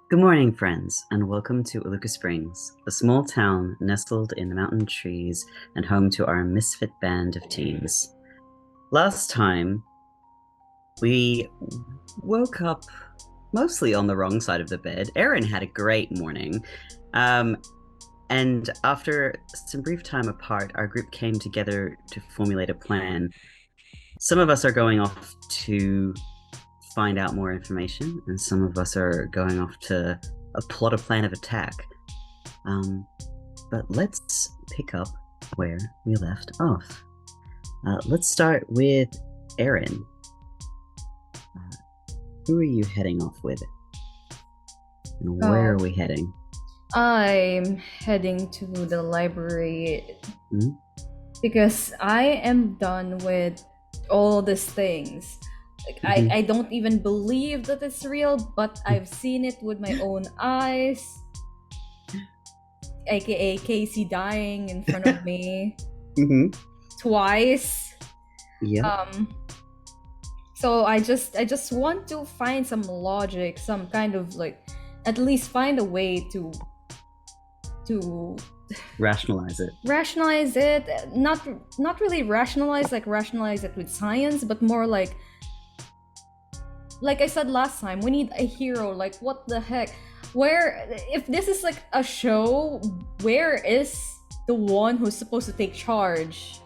Good morning, friends, and welcome to Iluka Springs, a small town nestled in the mountain trees and home to our misfit band of teens. Last time, we woke up mostly on the wrong side of the bed. Erin had a great morning, um, and after some brief time apart, our group came together to formulate a plan. Some of us are going off to find out more information, and some of us are going off to plot a plan of attack. Um, but let's pick up where we left off. Let's start with Erin. Who are you heading off with? And where are Oh, we heading? I'm heading to the library Hmm? because I am done with all these things. Like I, Mm-hmm. I don't even believe that it's real, but I've seen it with my own eyes, aka Casey dying in front of me Mm-hmm. twice. Yep. Um so I just want to find some logic, some kind of like at least find a way to Rationalize it. rationalize it, not really rationalize it with science, but more like I said last time, we need a hero. Like, what the heck, where, if this is like a show, where is the one who's supposed to take charge?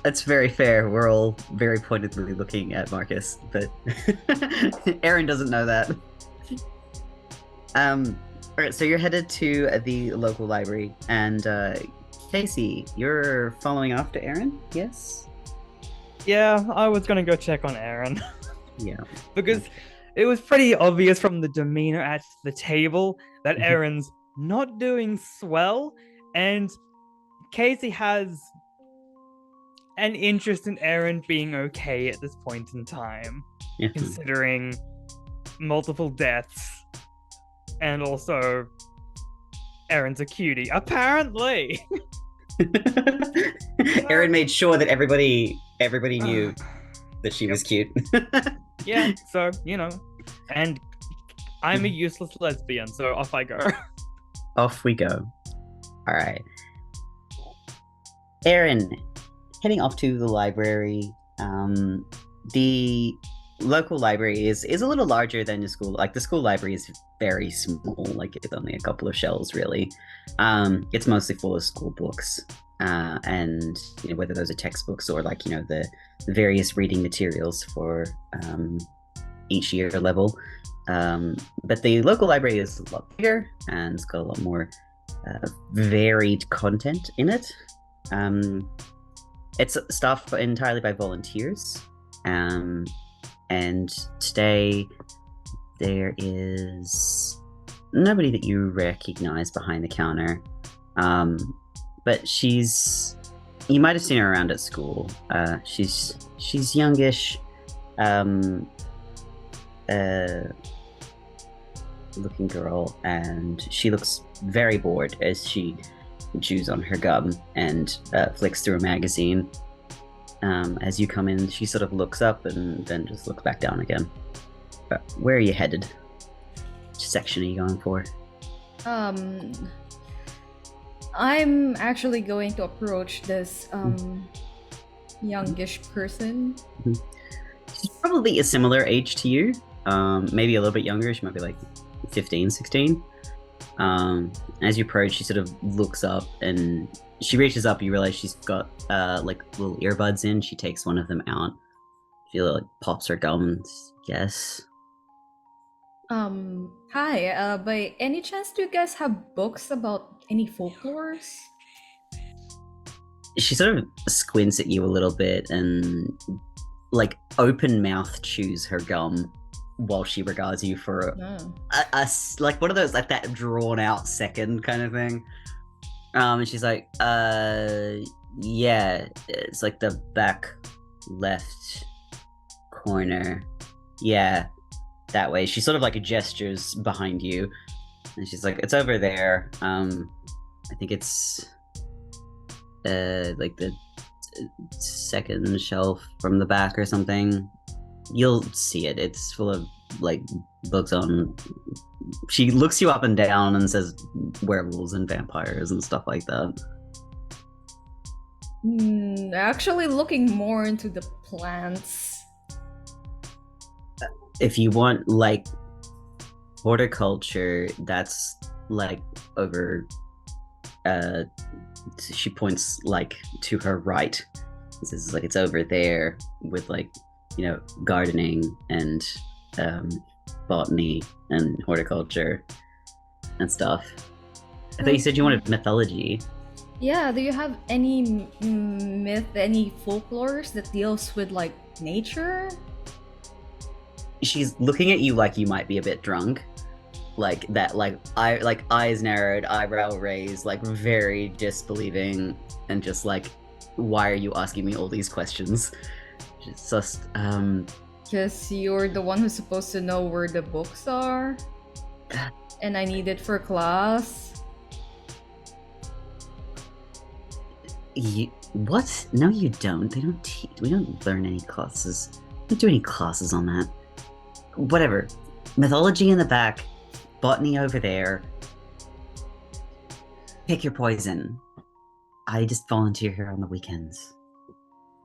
That's very fair. We're all very pointedly looking at Marcus, but Erin doesn't know that. All right, so you're headed to the local library, and Casey, you're following after Erin, yes? Yeah, I was gonna go check on Aaron Yeah. because Okay. it was pretty obvious from the demeanor at the table that Mhm. Aaron's not doing swell, and Casey has an interest in Aaron being okay at this point in time, Yeah. considering multiple deaths and also Aaron's a cutie, apparently. Erin So, made sure that everybody knew that she yep, was cute. yeah. So and I'm a useless lesbian, so off I go. Off we go. All right. Erin, heading off to the library. The local library is a little larger than the school. Like the school library is very small. Like it's only a couple of shelves, really. It's mostly full of school books, and whether those are textbooks or like the various reading materials for each year level. But the local library is a lot bigger and it's got a lot more varied content in it. Um, it's staffed entirely by volunteers. Um, and today there is nobody that you recognize behind the counter. Um, but you might have seen her around at school. She's youngish, um, uh, looking girl, and she looks very bored as she chews on her gum and flicks through a magazine. As you come in, she sort of looks up and then just looks back down again. Where are you headed? Which section are you going for? um I'm actually going to approach this youngish person. She's probably a similar age to you. Maybe a little bit younger. She might be like 15, 16. As you approach, she sort of looks up and she reaches up. You realize she's got like little earbuds in. She takes one of them out. She like pops her gums. Yes. Hi, by any chance do you guys have books about any folklores? She sort of squints at you a little bit and like open mouth chews her gum while she regards you for No. like one of those like that drawn out second kind of thing. And she's like, yeah, it's like the back left corner. Yeah, that way. She sort of like gestures behind you, and she's like, it's over there. I think it's like the second shelf from the back or something. You'll see it. It's full of like books on. She looks you up and down and says werewolves and vampires and stuff like that. Actually, looking more into the plants. If you want like horticulture, that's like over. She points like to her right. This is like it's over there with like gardening and botany and horticulture and stuff. I thought you said you wanted mythology. Yeah, do you have any myth, any folklores that deals with like nature? She's looking at you like you might be a bit drunk. Like that, like eyes narrowed, eyebrow raised, like very disbelieving, and just like, why are you asking me all these questions? It's just Because you're the one who's supposed to know where the books are, and I need it for class. What? No, you don't. They don't teach. We don't learn any classes. We don't do any classes on that. Whatever. Mythology in the back, botany over there. Pick your poison. I just volunteer here on the weekends.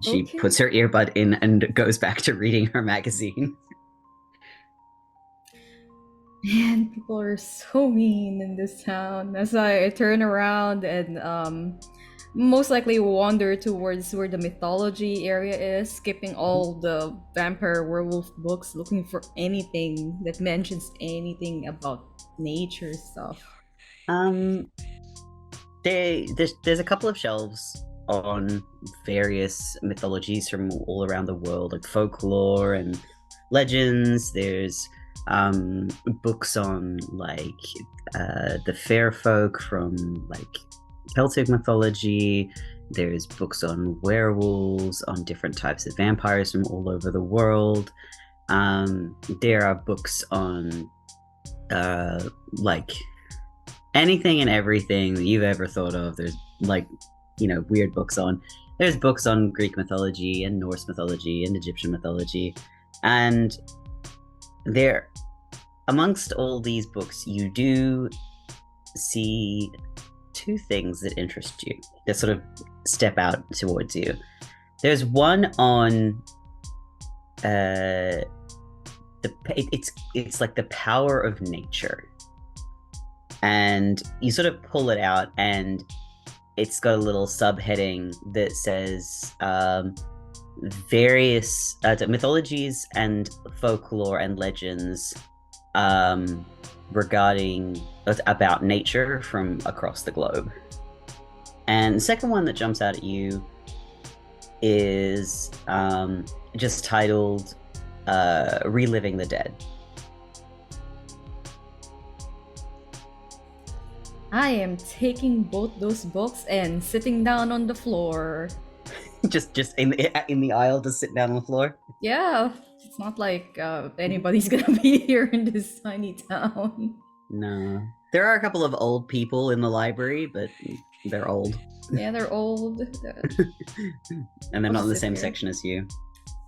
She puts her earbud in and goes back to reading her magazine. Man, people are so mean in this town. As I turn around and most likely wander towards where the mythology area is, skipping all the vampire werewolf books, looking for anything that mentions anything about nature stuff. There's a couple of shelves on various mythologies from all around the world, like folklore and legends. There's books on like the fair folk from like Celtic mythology. There's books on werewolves, on different types of vampires from all over the world. There are books on like anything and everything that you've ever thought of. There's like weird books on. There's books on Greek mythology and Norse mythology and Egyptian mythology, and there amongst all these books you do see two things that interest you, that sort of step out towards you. There's one on it's like the power of nature, and you sort of pull it out and it's got a little subheading that says various mythologies and folklore and legends regarding about nature from across the globe. And the second one that jumps out at you is just titled Reliving the Dead. I am taking both those books and sitting down on the floor. just in the aisle to sit down on the floor? Yeah, it's not like anybody's gonna be here in this tiny town. No. There are a couple of old people in the library, but they're old. Yeah, they're old. And they're not in the same section as you.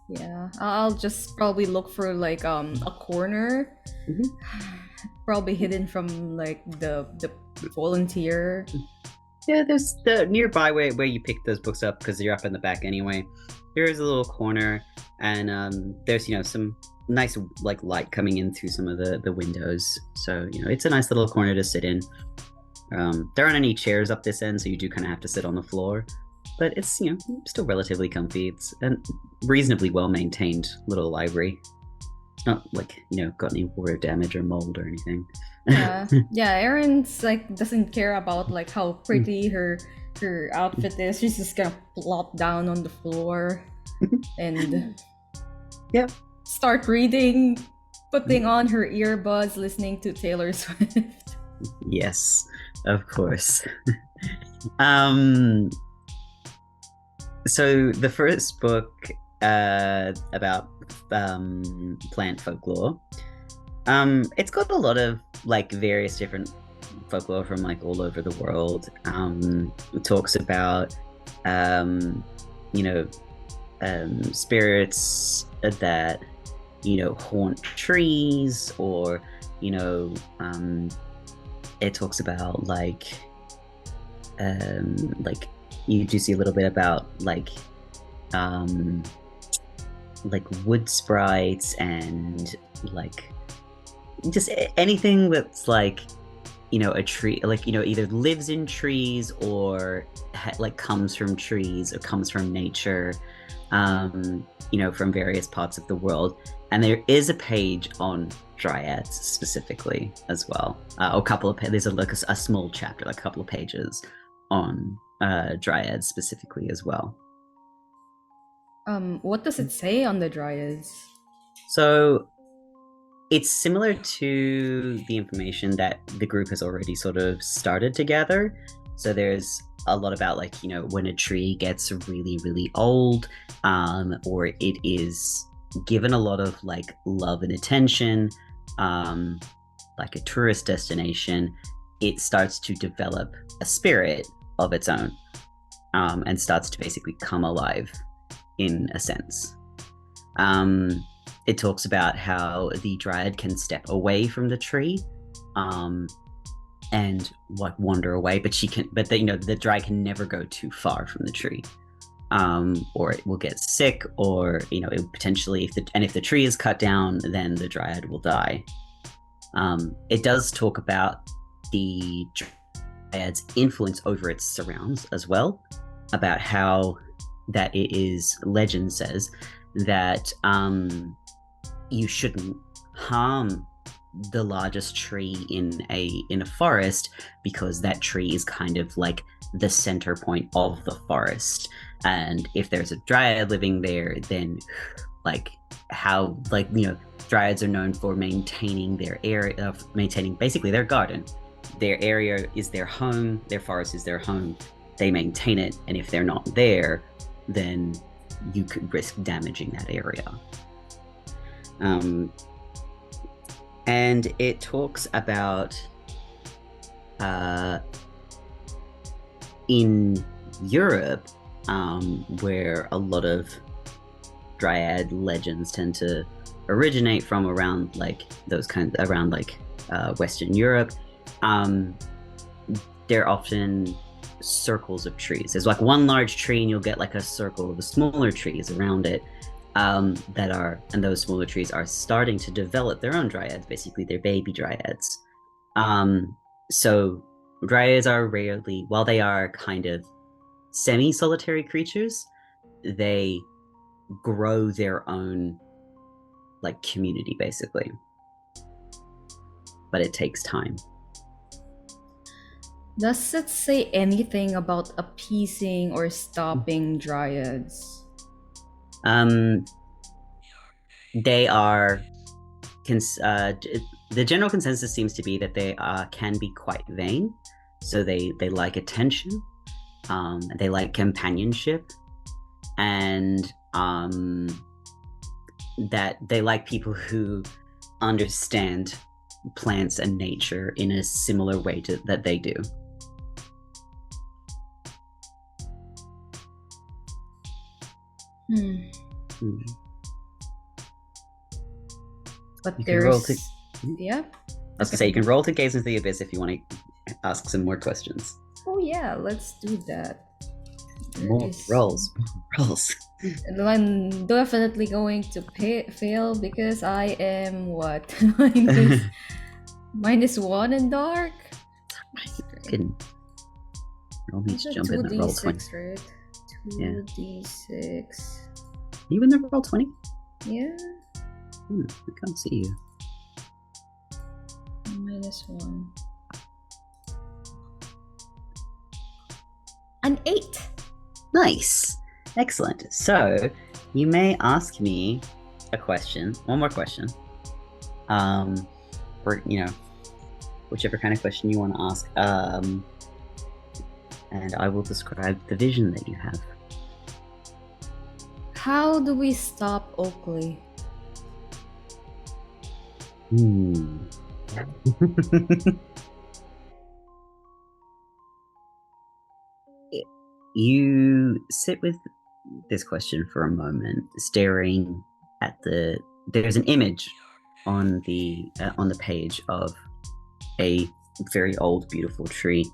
Yeah, I'll just probably look for like a corner. Probably hidden from like the volunteer. Yeah, there's the nearby where you pick those books up, because you're up in the back anyway. There is a little corner, and there's some nice like light coming in through some of the windows. So it's a nice little corner to sit in. There aren't any chairs up this end, so you do kind of have to sit on the floor. But it's still relatively comfy. It's a reasonably well maintained little library. It's not like got any water damage or mold or anything. Yeah, Erin's like doesn't care about like how pretty her outfit is. She's just gonna plop down on the floor and start reading, putting on her earbuds, listening to Taylor Swift. Yes, of course. So the first book about plant folklore, it's got a lot of like various different folklore from like all over the world. It talks about spirits that haunt trees, or you know, it talks about like you do see a little bit about um wood sprites, and like just anything that's a tree, either lives in trees, or comes from trees, or comes from nature, from various parts of the world. And there is a page on dryads specifically as well. A couple of there's a small chapter, like a couple of pages on dryads specifically as well. What does it say on the Dryads? So it's similar to the information that the group has already sort of started to gather. So there's a lot about when a tree gets really, really old, or it is given a lot of love and attention, like a tourist destination, it starts to develop a spirit of its own, and starts to basically come alive in a sense. It talks about how the dryad can step away from the tree, and wander away, but the dryad can never go too far from the tree, or it will get sick, or it potentially, if the tree is cut down, then the dryad will die. It does talk about the dryad's influence over its surrounds as well, about how that it is, legend says that you shouldn't harm the largest tree in a forest, because that tree is kind of like the center point of the forest, and if there's a dryad living there, then dryads are known for maintaining their area, maintaining basically their garden. Their area is their home, their forest is their home, they maintain it, and if they're not there, then you could risk damaging that area. And it talks about in Europe, where a lot of dryad legends tend to originate from, around Western Europe. They're often circles of trees. There's one large tree, and you'll get a circle of the smaller trees around it, and those smaller trees are starting to develop their own dryads. Basically, they're baby dryads. So dryads are rarely, while they are kind of semi-solitary creatures, they grow their own community, basically, but it takes time. Does it say anything about appeasing or stopping dryads? They are the general consensus seems to be that they can be quite vain, so they like attention, they like companionship, and that they like people who understand plants and nature in a similar way that they do. But you can roll to, yeah. I was gonna say, you can roll to gaze into the abyss if you want to ask some more questions. Oh yeah, let's do that. More rolls. And I'm definitely going to fail, because I am what? minus one in dark. Roll me to jump in and roll 20. Right? 2d6. You in there roll 20? Yeah. I can't see you. Minus one. An 8. Nice. Excellent. So you may ask me a question, one more question. Or whichever kind of question you want to ask. And I will describe the vision that you have. How do we stop Oakley? You sit with this question for a moment, staring at the there's an image on the page of a very old, beautiful tree,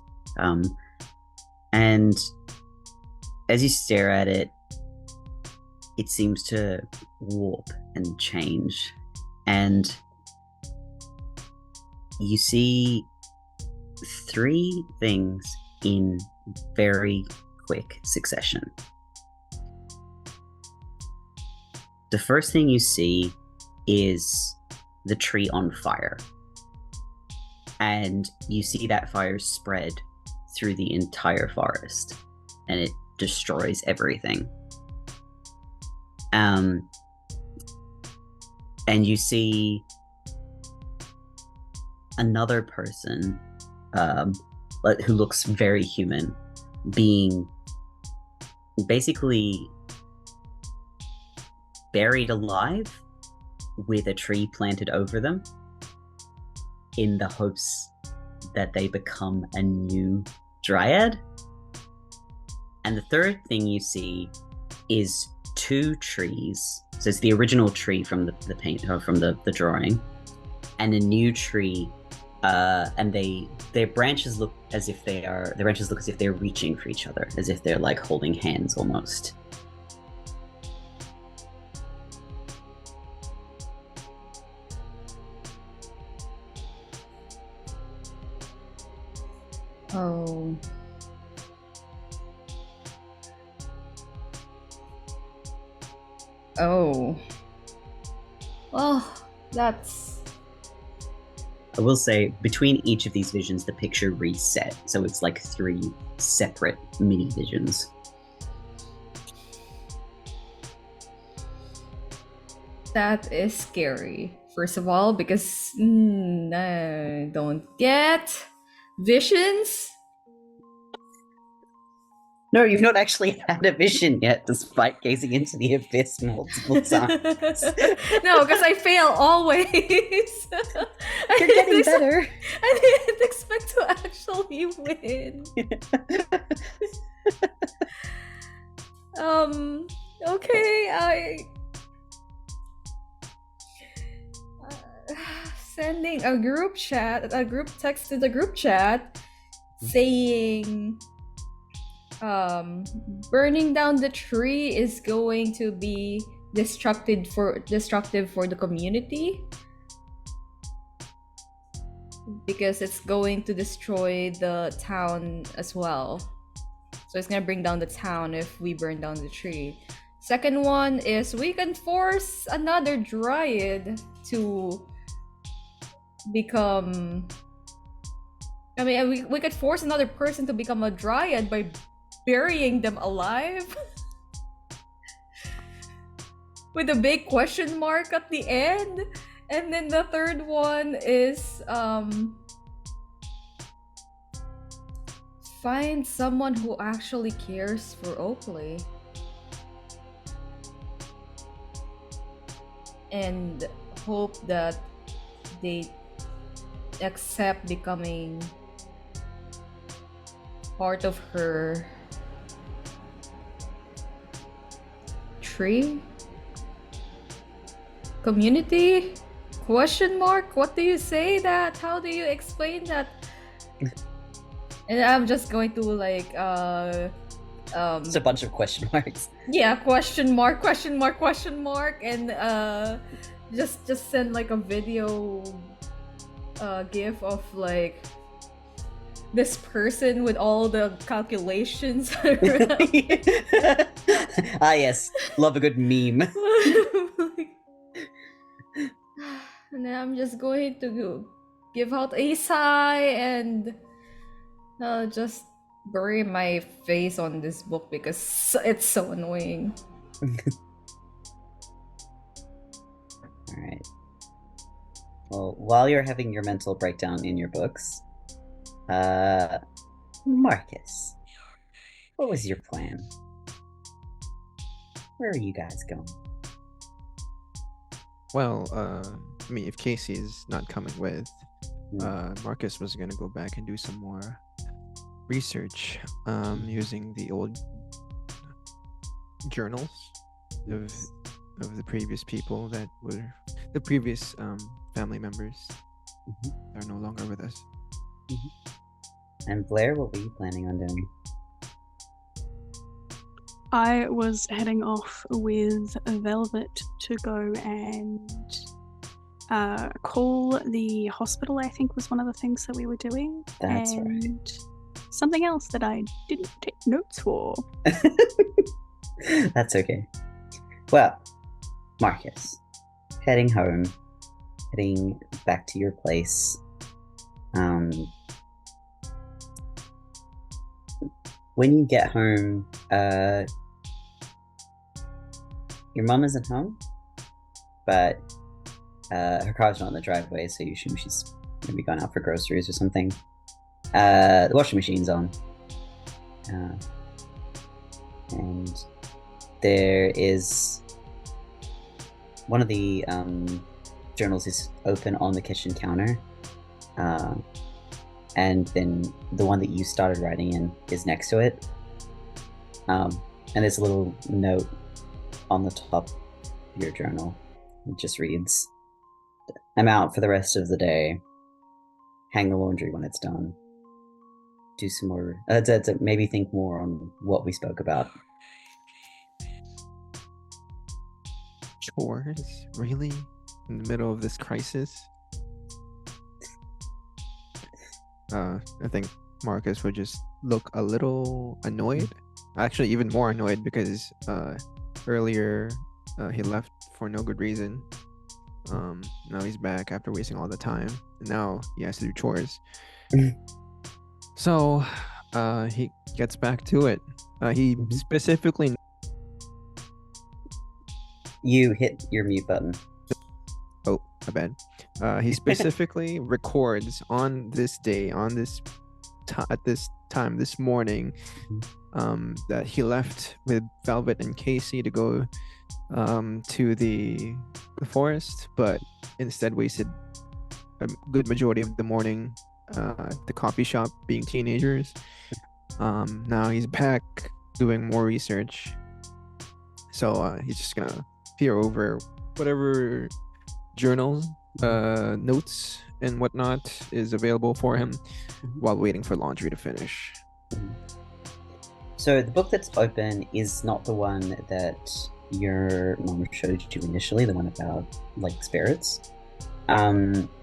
and as you stare at it, it seems to warp and change, and you see three things in very quick succession. The first thing you see is the tree on fire, and you see that fire spread through the entire forest, and it destroys everything. And you see another person who looks very human being basically buried alive with a tree planted over them in the hopes that they become a new Dryad. And the third thing you see is two trees. So it's the original tree from the paint, or from the drawing, and a new tree, and their branches look as if they're reaching for each other, as if they're like holding hands almost. Oh. Oh. Well, that's... I will say, between each of these visions, the picture reset, so it's like three separate mini visions. That is scary. First of all, because I don't get visions. No, you've not actually had a vision yet, despite gazing into the abyss multiple times. No, because I fail always. You're getting better. I didn't expect to actually win. Okay, sending a group text to the group chat saying burning down the tree is going to be destructive for the community, because it's going to destroy the town as well. So it's gonna bring down the town if we burn down the tree. Second one is we can force another Dryad to become... I mean, we could force another person to become a Dryad by burying them alive. With a big question mark at the end. And then the third one is find someone who actually cares for Oakley and hope that they accept becoming part of her tree community? Question mark? What do you say that? How do you explain that? And I'm just going to like It's a bunch of question marks. yeah, question mark, and just send like a video gif of like this person with all the calculations. Ah yes, love a good meme. And then I'm just going to give out a sigh and just bury my face on this book because it's so annoying. Alright. Well, while you're having your mental breakdown in your books, Marcus, what was your plan? Where are you guys going? Well, I mean, if Casey's not coming with, Marcus was gonna go back and do some more research using the old journals of of the previous people that were the previous family members are no longer with us. And Blair, what were you planning on doing? I was heading off with Velvet to go and call the hospital, I think was one of the things that we were doing. That's and something else that I didn't take notes for. That's okay. Well, Marcus, heading home, heading back to your place. When you get home, your mom isn't home, but her car's not in the driveway, so you assume she's maybe gone out for groceries or something. The washing machine's on. And there is one of the journals is open on the kitchen counter. And then the one that you started writing in is next to it. And there's a little note on the top of your journal. It just reads, "I'm out for the rest of the day. Hang the laundry when it's done. Do some more, maybe think more on what we spoke about." Chores? Really? In the middle of this crisis? I think Marcus would just look a little annoyed. Actually, even more annoyed because earlier he left for no good reason. Now he's back after wasting all the time, and now he has to do chores. So he gets back to it. He specifically... You hit your mute button. Oh, my bad. He specifically records on this day, on this at this time, this morning, that he left with Velvet and Casey to go to the forest, but instead wasted a good majority of the morning at the coffee shop being teenagers. Now he's back doing more research, so he's just gonna peer over whatever journals, notes and whatnot is available for him while waiting for laundry to finish. So the book that's open is not the one that your mom showed you initially, the one about like spirits.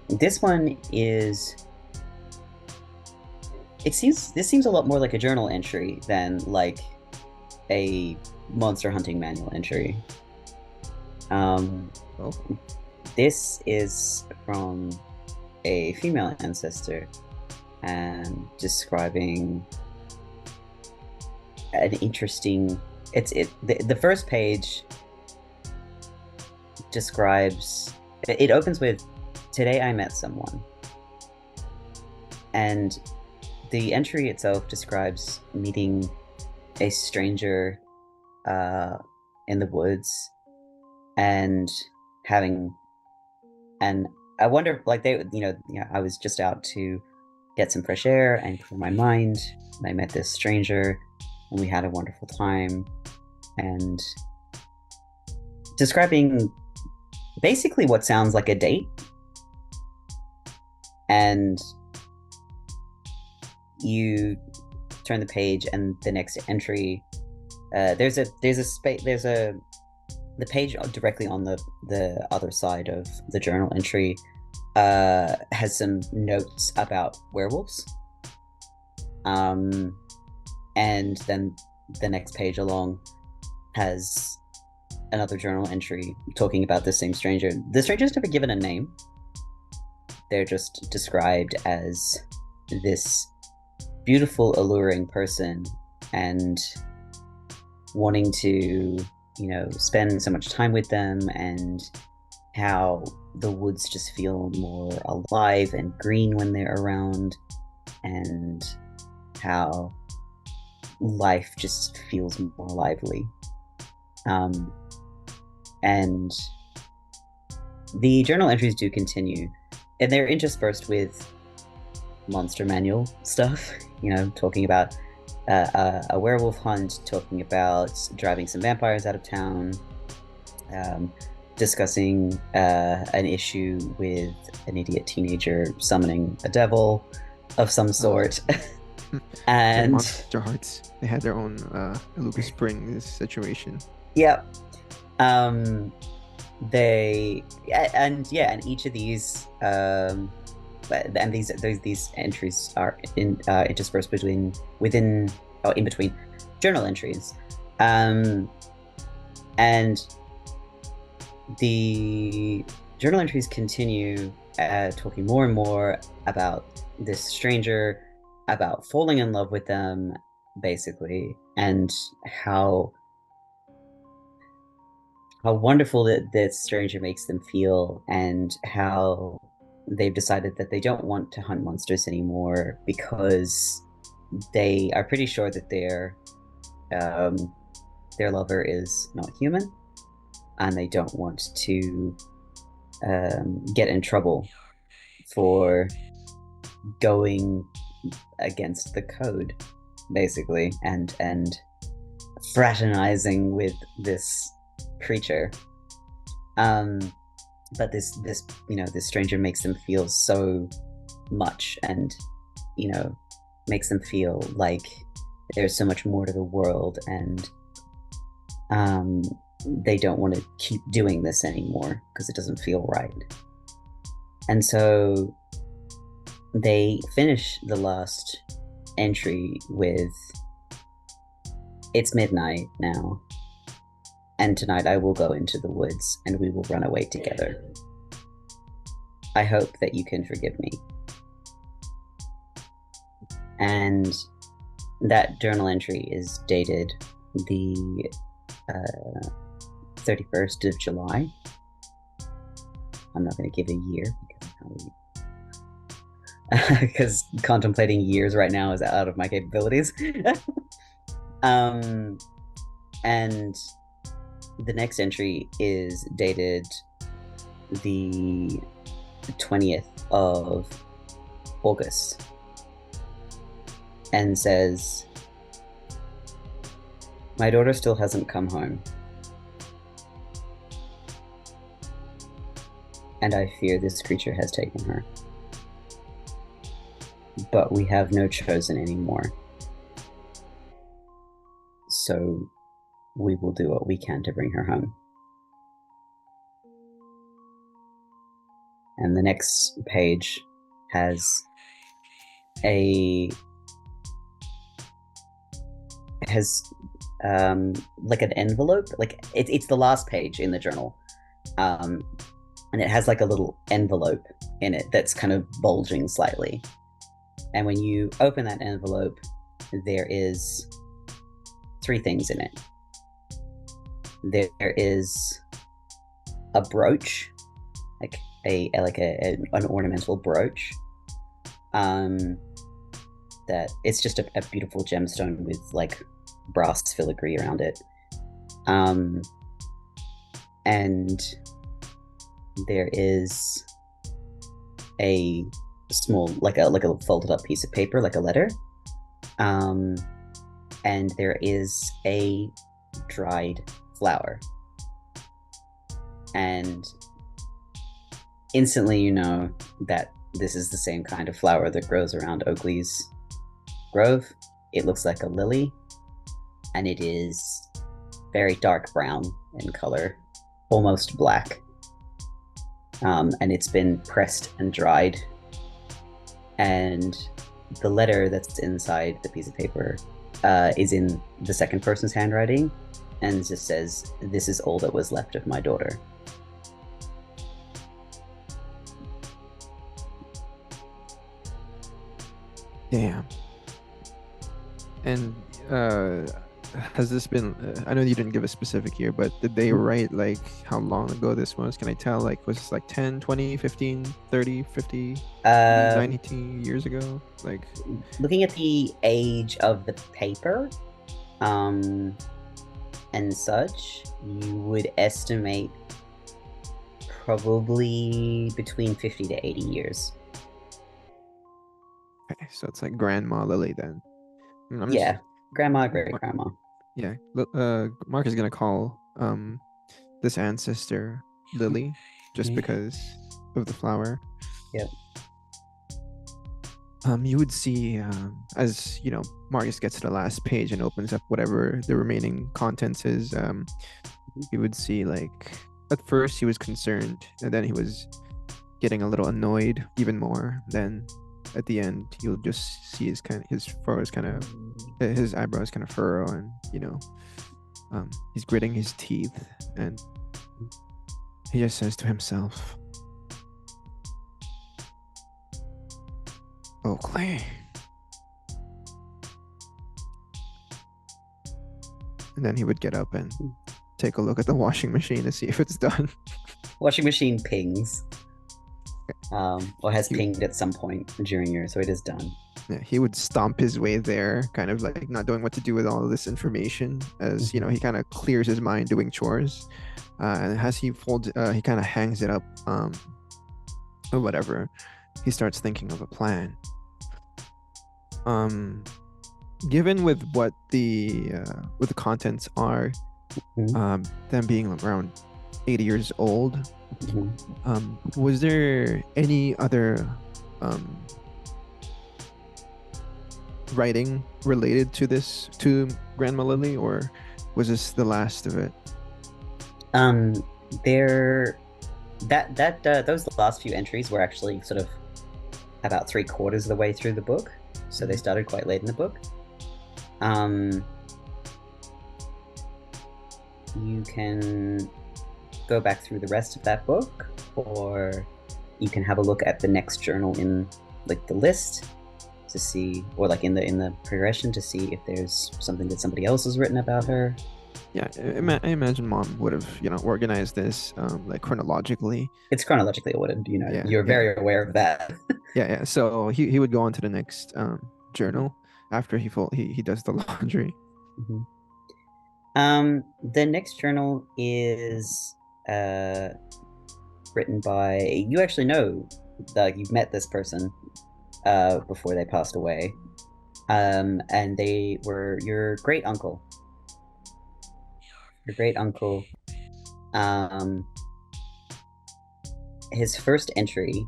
This one is... This seems a lot more like a journal entry than like a monster hunting manual entry. This is from a female ancestor and describing an interesting... The first page describes... It opens with, "Today I met someone." And the entry itself describes meeting a stranger in the woods and having... And I wonder, like, I was just out to get some fresh air and clear my mind, and I met this stranger, and we had a wonderful time, and describing basically what sounds like a date. And you turn the page, and the next entry, the page directly on the other side of the journal entry has some notes about werewolves. And then the next page along has another journal entry talking about the same stranger. The stranger's never given a name. They're just described as this beautiful, alluring person, and wanting to, spend so much time with them, and how the woods just feel more alive and green when they're around, and how life just feels more lively. And the journal entries do continue, and they're interspersed with monster manual stuff, talking about a werewolf hunt, talking about driving some vampires out of town, discussing an issue with an idiot teenager summoning a devil of some sort. Like And Monsterhearts. They had their own Iluka Spring situation. yeah, they and each of these and these entries are interspersed in between journal entries, and the journal entries continue talking more and more about this stranger, about falling in love with them, basically, and how wonderful that this stranger makes them feel, and how they've decided that they don't want to hunt monsters anymore because they are pretty sure that their lover is not human, and they don't want to get in trouble for going against the code, basically, and fraternizing with this creature. But this stranger makes them feel so much, and makes them feel like there's so much more to the world, and they don't want to keep doing this anymore because it doesn't feel right. And so they finish the last entry with, "It's midnight now, and tonight I will go into the woods and we will run away together. I hope that you can forgive me." And that journal entry is dated the 31st of July. I'm not going to give a year because contemplating years right now is out of my capabilities. And the next entry is dated the 20th of August and says, "My daughter still hasn't come home, and I fear this creature has taken her. But we have no chosen anymore. So we will do what we can to bring her home." And the next page has like an envelope, like it's the last page in the journal, and it has like a little envelope in it that's kind of bulging slightly. And when you open that envelope, there is 3 things in it. There is a brooch, like an ornamental brooch, that it's just a beautiful gemstone with like brass filigree around it, and there is a small like a folded up piece of paper, like a letter, and there is a dried flower. And instantly you know that this is the same kind of flower that grows around Oakley's grove. It looks like a lily, and it is very dark brown in color, almost black, and it's been pressed and dried. And the letter that's inside the piece of paper is in the second person's handwriting, and it just says, "This is all that was left of my daughter." Damn. And has this been I know you didn't give a specific year, but did they write like how long ago this was? Can I tell? Like, was this like 10, 20, 15, 30, 50, 90 years ago? Like, looking at the age of the paper and such, you would estimate probably between 50 to 80 years. okay, so it's like Grandma Lily then. Yeah, grandma, great grandma. Yeah, Mark is gonna call this ancestor lily just Mhm. because of the flower. Yep. You would see as Marius gets to the last page and opens up whatever the remaining contents is. You would see, like, at first he was concerned, and then he was getting a little annoyed even more. Then at the end, you'll just see his eyebrows kind of furrow, and he's gritting his teeth, and he just says to himself, "Oakley." And then he would get up and take a look at the washing machine to see if it's done. Washing machine pings. Or has pinged at some point during your, so it is done. Yeah, he would stomp his way there, kind of like not knowing what to do with all of this information, as he kind of clears his mind doing chores. And as he folds, he kind of hangs it up, or whatever. He starts thinking of a plan. Given with what the contents are, them being around 80 years old, was there any other writing related to this, to Grandma Lily, or was this the last of it? Those last few entries were actually sort of about 3/4 of the way through the book, so they started quite late in the book. You can go back through the rest of that book, or you can have a look at the next journal in like the list to see, or like in the progression to see if there's something that somebody else has written about her. Yeah, I imagine Mom would have organized this like chronologically. It's chronologically ordered, Yeah, you're very aware of that. Yeah. So he would go on to the next journal after he does the laundry. The next journal is written by, you actually know, you've met this person before they passed away, and they were your great uncle. His first entry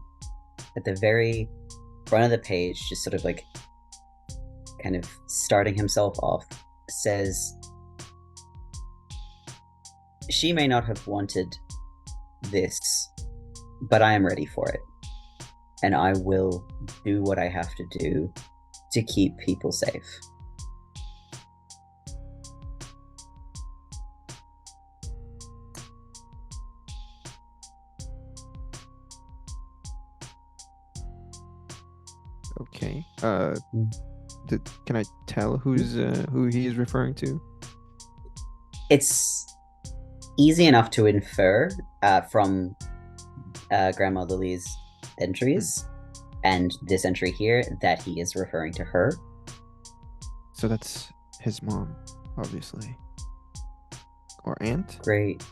at the very front of the page, just sort of like kind of starting himself off, says, "She may not have wanted this, but I am ready for it, and I will do what I have to do to keep people safe." Okay. Can I tell who he is referring to? It's easy enough to infer from Grandma Lily's entries and this entry here that he is referring to her. So that's his mom, obviously, or aunt. Great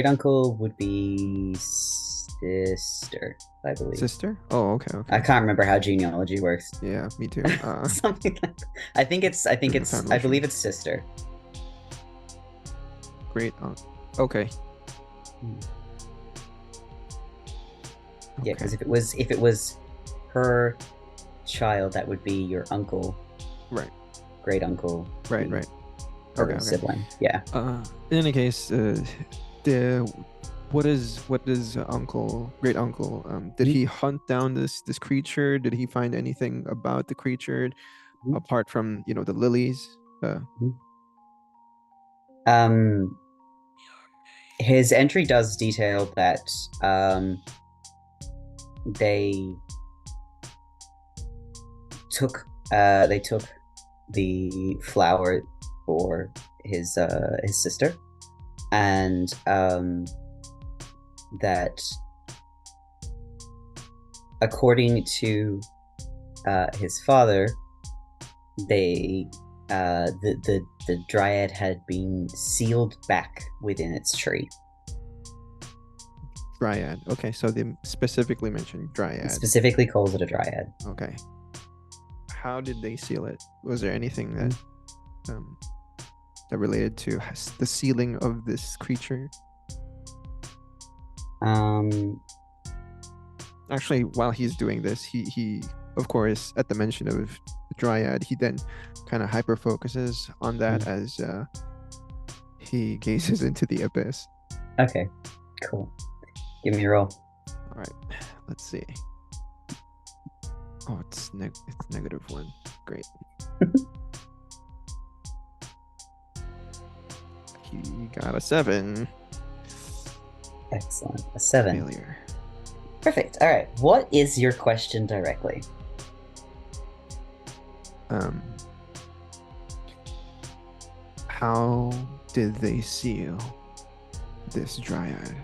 uncle would be sister, I believe. Sister? Oh, okay. I can't remember how genealogy works. Yeah, me too. Something like that. I believe it's sister. Great aunt. Okay. Yeah, because if it was her child, that would be your uncle. Right. Great uncle. Right. Or sibling. Yeah. In any case, what is great uncle? Did he hunt down this creature? Did he find anything about the creature apart from the lilies? His entry does detail that they took the flower for his sister, and that according to his father, the Dryad had been sealed back within its tree. Dryad. Okay, so they specifically mentioned Dryad. It specifically calls it a Dryad. Okay. How did they seal it? Was there anything that that related to the sealing of this creature? Actually, while he's doing this, he of course, at the mention of the Dryad, he then kind of hyper focuses on that as he gazes into the abyss. Okay, cool. Give me a roll. All right, let's see. Oh, it's -1. Great. He got a 7. Excellent. A 7. Failure. Perfect. All right. What is your question directly? How did they seal this Dryad?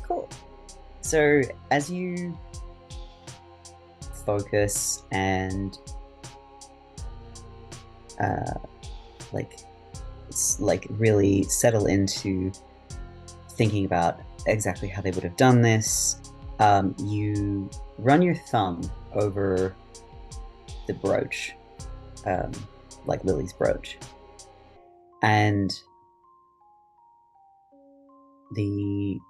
Cool. So as you focus and really settle into thinking about exactly how they would have done this, you run your thumb over the brooch, like Lily's brooch, and the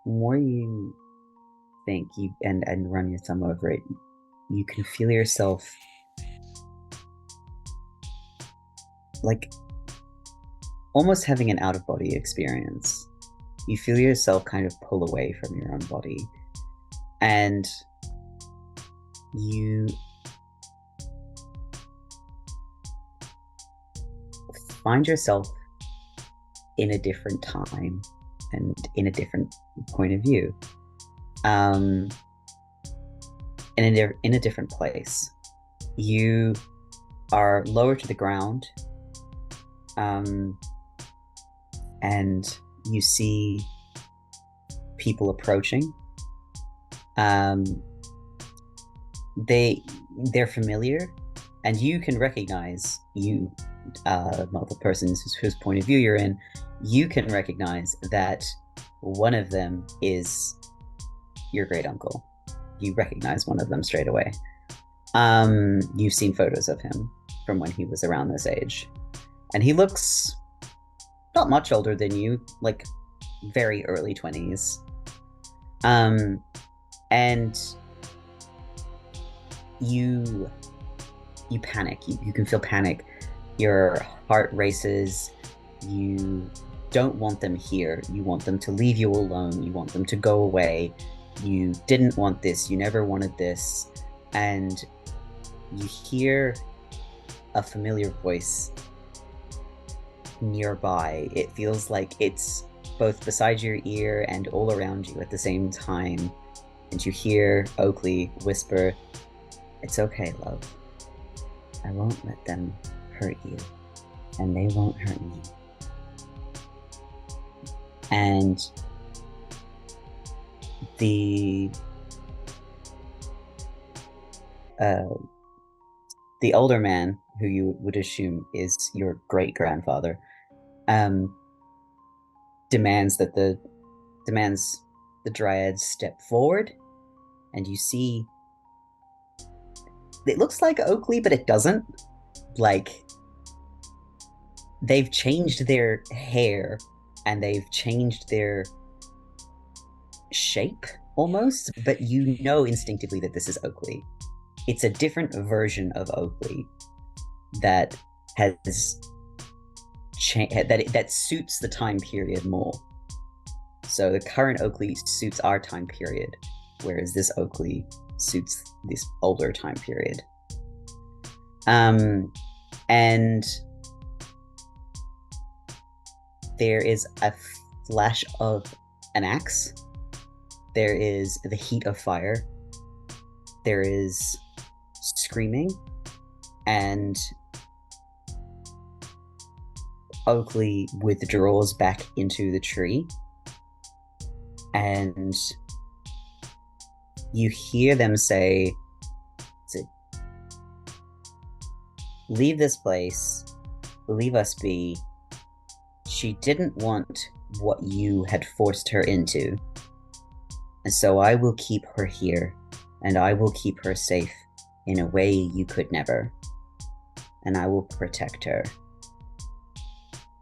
more you think and run your thumb over it, you can feel yourself like almost having an out-of-body experience. You feel yourself kind of pull away from your own body, and you find yourself in a different time and in a different point of view, in a different place. You are lower to the ground, and you see people approaching. They're familiar, and you can recognize not the person whose point of view you're in. You can recognize that one of them is your great uncle. You recognize one of them straight away. You've seen photos of him from when he was around this age, and he looks not much older than you, like very early 20s. And you panic. You can feel panic. Your heart races. You don't want them here. You want them to leave you alone. You want them to go away. You didn't want this. You never wanted this. And you hear a familiar voice nearby. It feels like it's both beside your ear and all around you at the same time. And you hear Oakley whisper, "It's okay, love. I won't let them hurt you, and they won't hurt me." And the older man, who you would assume is your great-grandfather, demands the Dryads step forward, and you see it looks like Oakley, but it doesn't. Like, they've changed their hair and they've changed their shape almost, but you know instinctively that this is Oakley. It's a different version of Oakley that has that suits the time period more. So the current Oakley suits our time period, whereas this Oakley suits this older time period. And there is a flash of an axe. There is the heat of fire. There is screaming, and Oakley withdraws back into the tree, and you hear them say, "Leave this place, leave us be. She didn't want what you had forced her into, and so I will keep her here, and I will keep her safe in a way you could never." and I will protect her.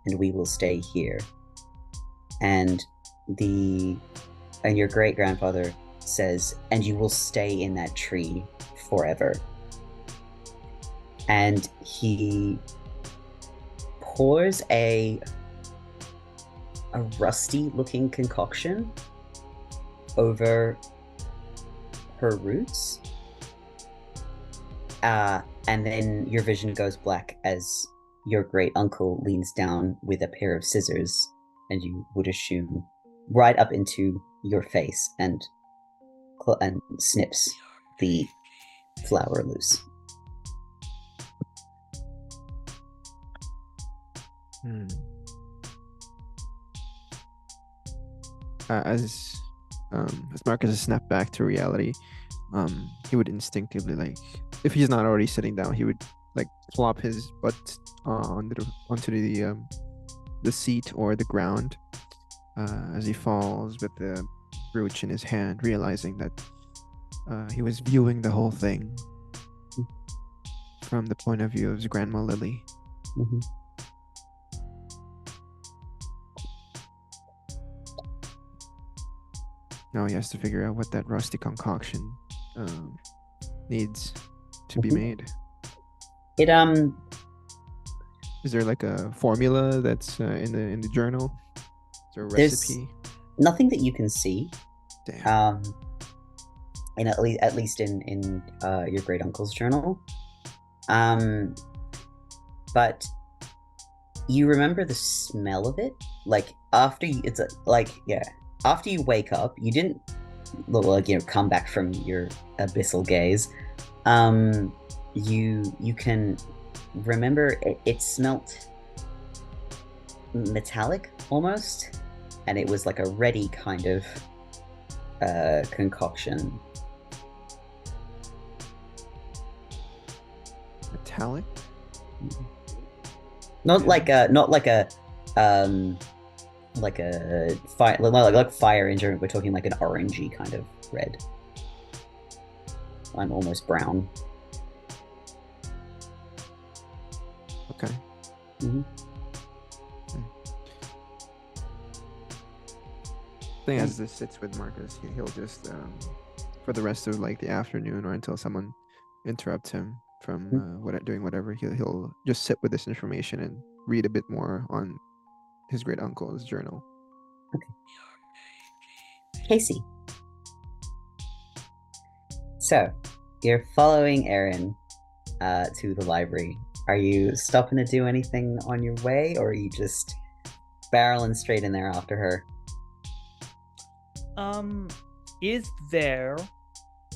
And we will stay here. And your great-grandfather says, and you will stay in that tree forever. And he pours a rusty-looking concoction over her roots. And then your vision goes black as your great uncle leans down with a pair of scissors, and you would assume right up into your face and snips the flower loose. As Marcus is snapped back to reality, he would instinctively, like, if he's not already sitting down, he would like plop his butt onto the seat or the ground as he falls with the brooch in his hand, realizing that he was viewing the whole thing from the point of view of his grandma Lily. Mm-hmm. Now he has to figure out what that rusty concoction needs to be made. It Is there like a formula that's in the journal? Is there a There's recipe? nothing that you can see. Damn. And at least in your great uncle's journal. But you remember the smell of it, like after you, after you wake up, you didn't come back from your abyssal gaze. You can remember it smelt metallic almost, and it was like a ready kind of concoction. Metallic? Not like a fire, like fire engine. We're talking like an orangey kind of red. I'm almost brown. Okay. Mm-hmm. I think as this sits with Marcus, he'll just for the rest of like the afternoon or until someone interrupts him from doing whatever, he'll just sit with this information and read a bit more on his great uncle's journal. Okay. Casey. So, you're following Aaron to the library. Are you stopping to do anything on your way, or are you just barreling straight in there after her? Is there,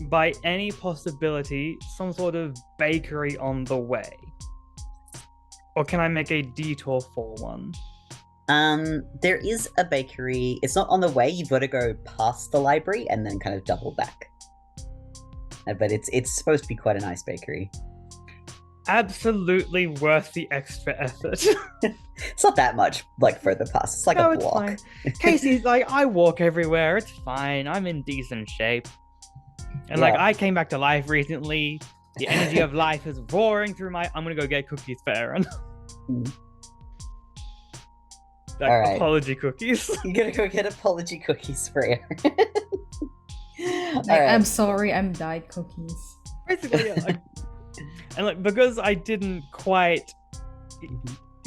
by any possibility, some sort of bakery on the way? Or can I make a detour for one? There is a bakery. It's not on the way. You've got to go past the library and then kind of double back. But it's supposed to be quite a nice bakery. Absolutely worth the extra effort. It's not that much like further past. It's like a block. Fine. Casey's like, I walk everywhere. It's fine. I'm in decent shape. And like, I came back to life recently. The energy of life is roaring through my. I'm gonna go get cookies for Aaron. Like, all right. Apology cookies. You're gonna go get apology cookies for Aaron. Like, right. I'm sorry, I'm dyed cookies. Basically, yeah. And like, because I didn't quite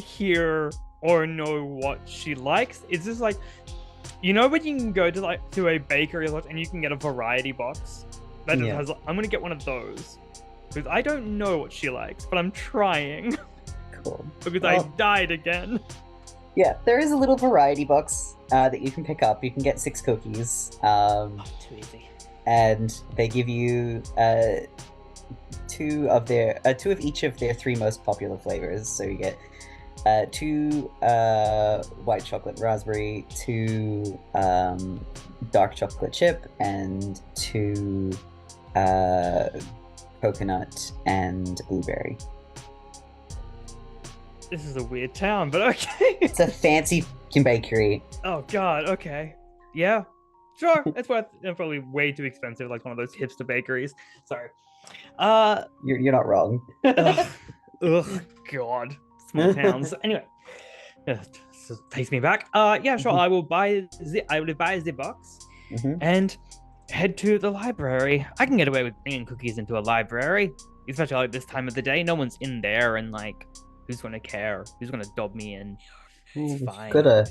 hear or know what she likes, it's just like, you know, when you can go to a bakery and you can get a variety box that just has. I'm gonna get one of those because I don't know what she likes, but I'm trying. Cool. Because I died again. Yeah, there is a little variety box that you can pick up. You can get 6 cookies. Too easy. And they give you two of each of their 3 most popular flavors. So you get 2 white chocolate raspberry, 2 dark chocolate chip, and 2 coconut and blueberry. This is a weird town, but okay. It's a fancy bakery. Oh god, okay. Yeah. Sure. It's probably way too expensive, like one of those hipster bakeries. Sorry. You're not wrong. Ugh, God. Small towns. Anyway, this takes me back. Yeah, sure. I will buy the box Mhm. and head to the library. I can get away with bringing cookies into a library, especially like this time of the day. No one's in there, and like, who's gonna care? Who's gonna dob me in? It's fine. Got a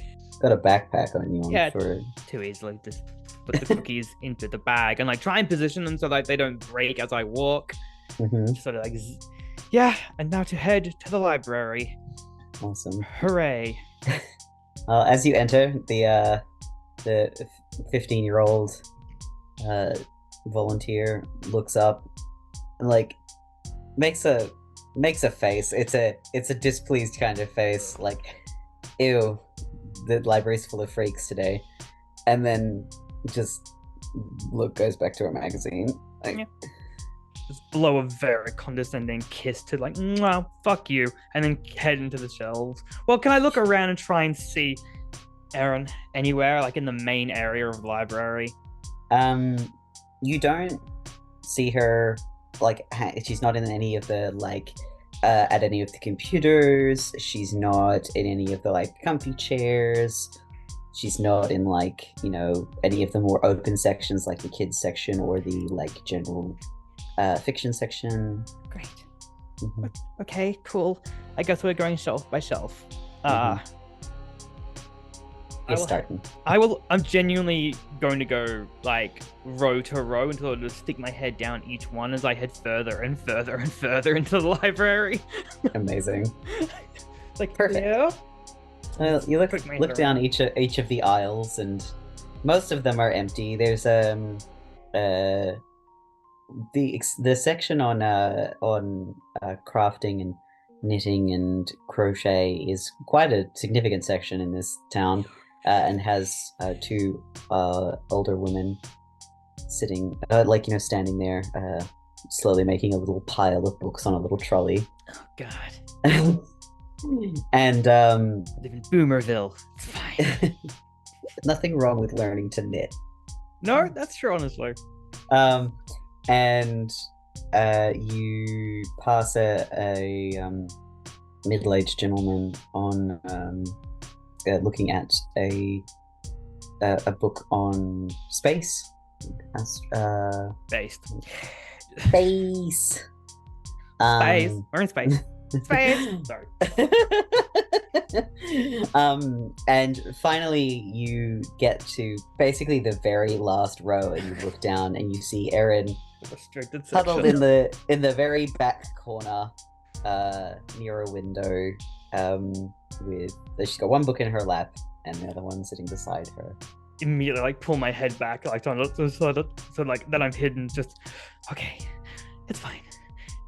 backpack on you, I'm Yeah, sure. too easily. Just put the cookies into the bag and like try and position them so that they don't break as I walk. Mhm. Sort of like, yeah. And now to head to the library. Awesome. Hooray! As you enter, the 15-year-old volunteer looks up and like makes a face. It's a displeased kind of face, like, ew, the library's full of freaks today. And then just goes back to her magazine. Like, Yeah. Just blow a very condescending kiss to like, "Mwah, fuck you," and then head into the shelves. Well, can I look around and try and see Erin anywhere, like in the main area of the library? You don't see her, like, she's not in any of the like at any of the computers. She's not in any of the like comfy chairs. She's not in like, any of the more open sections like the kids section or the like general fiction section. Great. Mhm. Okay, cool. I guess we're going shelf by shelf. You're starting. I'm genuinely going to go like row to row until I just stick my head down each one as I head further and further and further into the library. Amazing. Like, Perfect. yeah. You look Put my head down each of the aisles, and most of them are empty. There's the section on crafting and knitting and crochet is quite a significant section in this town, and has two older women sitting, standing there, slowly making a little pile of books on a little trolley. Oh God. And I live in Boomerville. It's fine. nothing wrong with learning to knit. No, that's true, honestly. And you pass a middle-aged gentleman on looking at a book on space. Based. Space. Space. We're in space. Space. Sorry. And finally you get to basically the very last row, and you look down and you see Erin Restricted huddled section. in the very back corner, near a window, she's got one book in her lap and the other one sitting beside her. Immediately like pull my head back, like so like then I'm hidden. Just okay, it's fine.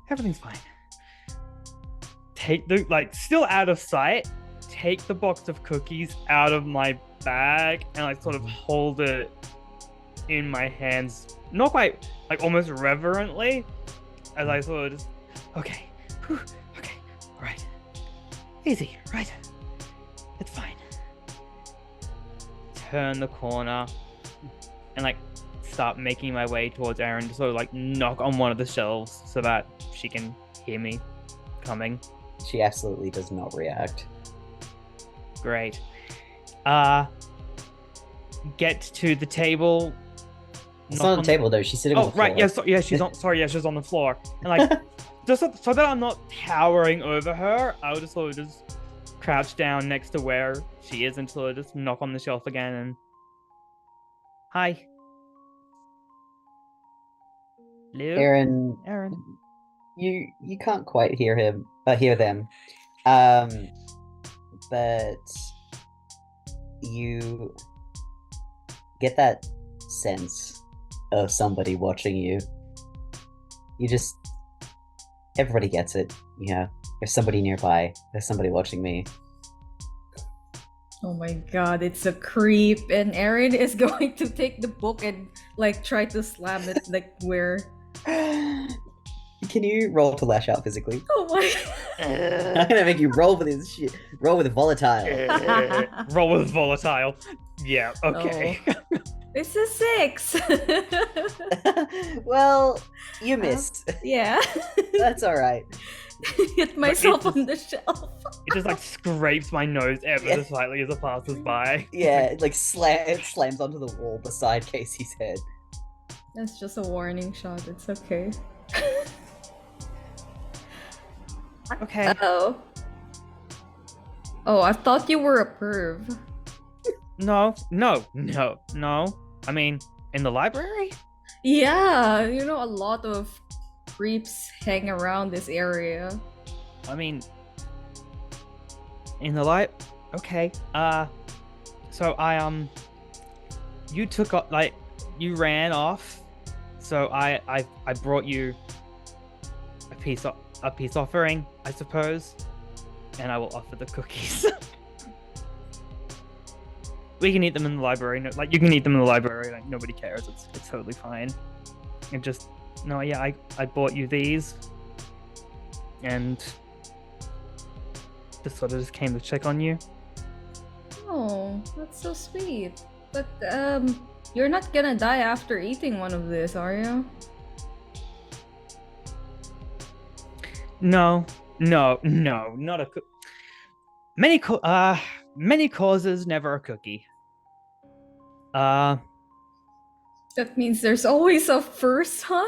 Everything's fine. Take the still out of sight. Take the box of cookies out of my bag and like sort of hold it in my hands, not quite, like almost reverently, as I sort of just okay, whew, okay, all right, easy, right, it's fine. Turn the corner and like start making my way towards Erin to sort of like knock on one of the shelves so that she can hear me coming. She absolutely does not react. Great. Get to the table. It's not on the table though. She's sitting on the floor. Right. Yeah. She's on. Sorry. Yeah. She's on the floor. And like, just so that I'm not towering over her, I'll just sort of just crouch down next to where she is and sort of just knock on the shelf again and hi. Hello? Erin, you can't quite hear them, but you get that sense of somebody watching you. Everybody gets it, there's somebody nearby, there's somebody watching me. Oh my god, it's a creep, and Erin is going to take the book and like try to slam it like where. Can you roll to lash out physically? Oh my. I'm gonna make you roll with this shit. Roll with volatile. Roll with volatile. Yeah. Okay. Oh. It's a 6. Well, you missed. Yeah. That's all right. Hit myself just- on the shelf. It just like scrapes my nose ever Yeah. so slightly as it passes by. Yeah, it like it slams onto the wall beside Casey's head. That's just a warning shot. It's okay. Okay. Oh. Oh, I thought you were a perv. No. I mean, in the library? Yeah, you know, a lot of creeps hang around this area. I mean, in the okay. So you took up like you ran off. So I brought you a peace offering, I suppose, and I will offer the cookies. We can eat them in the library. No, like you can eat them in the library. Like nobody cares. It's totally fine. And just no, yeah. I bought you these, and just sort of just came to check on you. Oh, that's so sweet. But you're not gonna die after eating one of this, are you? No, not a many causes, never a cookie. That means there's always a first time.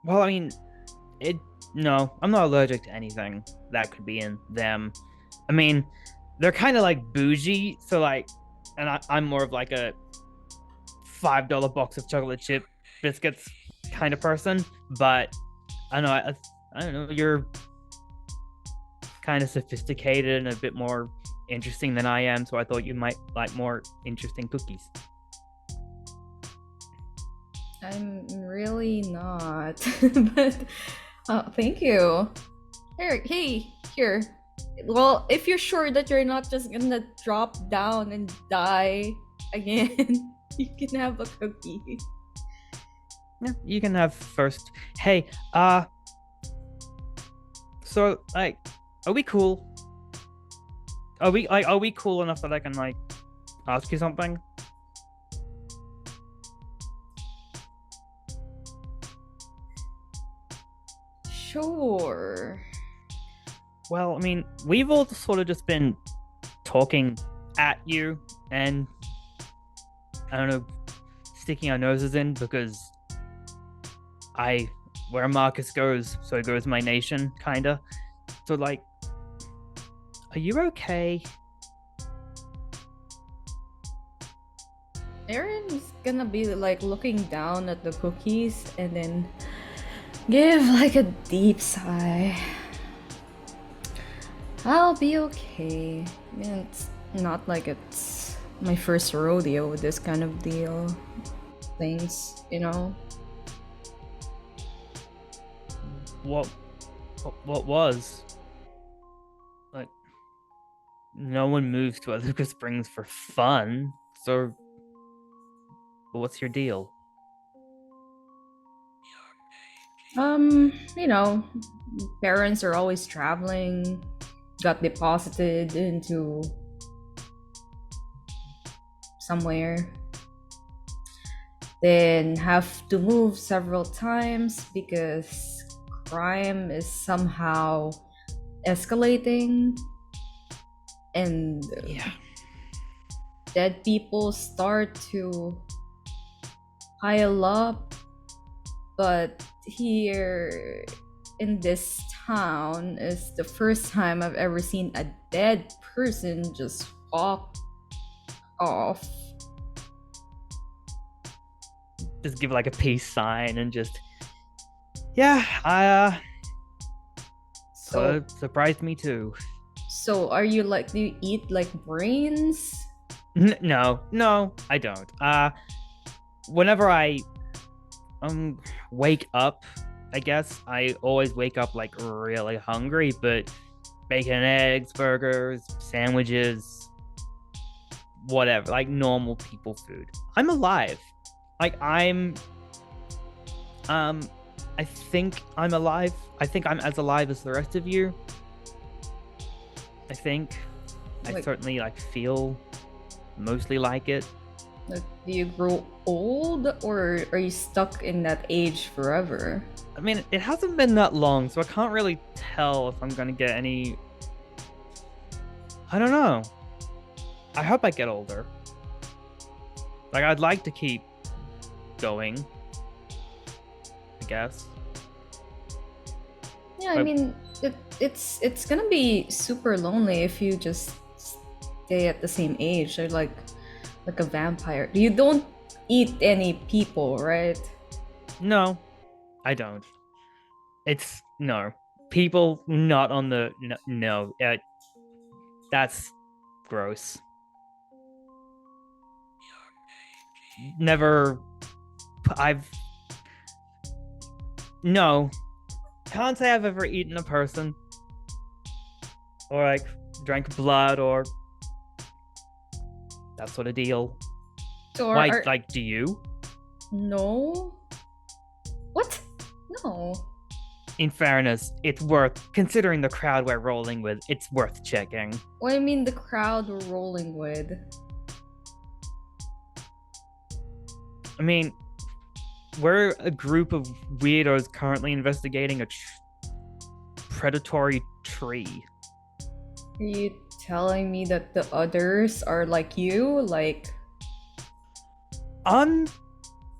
Well, I mean, no, I'm not allergic to anything that could be in them. I mean, they're kind of like bougie, so like, and I'm more of like a $5 box of chocolate chip biscuits kind of person. But I don't know, I don't know, you're kind of sophisticated and a bit more interesting than I am, so I thought you might like more interesting cookies. I'm really not. But thank you. Here. Well, if you're sure that you're not just gonna drop down and die again, you can have a cookie. Yeah, you can have first. Hey, so like, are we cool? Are we cool enough that I can like ask you something? Sure. Well, I mean, we've all sort of just been talking at you and I don't know, sticking our noses in because where Marcus goes, so goes my nation, kinda. So like, are you okay? Aaron's gonna be like looking down at the cookies and then give like a deep sigh. I'll be okay. I mean, it's not like it's my first rodeo with this kind of deal. Things, you know? What was? Like, no one moves to Iluka Springs for fun, so what's your deal? You know, parents are always traveling, got deposited into somewhere, then have to move several times because crime is somehow escalating and Yeah. dead people start to pile up. But here in this town is the first time I've ever seen a dead person just walk off. Just give like a peace sign and just yeah, So surprised me too. so are you like, do you eat like brains? No, I don't. Whenever I wake up, I guess I always wake up like really hungry, but bacon and eggs, burgers, sandwiches, whatever, like normal people food. I'm alive. Like I think I'm alive. I think I'm as alive as the rest of you. I think. I Like- certainly like feel mostly like it. Like, do you grow old or are you stuck in that age forever? I mean, it hasn't been that long, so I can't really tell if I'm gonna get any. I don't know. I hope I get older. Like, I'd like to keep going, I guess. Yeah, I mean, it's gonna be super lonely if you just stay at the same age. Or like a vampire. You don't eat any people, right? No, I don't. It's no. People not on the no. That's gross. Never. I've no. Can't say I've ever eaten a person or like drank blood or that sort of deal. So Why? Like, do you? No. What? No. In fairness, it's worth considering the crowd we're rolling with. It's worth checking. What do you mean the crowd we're rolling with? I mean, we're a group of weirdos currently investigating a predatory tree. Are you telling me that the others are like you? Like,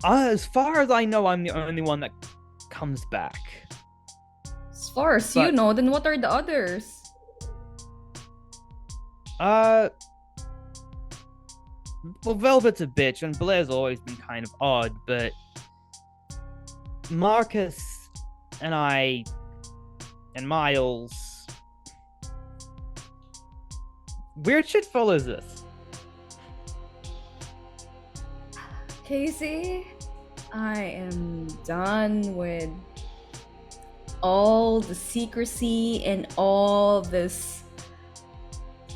As far as I know, I'm the only one that comes back. as far as you But- know, then what are the others? Well, Velvet's a bitch, and Blair's always been kind of odd, but Marcus and I and Miles. Weird shit follows this. Casey, I am done with all the secrecy and all this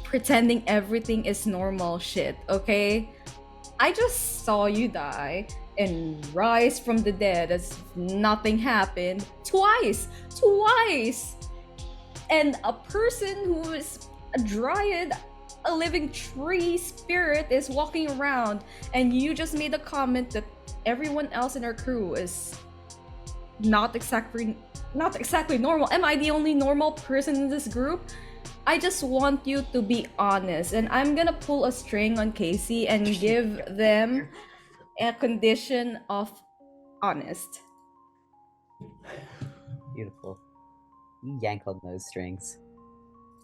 pretending everything is normal shit, okay? I just saw you die and rise from the dead as if nothing happened twice! Twice! And a person who is a Dryad, a living tree spirit, is walking around, and you just made a comment that everyone else in our crew is not exactly normal. Am I the only normal person in this group? I just want you to be honest, and I'm gonna pull a string on Casey and give them a condition of honest. Beautiful. You yank on those strings.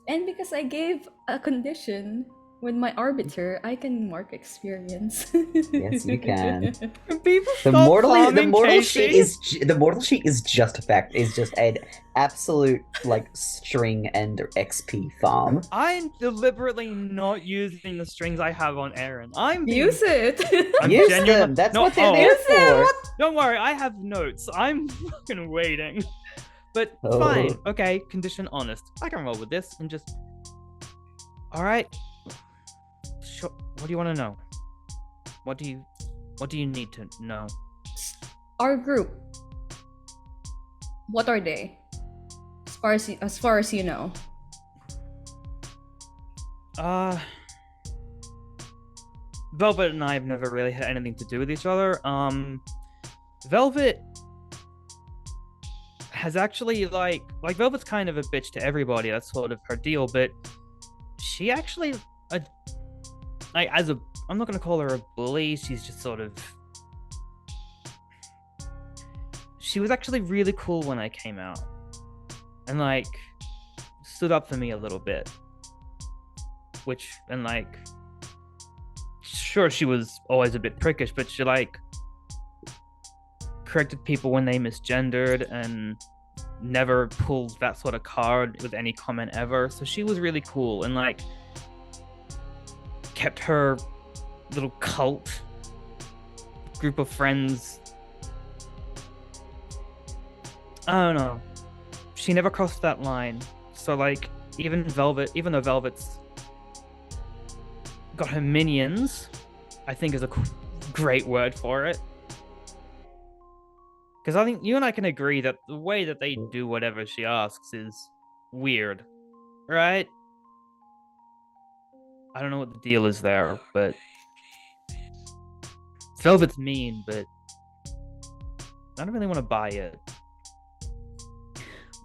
And because I gave a condition with my arbiter, I can mark experience. Yes, you can. People The stop mortal farming, sheet Casey. is just a fact. Is just an absolute like string and XP farm. I'm deliberately not using the strings I have on Aaron. I'm being Use it. I'm Use genuine- them. That's No, what they're oh. there Use them. for. What? Don't worry, I have notes. I'm fucking waiting. But Oh. fine, okay, condition honest. I can roll with this and just. All right. Sure. What do you want to know? What do you need to know? Our group. What are they? As far as you know. Velvet and I have never really had anything to do with each other. Velvet has actually like Velvet's kind of a bitch to everybody. That's sort of her deal, but she actually like I'm not gonna call her a bully. She's just sort of. She was actually really cool when I came out, and like stood up for me a little bit. Sure, she was always a bit prickish, but she like corrected people when they misgendered and never pulled that sort of card with any comment ever. So she was really cool and like kept her little cult group of friends. I don't know. She never crossed that line. So like even though Velvet's got her minions, I think is a great word for it. Because I think you and I can agree that the way that they do whatever she asks is weird, right? I don't know what the deal is there, but Velvet's mean, but I don't really want to buy it.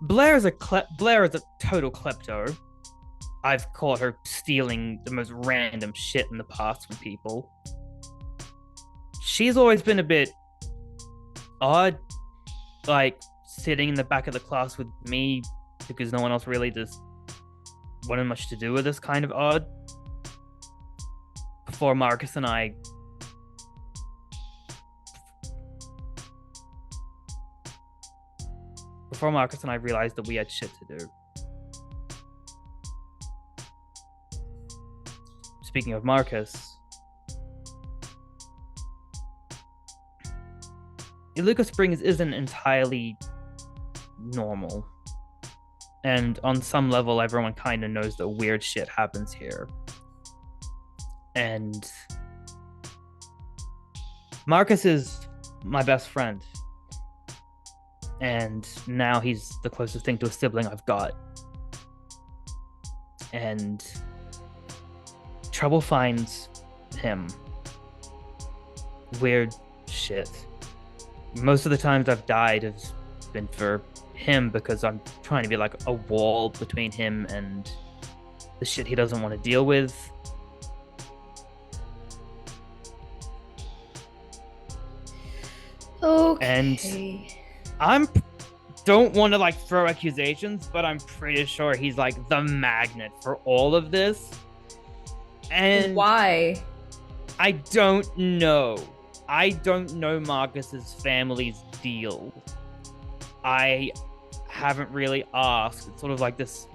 Blair is a total klepto. I've caught her stealing the most random shit in the past from people. She's always been a bit odd, like sitting in the back of the class with me because no one else really just wanted much to do with us, kind of odd. Before Marcus and I realized that we had shit to do. Speaking of Marcus, Iluka Springs isn't entirely normal. And on some level, everyone kind of knows that weird shit happens here. And Marcus is my best friend. And now he's the closest thing to a sibling I've got. And trouble finds him. Weird shit. Most of the times I've died has been for him because I'm trying to be like a wall between him and the shit he doesn't want to deal with. Okay. And I'm don't want to like throw accusations, but I'm pretty sure he's like the magnet for all of this. And why? I don't know. I don't know Marcus's family's deal. I haven't really asked. It's sort of like this.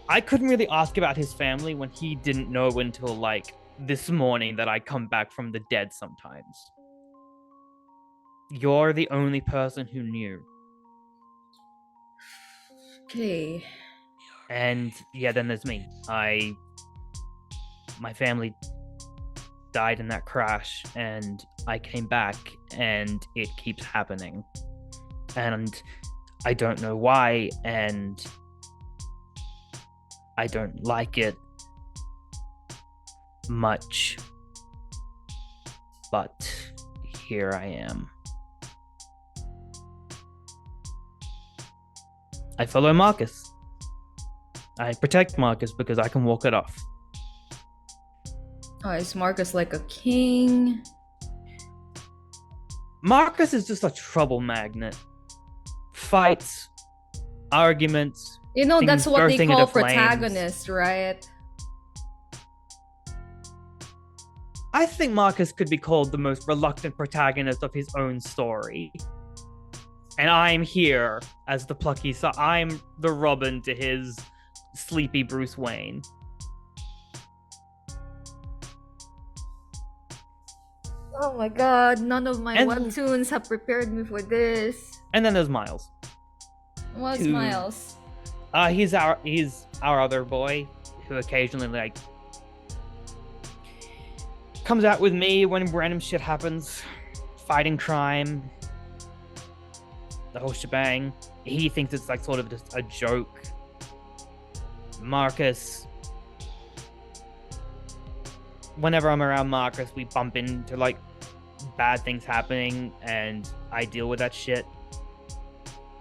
I couldn't really ask about his family when he didn't know until like this morning that I come back from the dead sometimes. You're the only person who knew. Okay. And yeah, then there's me. My family died in that crash and I came back and it keeps happening. And I don't know why, and I don't like it much. But here I am. I follow Marcus. I protect Marcus because I can walk it off. Oh, is Marcus like a king? Marcus is just a trouble magnet. Fights, arguments. You know, that's what they bursting call into flames. protagonists, right? I think Marcus could be called the most reluctant protagonist of his own story. And I'm here as the plucky son. I'm the Robin to his sleepy Bruce Wayne. Oh my god, none of my And- webtoons have prepared me for this. And then there's Miles. What's Who- Miles? He's our other boy who occasionally like comes out with me when random shit happens, fighting crime, the whole shebang. He thinks it's like sort of just a joke. Marcus, whenever I'm around Marcus, we bump into like bad things happening and I deal with that shit.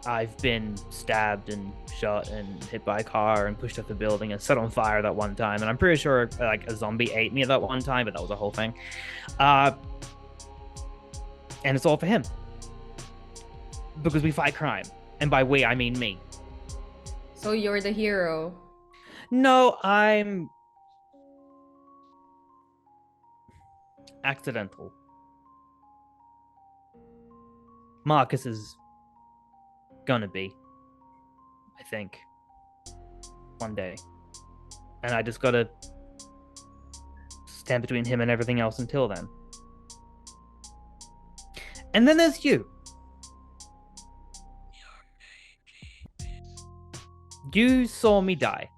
I've been stabbed and shot and hit by a car and pushed off the building and set on fire that one time. And I'm pretty sure like a zombie ate me that one time, but that was a whole thing. And it's all for him. Because we fight crime. And by we, I mean me. So you're the hero. No, I'm accidental. Marcus is gonna be, I think, one day. And I just gotta stand between him and everything else until then. And then there's you. You saw me die.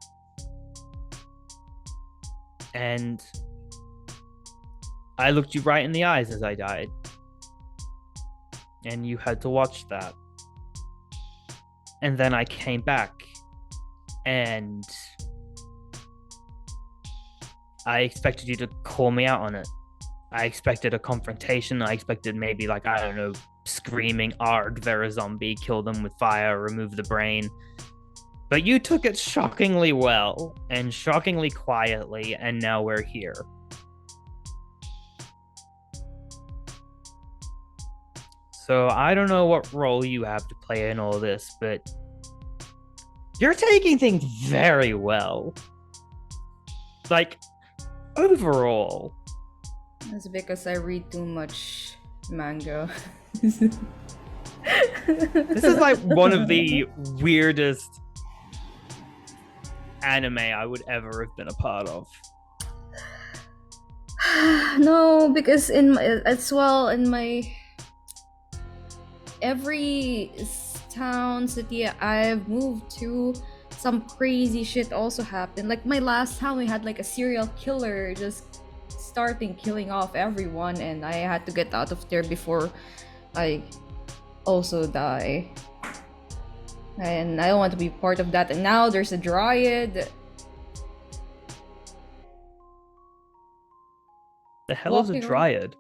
And I looked you right in the eyes as I died. And you had to watch that. And then I came back. And I expected you to call me out on it. I expected a confrontation. I expected maybe, like, I don't know, screaming, "Arg, they're a zombie, kill them with fire, remove the brain." But you took it shockingly well and shockingly quietly, and now we're here. So I don't know what role you have to play in all this, but you're taking things very well. Like, overall. That's because I read too much manga. This is like one of the weirdest anime I would ever have been a part of. No, because in my, as well in my every town city I've moved to, some crazy shit also happened. Like my last town, we had like a serial killer just starting killing off everyone, and I had to get out of there before I also die. And I don't want to be part of that. And now there's a Dryad. The hell is a Walking around. Dryad?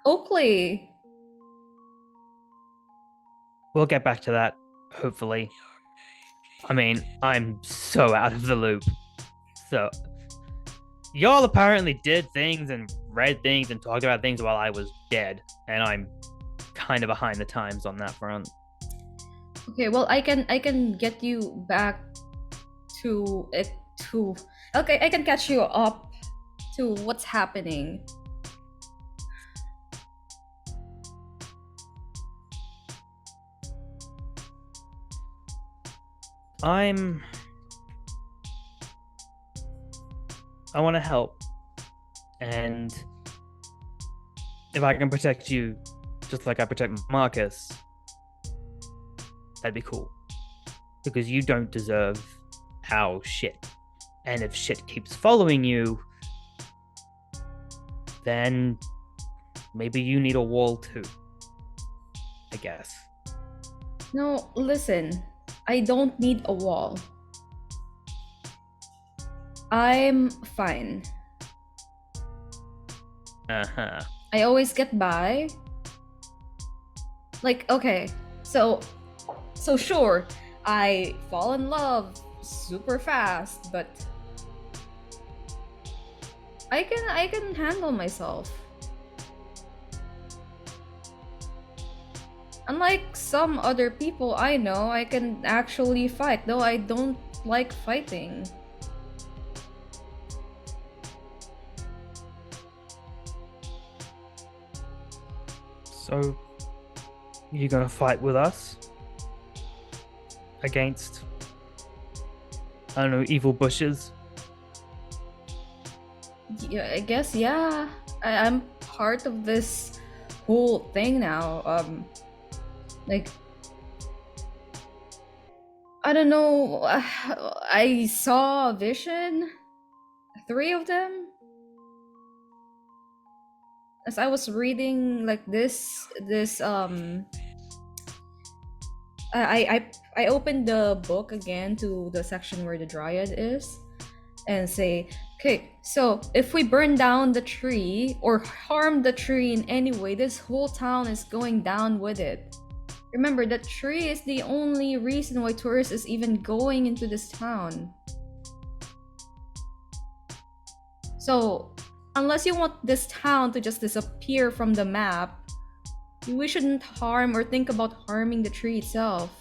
Oakley. We'll get back to that, hopefully. I mean, I'm so out of the loop. So, y'all apparently did things and read things and talked about things while I was dead, and I'm kind of behind the times on that front. Okay, well I can get you back to it to okay, I can catch you up to what's happening. I want to help, and if I can protect you just like I protect Marcus, that'd be cool, because you don't deserve our shit, and if shit keeps following you, then maybe you need a wall too, I guess. No, listen. I don't need a wall. I'm fine. Uh-huh. I always get by. Like, okay, so sure, I fall in love super fast, but I can handle myself. Unlike some other people I know, I can actually fight, though I don't like fighting. So, you gonna fight with us? Against, I don't know, evil bushes? Yeah, I guess, yeah. I'm part of this whole thing now. Like, I don't know. I saw a vision. 3 of them. As I was reading like this I opened the book again to the section where the Dryad is and say, okay, so if we burn down the tree or harm the tree in any way, this whole town is going down with it. Remember, that tree is the only reason why tourists is even going into this town. So, unless you want this town to just disappear from the map, we shouldn't harm or think about harming the tree itself.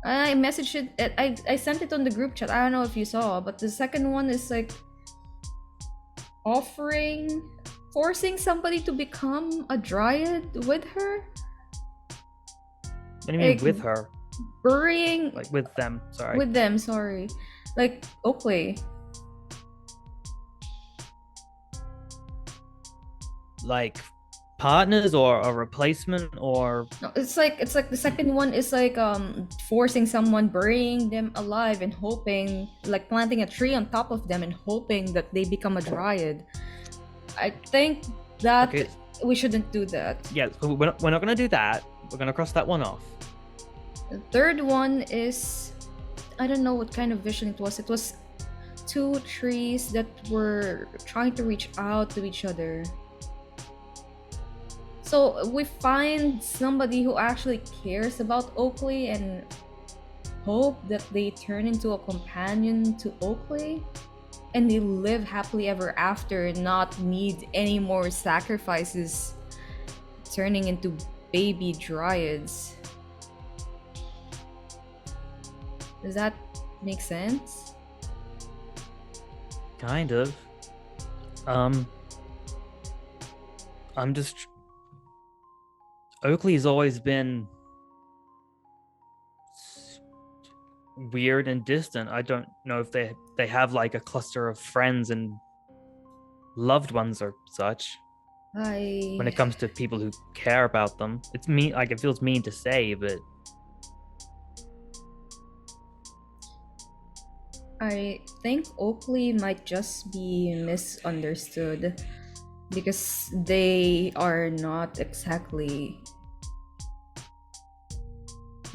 I messaged it, I sent it on the group chat. I don't know if you saw, but the second one is like forcing somebody to become a Dryad with her. What do you mean Like, with her? Burying Like with them, sorry. with them, sorry. Like Oakley. Like partners or a replacement or No, it's like the second one is like forcing someone, burying them alive and hoping, like planting a tree on top of them and hoping that they become a Dryad. I think that Okay. we shouldn't do that. Yeah, so we're not going to do that. We're going to cross that one off. The third one is, I don't know what kind of vision it was. It was 2 trees that were trying to reach out to each other. So we find somebody who actually cares about Oakley and hope that they turn into a companion to Oakley and they live happily ever after and not need any more sacrifices turning into baby dryads. Does that make sense? Kind of. I'm just. Oakley's always been weird and distant. I don't know if they have like a cluster of friends and loved ones or such. When it comes to people who care about them, it's mean. Like it feels mean to say, but I think Oakley might just be misunderstood because they are not exactly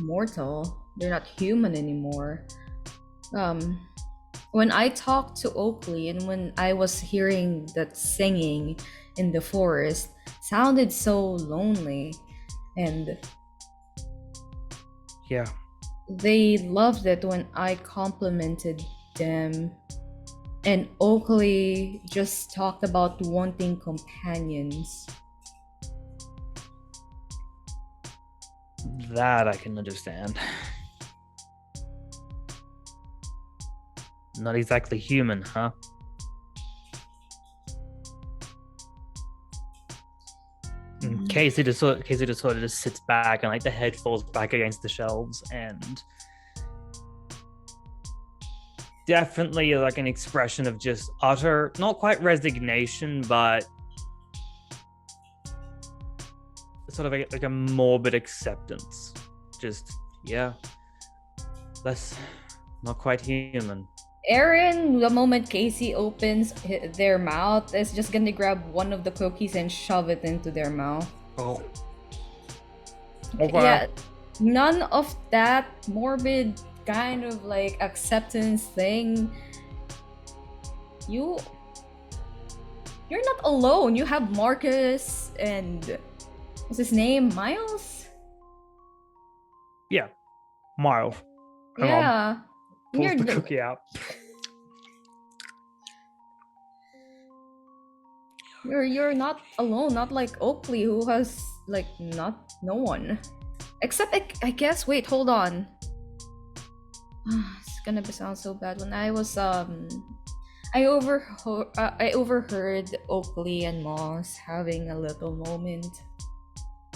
mortal. They're not human anymore. Um, when I talked to Oakley and when I was hearing that singing in the forest, sounded so lonely, and yeah, they loved it when I complimented them. And Oakley just talked about wanting companions. that I can understand. Not exactly human, huh? Casey just sort of just sits back and like the head falls back against the shelves and definitely like an expression of just utter, not quite resignation, but sort of like a morbid acceptance. Just yeah, that's not quite human. Aaron, the moment Casey opens their mouth, is just gonna grab one of the cookies and shove it into their mouth. Oh, Yeah, none of that morbid kind of like acceptance thing. You're not alone. You have Marcus and what's his name? Miles? Yeah, Miles. Yeah. Pulls the You're cookie out. you're not alone, not like Oakley who has like not no one. Except I guess wait, hold on. It's gonna sound so bad. When I was I overheard Oakley and Moss having a little moment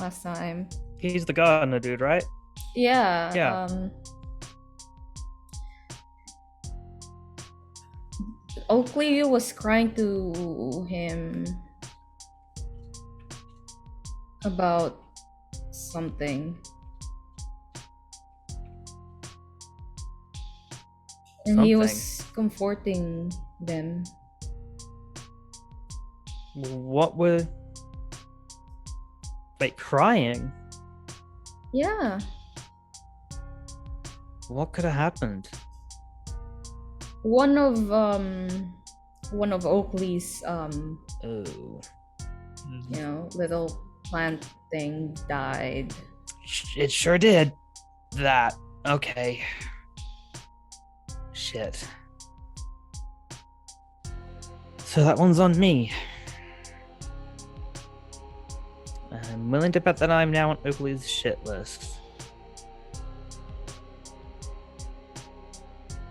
last time. He's the gardener dude, right? Yeah. Yeah. Oakley was crying to him about something. And he was comforting them. What were like crying? Yeah. What could have happened? One of Oakley's Oh, little plant thing died. it sure did. That okay. Shit. So that one's on me. I'm willing to bet that I'm now on Oakley's shit list.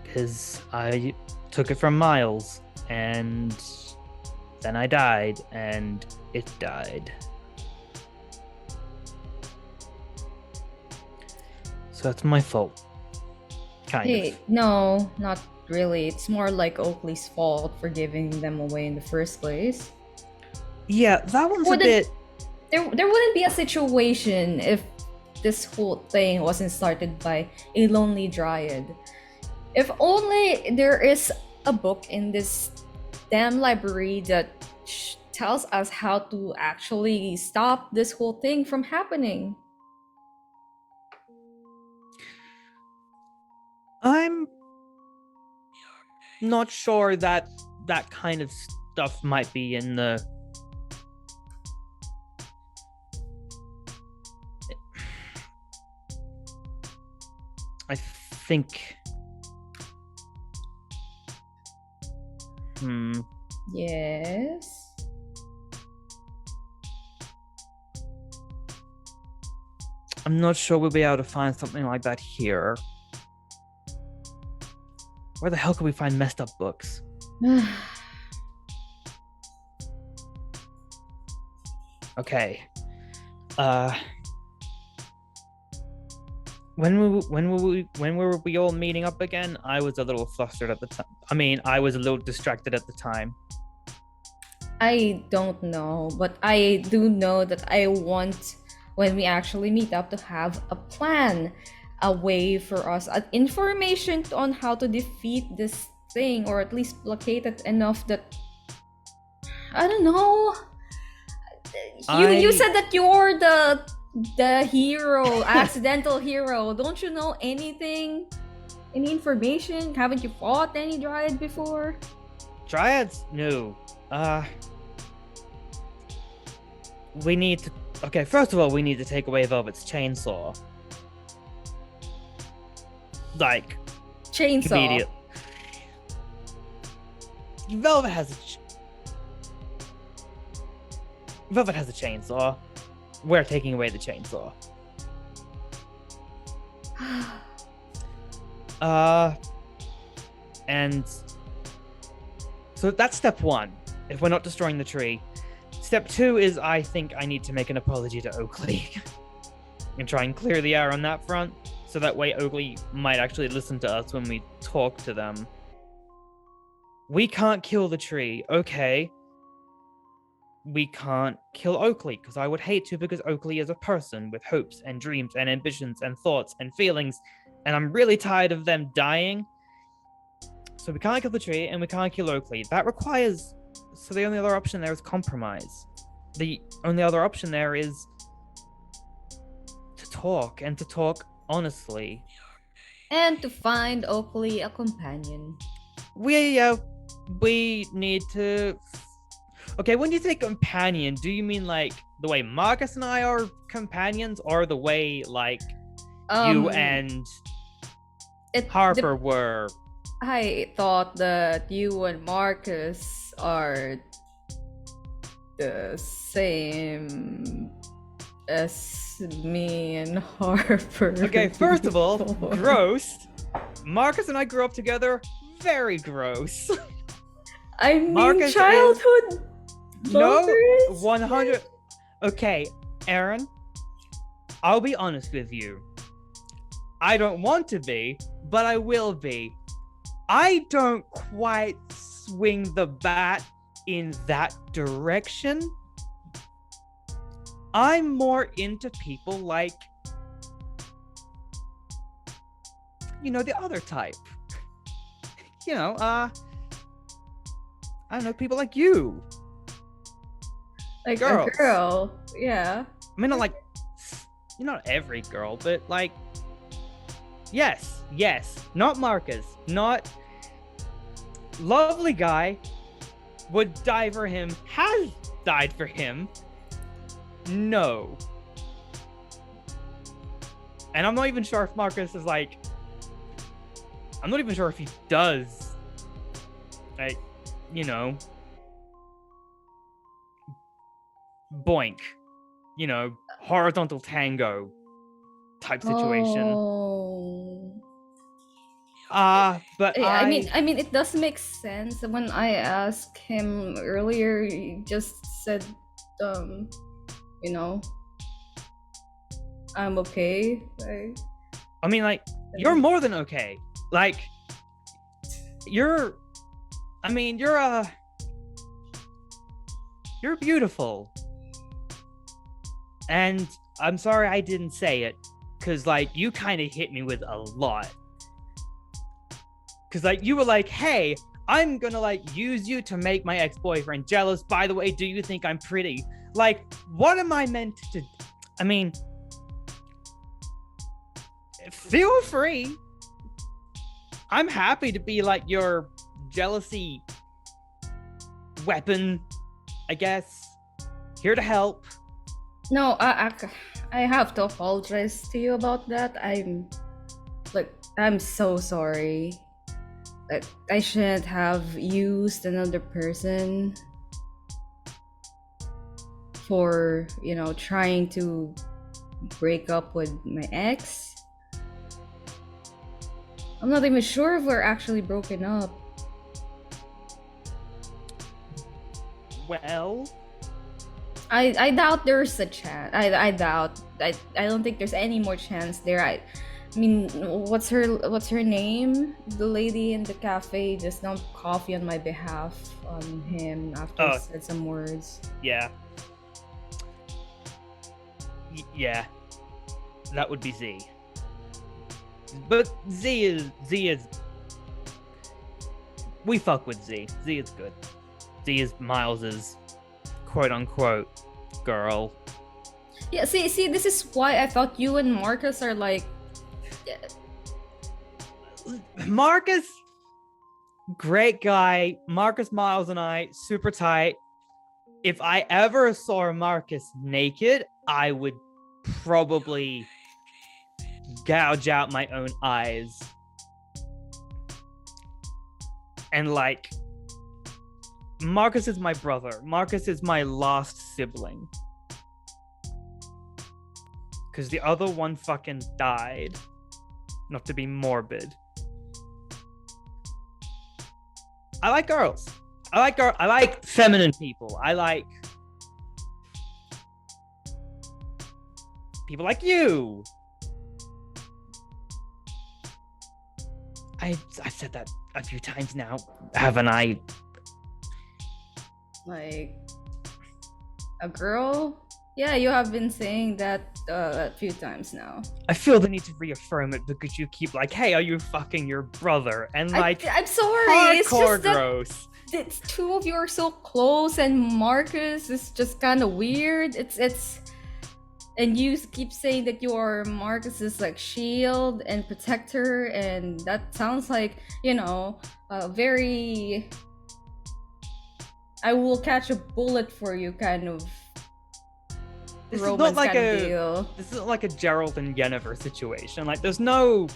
Because I took it from Miles, and then I died, and it died. So that's my fault. Kind of. No, not really. It's more like Oakley's fault for giving them away in the first place. Yeah, that one's a bit... There wouldn't be a situation if this whole thing wasn't started by a lonely Dryad. If only there is a book in this damn library that tells us how to actually stop this whole thing from happening. I'm not sure that that kind of stuff might be in the think. Yes. I'm not sure we'll be able to find something like that here. Where the hell can we find messed up books? Okay. When were we all meeting up again? I was a little flustered at the time. I mean, I was a little distracted at the time. I don't know, but I do know that I want, when we actually meet up, to have a plan, a way for us, information on how to defeat this thing, or at least placate it enough that, I don't know. You said that you're the hero, accidental hero. Don't you know anything? Any information? Haven't you fought any Dryad before? Dryads? No. We need to... Okay, first of all, we need to take away Velvet's chainsaw. Like... Chainsaw. Immediate. Velvet has a chainsaw. We're taking away the chainsaw. And so that's step one. If we're not destroying the tree, step two is I think I need to make an apology to Oakley and try and clear the air on that front, so that way Oakley might actually listen to us when we talk to them. We can't kill the tree, okay? We can't kill Oakley, because I would hate to, because Oakley is a person with hopes and dreams and ambitions and thoughts and feelings, and I'm really tired of them dying. So we can't kill the tree, and we can't kill Oakley. That requires... So the only other option there is compromise. The only other option there is to talk, and to talk honestly. And to find Oakley a companion. We need to... Okay, when you say companion, do you mean like the way Marcus and I are companions, or the way like you and Harper were? I thought that you and Marcus are the same as me and Harper. Okay, first of all, gross. Marcus and I grew up together. Very gross. I mean, Marcus childhood. No, lovers? 100. Okay, Aaron, I'll be honest with you. I don't want to be, but I will be. I don't quite swing the bat in that direction. I'm more into people like, the other type. I don't know, people like you. Like Girls. a girl, yeah. I mean, not every girl, but like, yes, not Marcus, not lovely guy, would die for him, has died for him, no. And I'm not even sure if Marcus is like, I'm not even sure if he does, like, boink, horizontal tango type situation. Oh. But I mean, it does make sense. When I asked him earlier, he just said, I'm okay. Like, I mean, like, you're more than okay. Like, you're beautiful. And I'm sorry I didn't say it, because, like, you kind of hit me with a lot. Because, like, you were like, hey, I'm gonna, like, use you to make my ex-boyfriend jealous. By the way, do you think I'm pretty? Like, what am I meant to... I mean... Feel free. I'm happy to be, like, your jealousy weapon, I guess. Here to help. no, I have to apologize to you about that. Like, I'm so sorry. Like, I shouldn't have used another person for, trying to break up with my ex. I'm not even sure if we're actually broken up. Well, I doubt there's a chance. I doubt. I don't think there's any more chance there. I mean, what's her name? The lady in the cafe just dumped coffee on my behalf on him after he Oh. said some words. yeah. Yeah. That would be Z. But Z is. We fuck with Z. Z is good. Z is Miles's quote unquote girl. Yeah, see, this is why I thought you and Marcus are like. Marcus, great guy. Marcus, Miles, and I, super tight. If I ever saw Marcus naked, I would probably gouge out my own eyes. And like, Marcus is my brother. Marcus is my lost sibling. Because the other one fucking died. Not to be morbid. I like girls. I like feminine people. I like people like you. I've said that a few times now, haven't I? Like a girl? Yeah, you have been saying that a few times now. I feel the need to reaffirm it because you keep like, hey, are you fucking your brother? And like, I'm sorry. It's hardcore just that gross. it's two of you are so close, and Marcus is just kind of weird. It's and you keep saying that you are Marcus's like shield and protector, and that sounds like a very I will catch a bullet for you kind of This is romance not like kind of deal. This isn't like a Gerald and Yennefer situation. Like, there's no.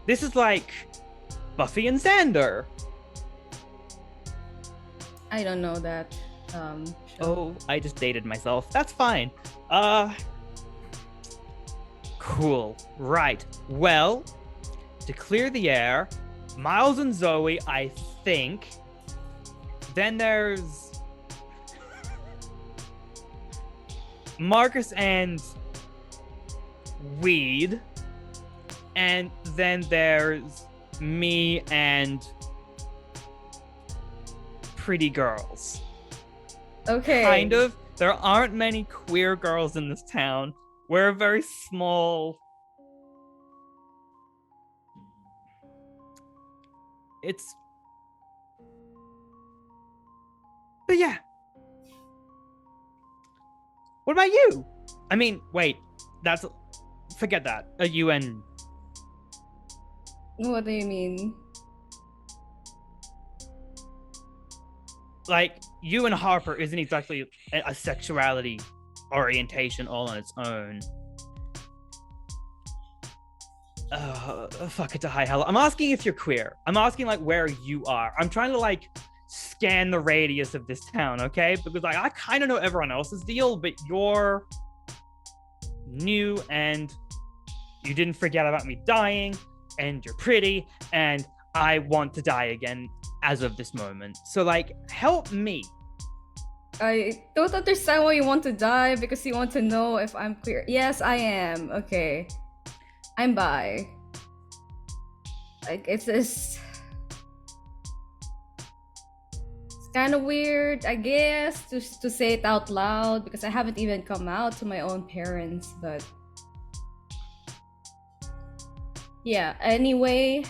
This is like Buffy and Xander. I don't know that. Show. Oh, I just dated myself. That's fine. Cool. Right. Well, to clear the air, Miles and Zoe, I think. Then there's Marcus and Weed. And then there's me and pretty girls. Okay. Kind of. There aren't many queer girls in this town. We're a very small. But yeah. What about you? I mean, wait. Forget that. A UN. What do you mean? Like, you and Harper isn't exactly a sexuality orientation all on its own. Fuck, it's a high hell. I'm asking if you're queer. I'm asking, like, where you are. I'm trying to, like, scan the radius of this town, okay? Because, like, I kind of know everyone else's deal, but you're new and you didn't forget about me dying, and you're pretty, and I want to die again as of this moment. So, like, help me. I don't understand why you want to die, because you want to know if I'm queer. Yes, I am. Okay. I'm bi. Like, it's kind of weird, I guess, to say it out loud, because I haven't even come out to my own parents, but yeah, anyway.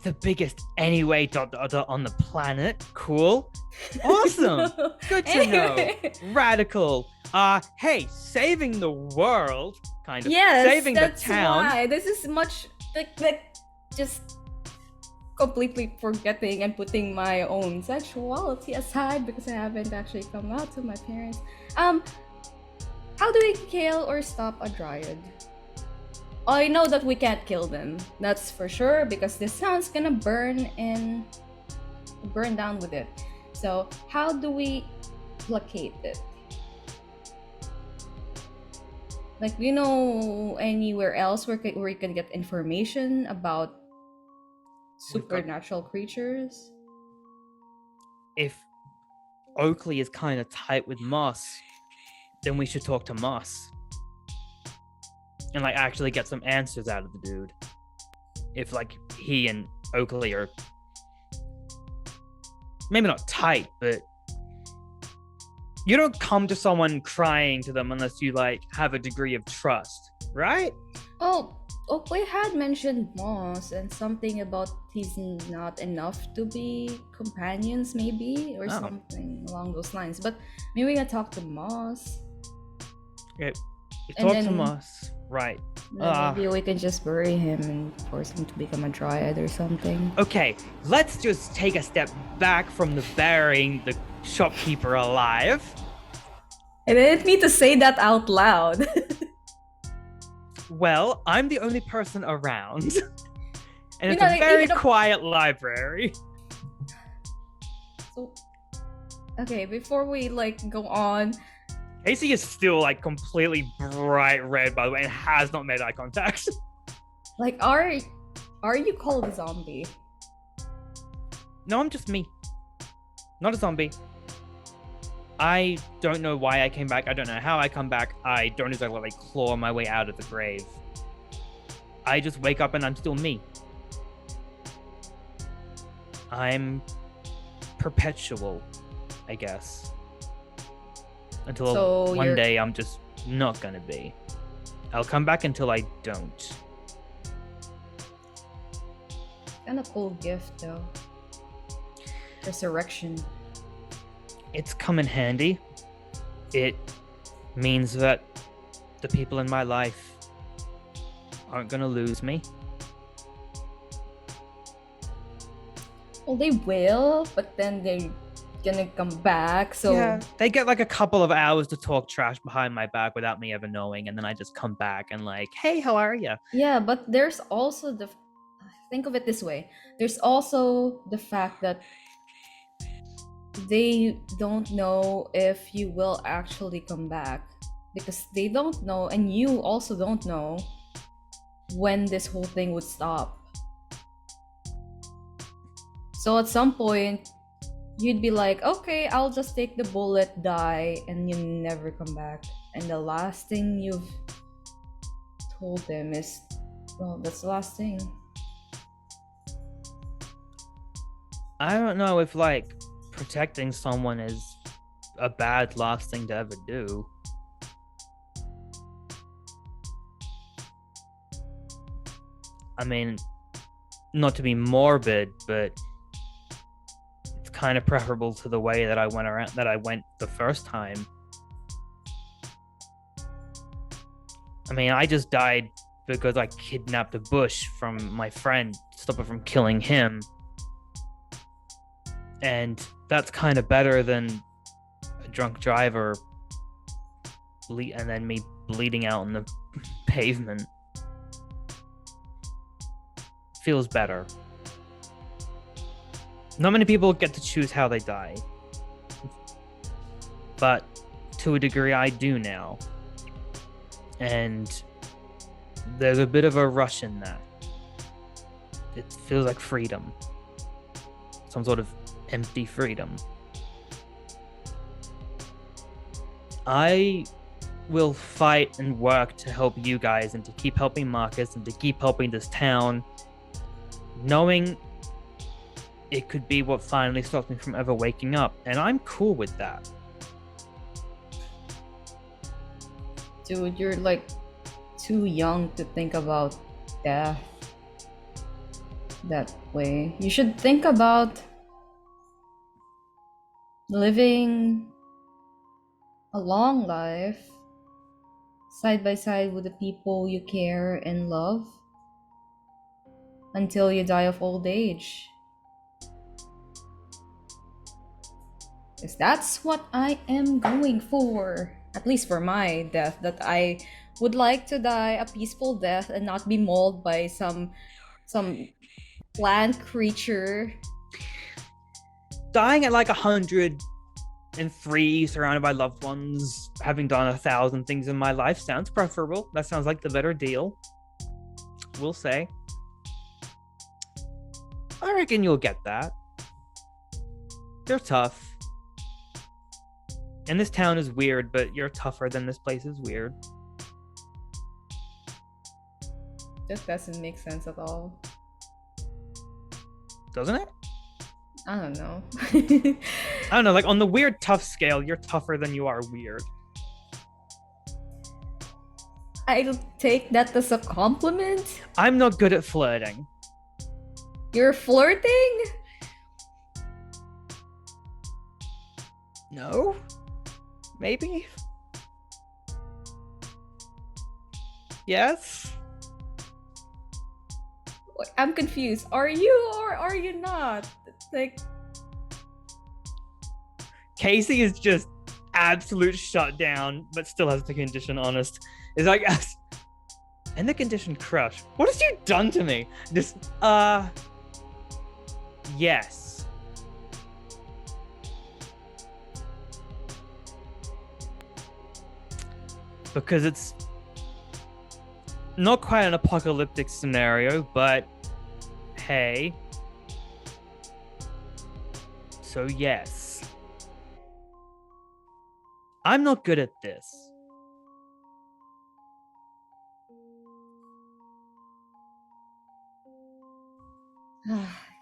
The biggest anyway ... on the planet. Cool. Awesome. Good to know. Radical. Hey, saving the world, kind of. Yes, saving that's the town. why. This is much like just completely forgetting and putting my own sexuality aside, because I haven't actually come out to my parents. How do we kill or stop a Dryad? I know that we can't kill them. That's for sure because this town's gonna burn down with it. So how do we placate it? Like, do you know anywhere else where we can get information about We've got- supernatural creatures? If Oakley is kind of tight with Moss, then we should talk to Moss and like actually get some answers out of the dude. If like he and Oakley are maybe not tight, but you don't come to someone crying to them unless you like have a degree of trust, right? Oh, Oakley had mentioned Moss and something about he's not enough to be companions, maybe, or Oh. something along those lines. But maybe we can talk to Moss. Okay. You And talk to then- Moss, right? Then maybe we can just bury him and force him to become a Dryad or something. Okay, let's just take a step back from the burying the shopkeeper alive. I didn't mean to say that out loud. Well, I'm the only person around. And You it's know, a very even though- quiet library. So, okay, before we like go on, Casey is still like completely bright red, by the way, and has not made eye contact. like, are you called a zombie? No, I'm just me. Not a zombie. I don't know why I came back. I don't know how I come back. I don't exactly like claw my way out of the grave. I just wake up and I'm still me. I'm perpetual, I guess. Until So one you're- day I'm just not gonna be. I'll come back until I don't. Kind of cool gift though. Resurrection. It's come in handy. It means that the people in my life aren't gonna lose me. Well, they will, but then they're gonna come back. So Yeah, they get like a couple of hours to talk trash behind my back without me ever knowing, and then I just come back and like, hey, how are you? yeah, but there's also the think of it this way. There's also the fact that they don't know if you will actually come back because they don't know, and you also don't know when this whole thing would stop. So at some point, you'd be like, okay, I'll just take the bullet, die, and you never come back. And the last thing you've told them is, well, that's the last thing. I don't know if like protecting someone is a bad last thing to ever do. I mean, not to be morbid, but it's kind of preferable to the way that I went the first time. I mean, I just died because I kidnapped a bush from my friend to stop it from killing him. And that's kind of better than a drunk driver and then me bleeding out on the pavement. Feels better. Not many people get to choose how they die. But to a degree, I do now. And there's a bit of a rush in that. It feels like freedom. Some sort of empty freedom. I will fight and work to help you guys and to keep helping Marcus and to keep helping this town, knowing it could be what finally stops me from ever waking up, and I'm cool with that. Dude, you're like too young to think about death that way. You should think about living a long life side by side with the people you care and love until you die of old age. Because that's what I am going for. At least for my death, that I would like to die a peaceful death and not be mauled by some plant creature. Dying at like 103, surrounded by loved ones, having done 1,000 things in my life sounds preferable. That sounds like the better deal. We'll say. I reckon you'll get that. You're tough. And this town is weird, but you're tougher than this place is weird. That doesn't make sense at all. Doesn't it? I don't know. I don't know, like on the weird tough scale, you're tougher than you are weird. I'll take that as a compliment. I'm not good at flirting. You're flirting? No? Maybe? Yes? I'm confused. Are you or are you not? Like, Casey is just absolute shutdown, but still has the condition honest. Is like, and the condition crush. What has you done to me? Just, yes. Because it's not quite an apocalyptic scenario, but hey. So yes. I'm not good at this.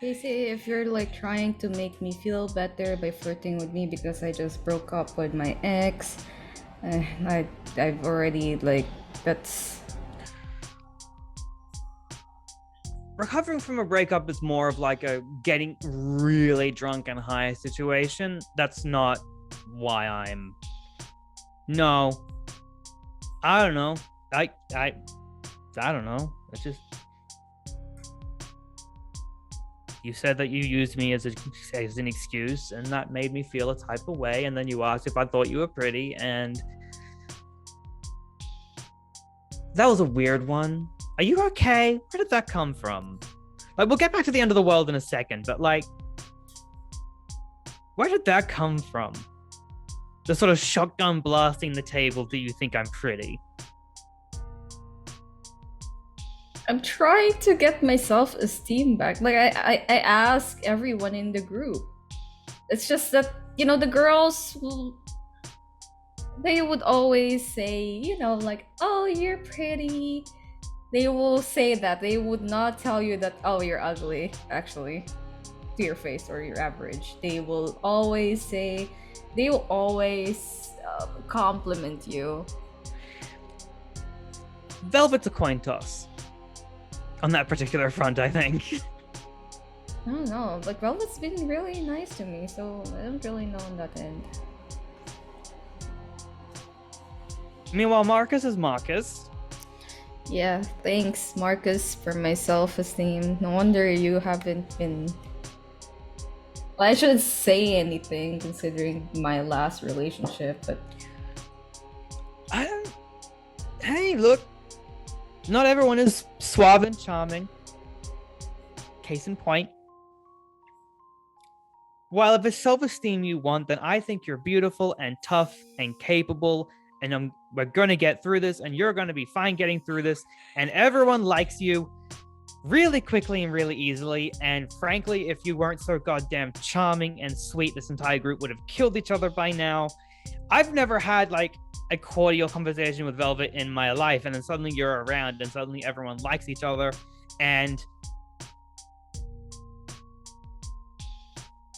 Casey, if you're like trying to make me feel better by flirting with me because I just broke up with my ex, I've already like that's. Recovering from a breakup is more of like a getting really drunk and high situation. That's not why I'm. No. I don't know. I don't know. It's just. You said that you used me as an excuse, and that made me feel a type of way. And then you asked if I thought you were pretty, and that was a weird one. Are you okay? Where did that come from? Like, we'll get back to the end of the world in a second, but like, where did that come from? The sort of shotgun blasting the table, do you think I'm pretty? I'm trying to get my self-esteem back. Like I ask everyone in the group. It's just that, you know, the girls they would always say, you know, like, oh, you're pretty. They will say that. They would not tell you that, oh, you're ugly, actually, to your face, or you're average. They will always say, they will always compliment you. Velvet's a coin toss. On that particular front, I think. I don't know. Like, Velvet's been really nice to me, so I don't really know on that end. Meanwhile, Marcus is Marcus. Yeah, thanks, Marcus, for my self-esteem. No wonder you haven't been... Well, I shouldn't say anything considering my last relationship, but... Hey, look. Not everyone is suave and charming. Case in point. While if it's self-esteem you want, then I think you're beautiful and tough and capable, and we're gonna get through this, and you're gonna be fine getting through this, and everyone likes you really quickly and really easily. And frankly, if you weren't so goddamn charming and sweet, this entire group would have killed each other by now. I've never had like a cordial conversation with Velvet in my life, and then suddenly you're around and suddenly everyone likes each other, and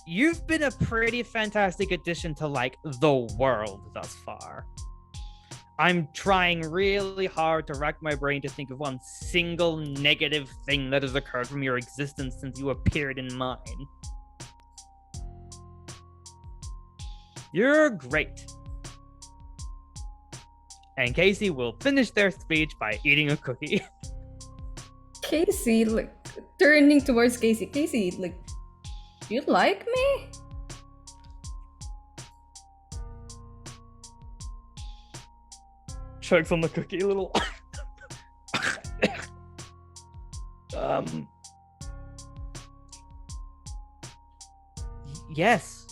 you've been a pretty fantastic addition to like the world thus far. I'm trying really hard to rack my brain to think of one single negative thing that has occurred from your existence since you appeared in mine. You're great. And Casey will finish their speech by eating a cookie. Casey, like, turning towards Casey. Casey, like, you like me? chokes on the cookie a little. um. Yes,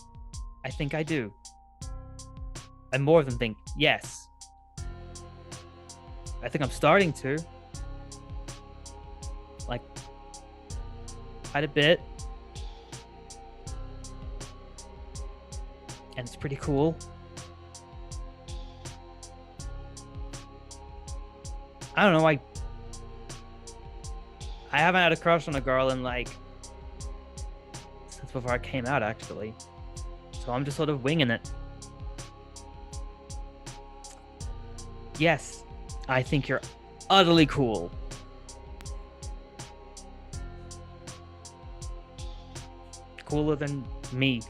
I think I do. I more than think yes. I think I'm starting to. Like, quite a bit. And it's pretty cool. I don't know, I haven't had a crush on a girl in like since before I came out, actually. So I'm just sort of winging it. Yes, I think you're utterly cool. Cooler than me.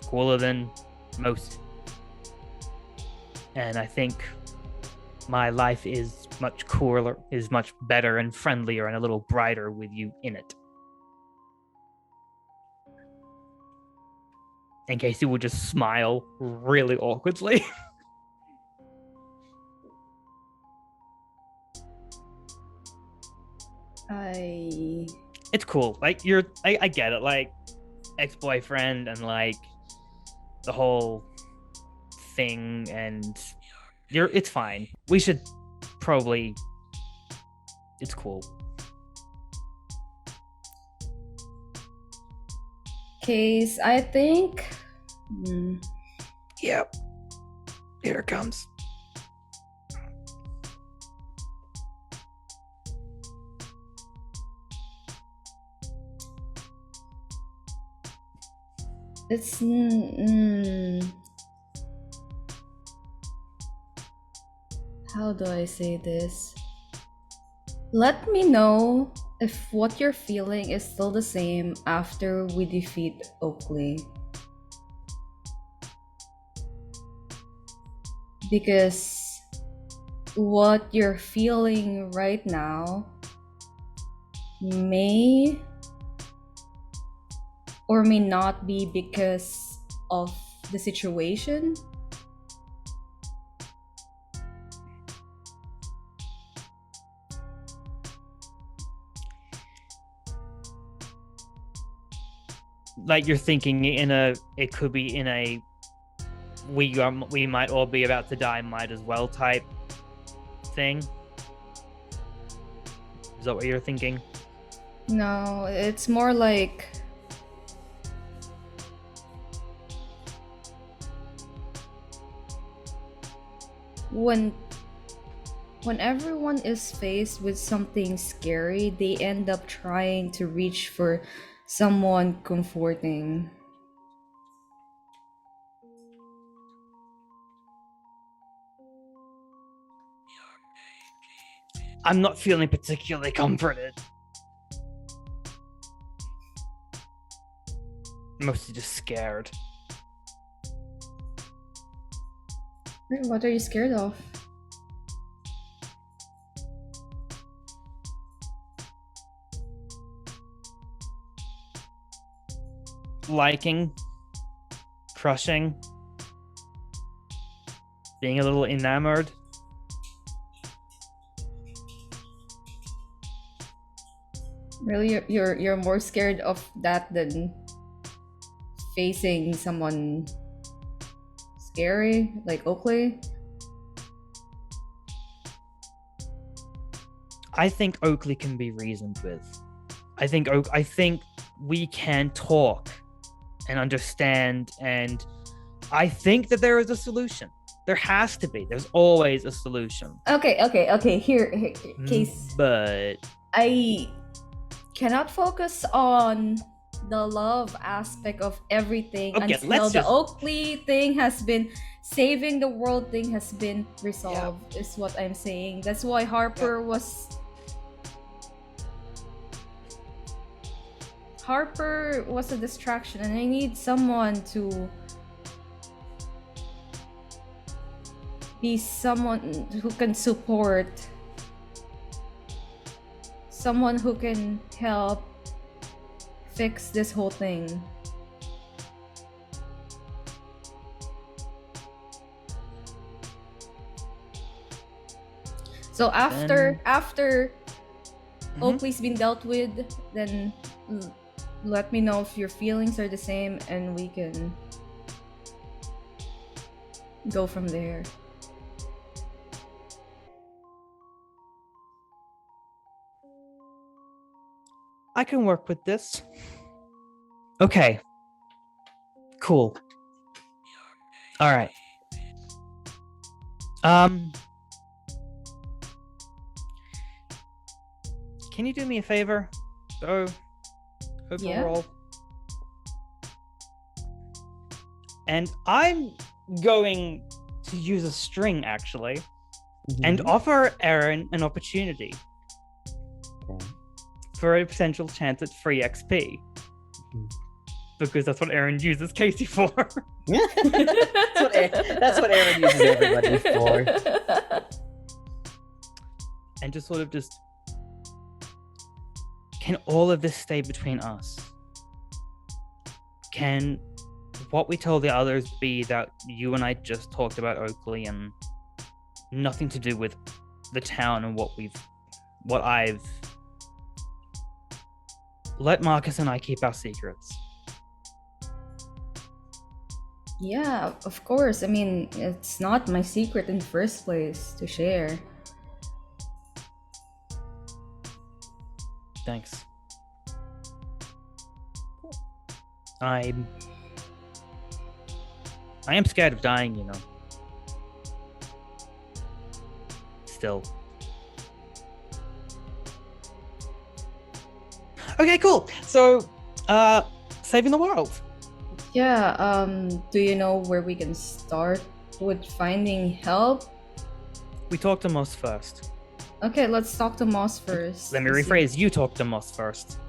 Cooler than most. And I think my life is much cooler, is much better and friendlier and a little brighter with you in it. And Casey will just smile really awkwardly. It's cool. Like, I get it. Like, ex-boyfriend and like the whole thing, and it's fine. We should probably. It's cool. Case, I think. Yep. Here it comes. It's how do I say this? Let me know if what you're feeling is still the same after we defeat Oakley. Because what you're feeling right now may or may not be because of the situation. Like, you're thinking it could be in a we might all be about to die, might as well type thing. Is that what you're thinking? No, it's more like when everyone is faced with something scary, they end up trying to reach for someone comforting. I'm not feeling particularly comforted. Mostly just scared. Wait, what are you scared of? Liking, crushing, being a little enamored. Really, you're more scared of that than facing someone scary like Oakley? I think Oakley can be reasoned with. I think we can talk and understand, and I think that there is a solution. There has to be. There's always a solution. Okay. Here, Case. But I cannot focus on the love aspect of everything until the Oakley thing has been saving the world thing has been resolved. Is what I'm saying. That's why Harper was a distraction, and I need someone to be someone who can support, someone who can help fix this whole thing. So after Mhm. Oakley's been dealt with, then let me know if your feelings are the same, and we can go from there. I can work with this. Okay. Cool. All right. Can you do me a favor? So, overall. And I'm going to use a string, actually, and offer Aaron an opportunity for a potential chance at free XP. Because that's what Aaron uses Casey for. That's what Aaron uses everybody for. And just can all of this stay between us? Can what we tell the others be that you and I just talked about Oakley and nothing to do with the town and what I've let Marcus and I keep our secrets? Yeah, of course. I mean, it's not my secret in the first place to share. Thanks. I am scared of dying, you know. Still. Okay, cool. So, saving the world. Yeah, do you know where we can start with finding help? We talk to Moss first. Okay, let's talk to Moss first. Let me rephrase. You talk to Moss first.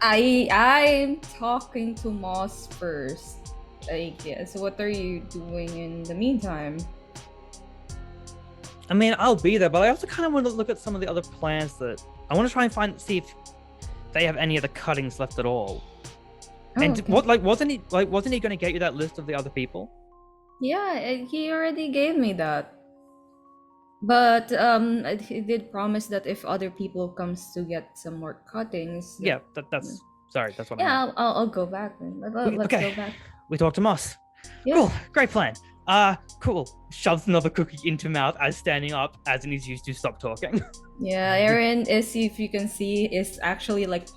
I'm talking to Moss first, I guess. What are you doing in the meantime? I mean, I'll be there, but I also kind of want to look at some of the other plans that I want to try and see if they have any of the cuttings left at all. Oh, And okay. wasn't he going to get you that list of the other people? Yeah, he already gave me that. But he did promise that if other people comes to get some more cuttings, Yeah, that's sorry, that's what I yeah, meant. I'll go back then. Let's Okay. go back. We talked to Moss. Yeah. Cool, great plan. Cool. Shoves another cookie into mouth as standing up, as in he's used to stop talking. Yeah, Aaron is, if you can see, is actually like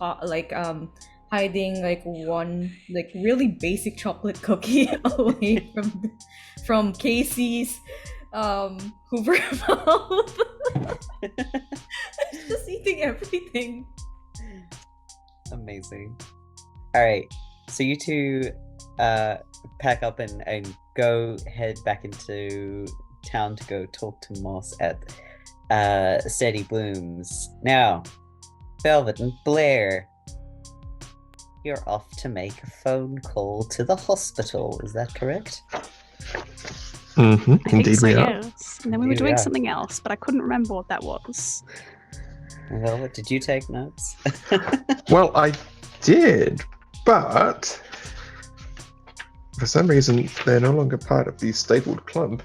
hiding like one like really basic chocolate cookie away from Casey's Hoover mouth. Just eating everything. Amazing. All right, so you two pack up and go head back into town to go talk to Moss at Steady Blooms. Now, Velvet and Blair, you're off to make a phone call to the hospital. Is that correct? I think Indeed, so, we are. yes. And then we were Indeed we doing are. something else, but I couldn't remember what that was. Velvet, did you take notes? Well, I did, but for some reason they're no longer part of the stapled club,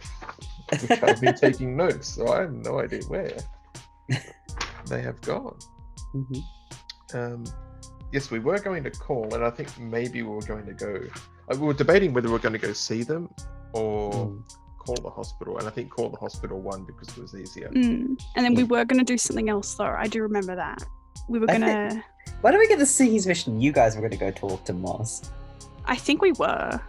which I've been taking notes, so I have no idea where they have gone. Yes, we were going to call, and I think maybe we were going to go. We were debating whether we were going to go see them or call the hospital, and I think call the hospital won because it was easier. And then we were going to do something else, though. I do remember that. We were going to... Why don't we get the Seas mission? You guys were going to go talk to Moss. I think we were.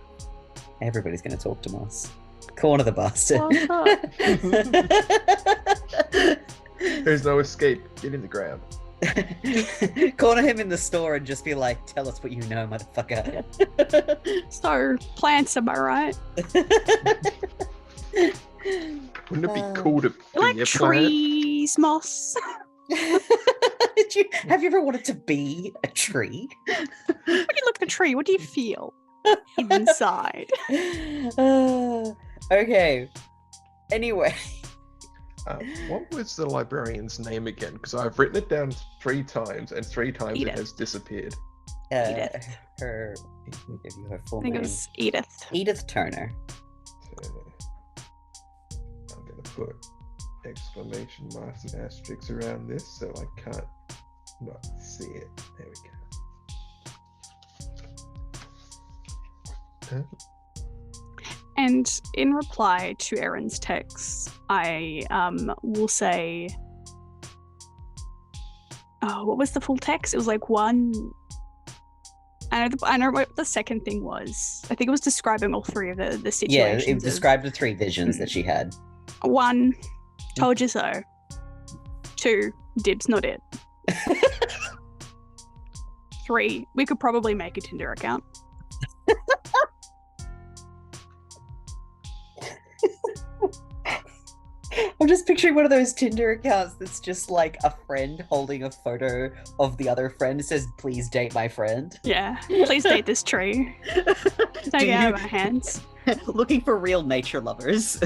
Everybody's going to talk to Moss. Corner the bastard. There's no escape. Get in the ground. Corner him in the store and just be like, tell us what you know, motherfucker. So, plants, am I right? Wouldn't it be cool to You like be a plant? trees, Moss? Have you ever wanted to be a tree? When you look at a tree, what do you feel inside? Okay. Anyway. What was the librarian's name again? Because I've written it down 3 times, and 3 times Edith. it has disappeared. Edith. Let me give you her full I think name. it was Edith. Edith Turner. So, I'm going to put exclamation marks and asterisks around this, so I can't not see it. There we go. And in reply to Erin's text, I will say, oh, what was the full text? It was like one. I know what the second thing was. I think it was describing all three of the Yeah, situations. it described the 3 visions that she had. 1, told you so. 2, dibs, not it. 3, we could probably make a Tinder account. I'm just picturing one of those Tinder accounts that's just like a friend holding a photo of the other friend. It says, "Please date my friend." Yeah, please date this tree. Take it out of my hands. Looking for real nature lovers.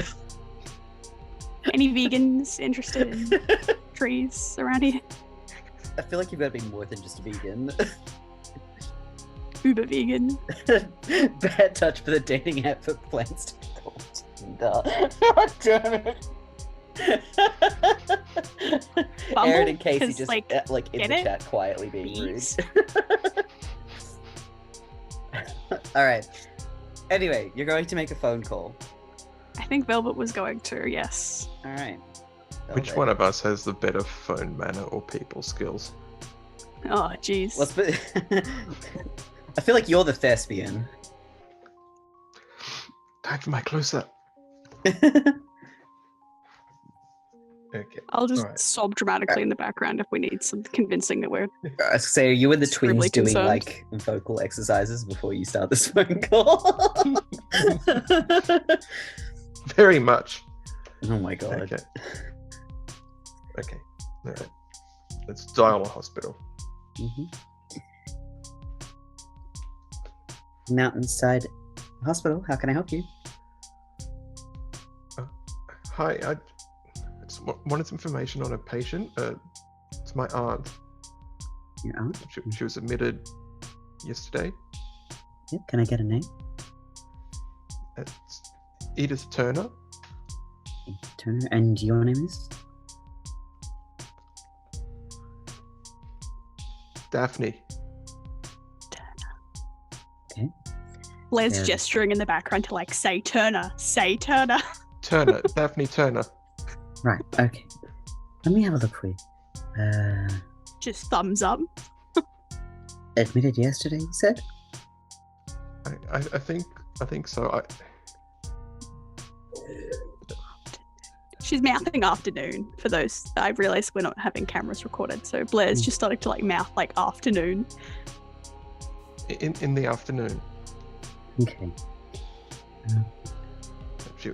Any vegans interested in trees around here? I feel like you've got to be more than just a vegan. Uber vegan. Bad touch for the dating app for plans to be called Tinder. God damn it. Bumble? Aaron and Casey 'Cause, just like, in get the it? chat quietly being Bees. rude. All right. Anyway, you're going to make a phone call. I think Velvet was going to, yes. All right. Which one of us has the better phone manner or people skills? Oh, jeez. I feel like you're the thespian. Time for my close-up. Okay. I'll just Alright. sob dramatically in the background if we need some convincing that we're... I was say, are you and the Extremely twins doing concerned. like vocal exercises before you start this phone call? Very much. Oh my god. Okay. Okay. All right. Let's dial a hospital. Mountainside Hospital, how can I help you? Hi, I just wanted some information on a patient. It's my aunt. Your aunt? She was admitted yesterday. Yeah, can I get a name? It's Edith Turner. Turner, and your name is? Daphne. Okay. Blair's Yeah. gesturing in the background to like, say Turner, say Turner. Turner. Daphne Turner. Right, okay. Let me have a look for you. Just thumbs up. Admitted yesterday, you said? I think so. She's mouthing afternoon for those. I realised we're not having cameras recorded, so Blair's just starting to like mouth like afternoon. In the afternoon. Okay. She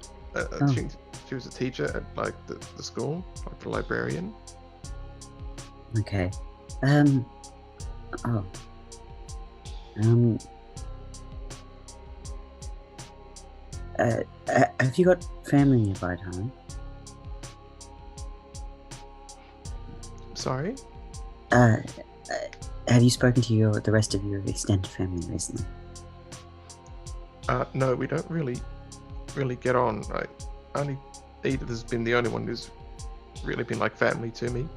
was a teacher at like the school, like the librarian. Okay. Oh. Have you got family nearby, Tom? Sorry. Have you spoken to the rest of your extended family recently? No, we don't really get on. Only Edith has been the only one who's really been like family to me.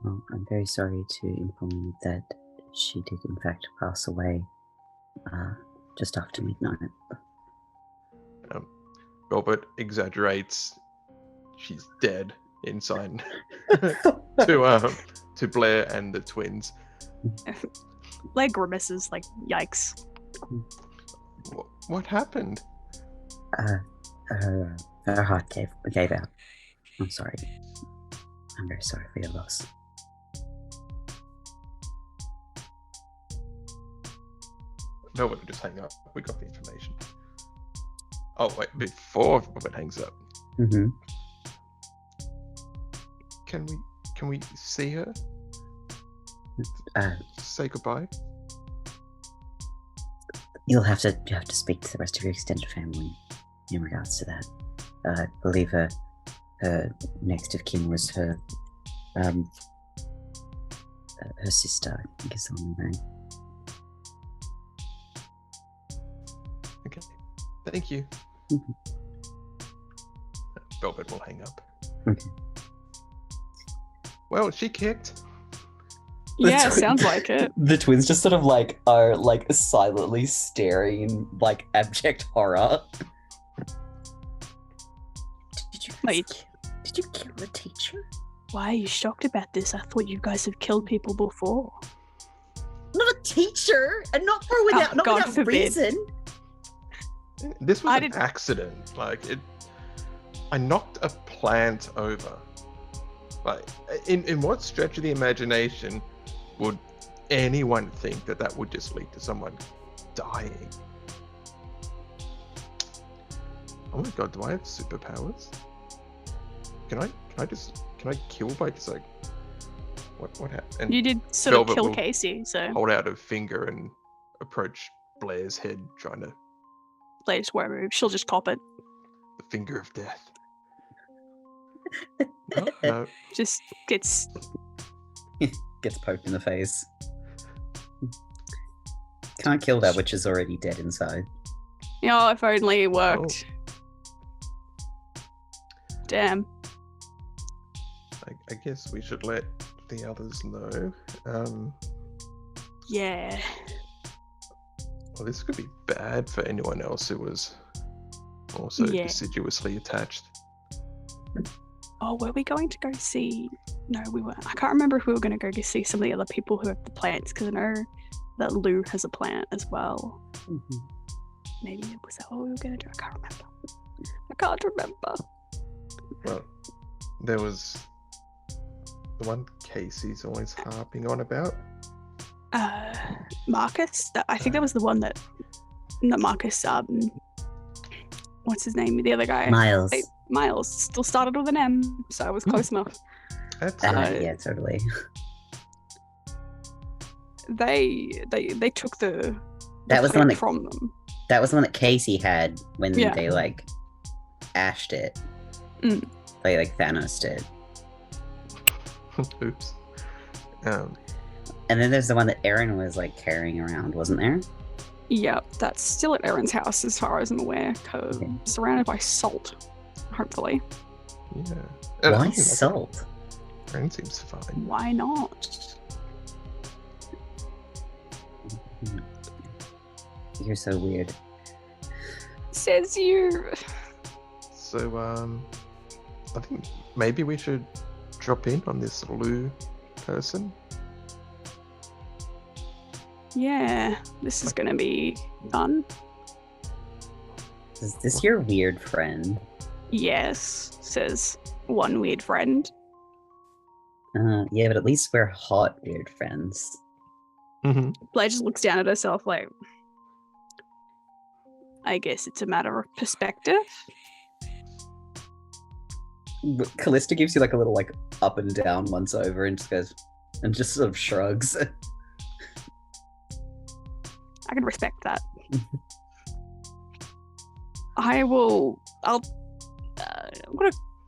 Well, I'm very sorry to inform you that she did in fact pass away just after midnight. Robert exaggerates. She's dead inside to Blair and the twins. Blair grimaces like, yikes. What happened? Her heart gave out. I'm sorry. I'm very sorry for your loss. No, we'll just hang up. We got the information. Oh wait, before Robert hangs up, Mm-hmm. can we see her? Say goodbye. You have to speak to the rest of your extended family in regards to that. I believe her next of kin was her sister, I think is the only name. Okay. Thank you. Velvet will hang up. Okay. Well, she kicked. Yeah, That's- sounds like it. The twins just sort of like are like silently staring in like abject horror. Did you Wait. Did you kill the teacher? Why are you shocked about this? I thought you guys have killed people before. Not a teacher, and not for without not God without forbid. reason. This was I an didn't- accident. Like it, I knocked a plant over. Like, in what stretch of the imagination would anyone think that that would just lead to someone dying? Oh my god, do I have superpowers? Can I kill by just like what happened? And You did sort of Velvet kill will Casey, so hold out a finger and approach Blair's head, trying to Blair just won't move. She'll just cop it. the finger of death. Oh, no. Just gets Gets poked in the face. Can't kill that which is already dead inside. if only it worked. Damn. I guess we should let the others know. Yeah. Well, this could be bad for anyone else who was also Yeah. deciduously attached. Oh, were we going to go see? No, we weren't. I can't remember if we were going to go see some of the other people who have the plants, because I know that Lou has a plant as well. Maybe was that what we were going to do? I can't remember. Well, there was the one Casey's always harping on about. Marcus. I think that was the one that. Not Marcus. What's his name? The other guy. Miles. Miles. Still started with an M, so I was close enough. That's Yeah, totally. They took the. That was the one plant that from them. That was the one that Casey had when Yeah. they like ashed it. Mm. They like Thanos did. oops. And then there's the one that Aaron was like carrying around, wasn't there? Yep, that's still at Aaron's house as far as I'm aware. Okay. Surrounded by salt, hopefully. Yeah. And I Why mean, like, salt? Aaron seems fine. Why not? You're so weird. Says you. So, I think maybe we should drop in on this Lou person. Yeah, this is gonna be fun. Is this your weird friend? Yes, says one weird friend. Yeah, but at least we're hot weird friends. Mm-hmm. Blair just looks down at herself like, I guess it's a matter of perspective. Callista gives you like a little like up and down once over and just goes and just sort of shrugs. I can respect that.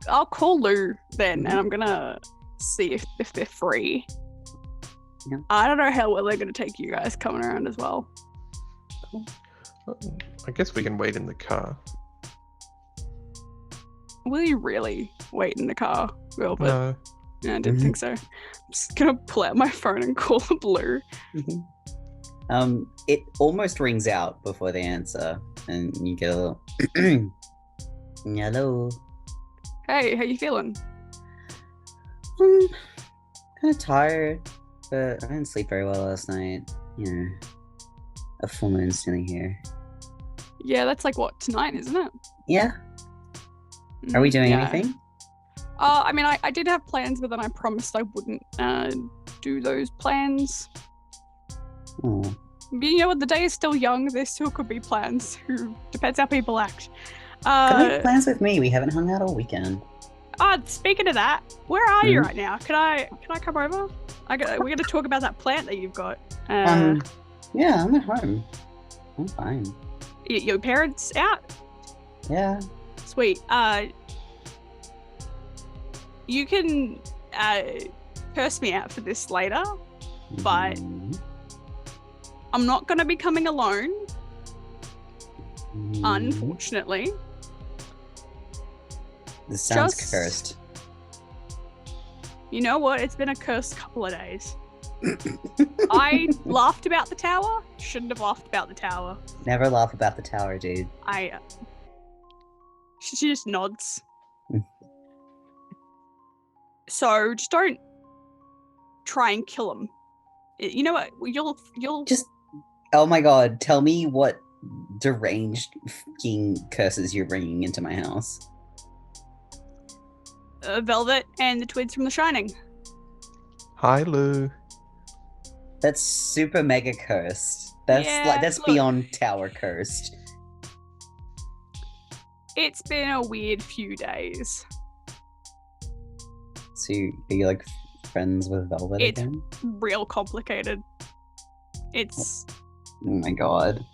I'll call Lou then, and I'm gonna see if they're free. Yeah. I don't know how well they're gonna take you guys coming around as well. I guess we can wait in the car. Will you really wait in the car, Wilbert? No. Yeah, I didn't think so. I'm just gonna pull out my phone and call Lou. It almost rings out before they answer, and you get a little hello. Hey, how you feeling? Kind of tired, but I didn't sleep very well last night. You know, a full moon's nearly here. Yeah, that's like what, tonight, isn't it? Yeah. Are we doing Yeah. anything? I mean, I did have plans, but then I promised I wouldn't do those plans. Oh. You know what? The day is still young. There still could be plans. Who depends how people act. Come make plans with me. We haven't hung out all weekend. Speaking of that, where are you Mhm. right now? Can I come over? We're gonna talk about that plant that you've got. Yeah, I'm at home. I'm fine. Your parents out? Yeah. Sweet. You can curse me out for this later, but Mhm. I'm not gonna be coming alone, Mhm. unfortunately. This sounds Just- cursed. You know what? It's been a cursed couple of days. I laughed about the tower. Shouldn't have laughed about the tower. Never laugh about the tower, dude. She just nods. Mm. So just don't try and kill him. You know what? You'll Just, oh my god, tell me what deranged fucking curses you're bringing into my house. Velvet and the twins from The Shining. Hi, Lou. That's super mega cursed. That's Yeah, that's look. beyond tower cursed. It's been a weird few days. So are you like friends with Velvet It's again? real complicated. It's Oh my god.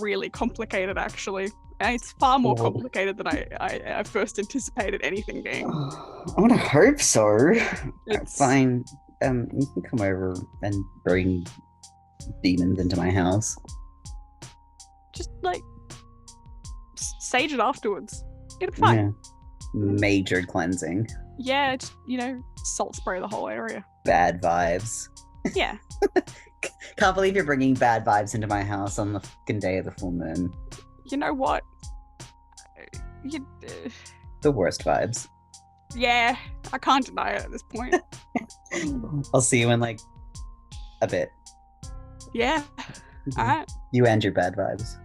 really complicated, actually. It's far more Oh. complicated than I first anticipated anything being. I want to hope so. It's Fine. You can come over and bring demons into my house. just like sage it afterwards. It'll be fine. Yeah. Major cleansing. Yeah, just, salt spray the whole area. Bad vibes. Yeah. Can't believe you're bringing bad vibes into my house on the fucking day of the full moon. You know what? The worst vibes. Yeah, I can't deny it at this point. I'll see you in like a bit. Yeah. Alright. You and your bad vibes.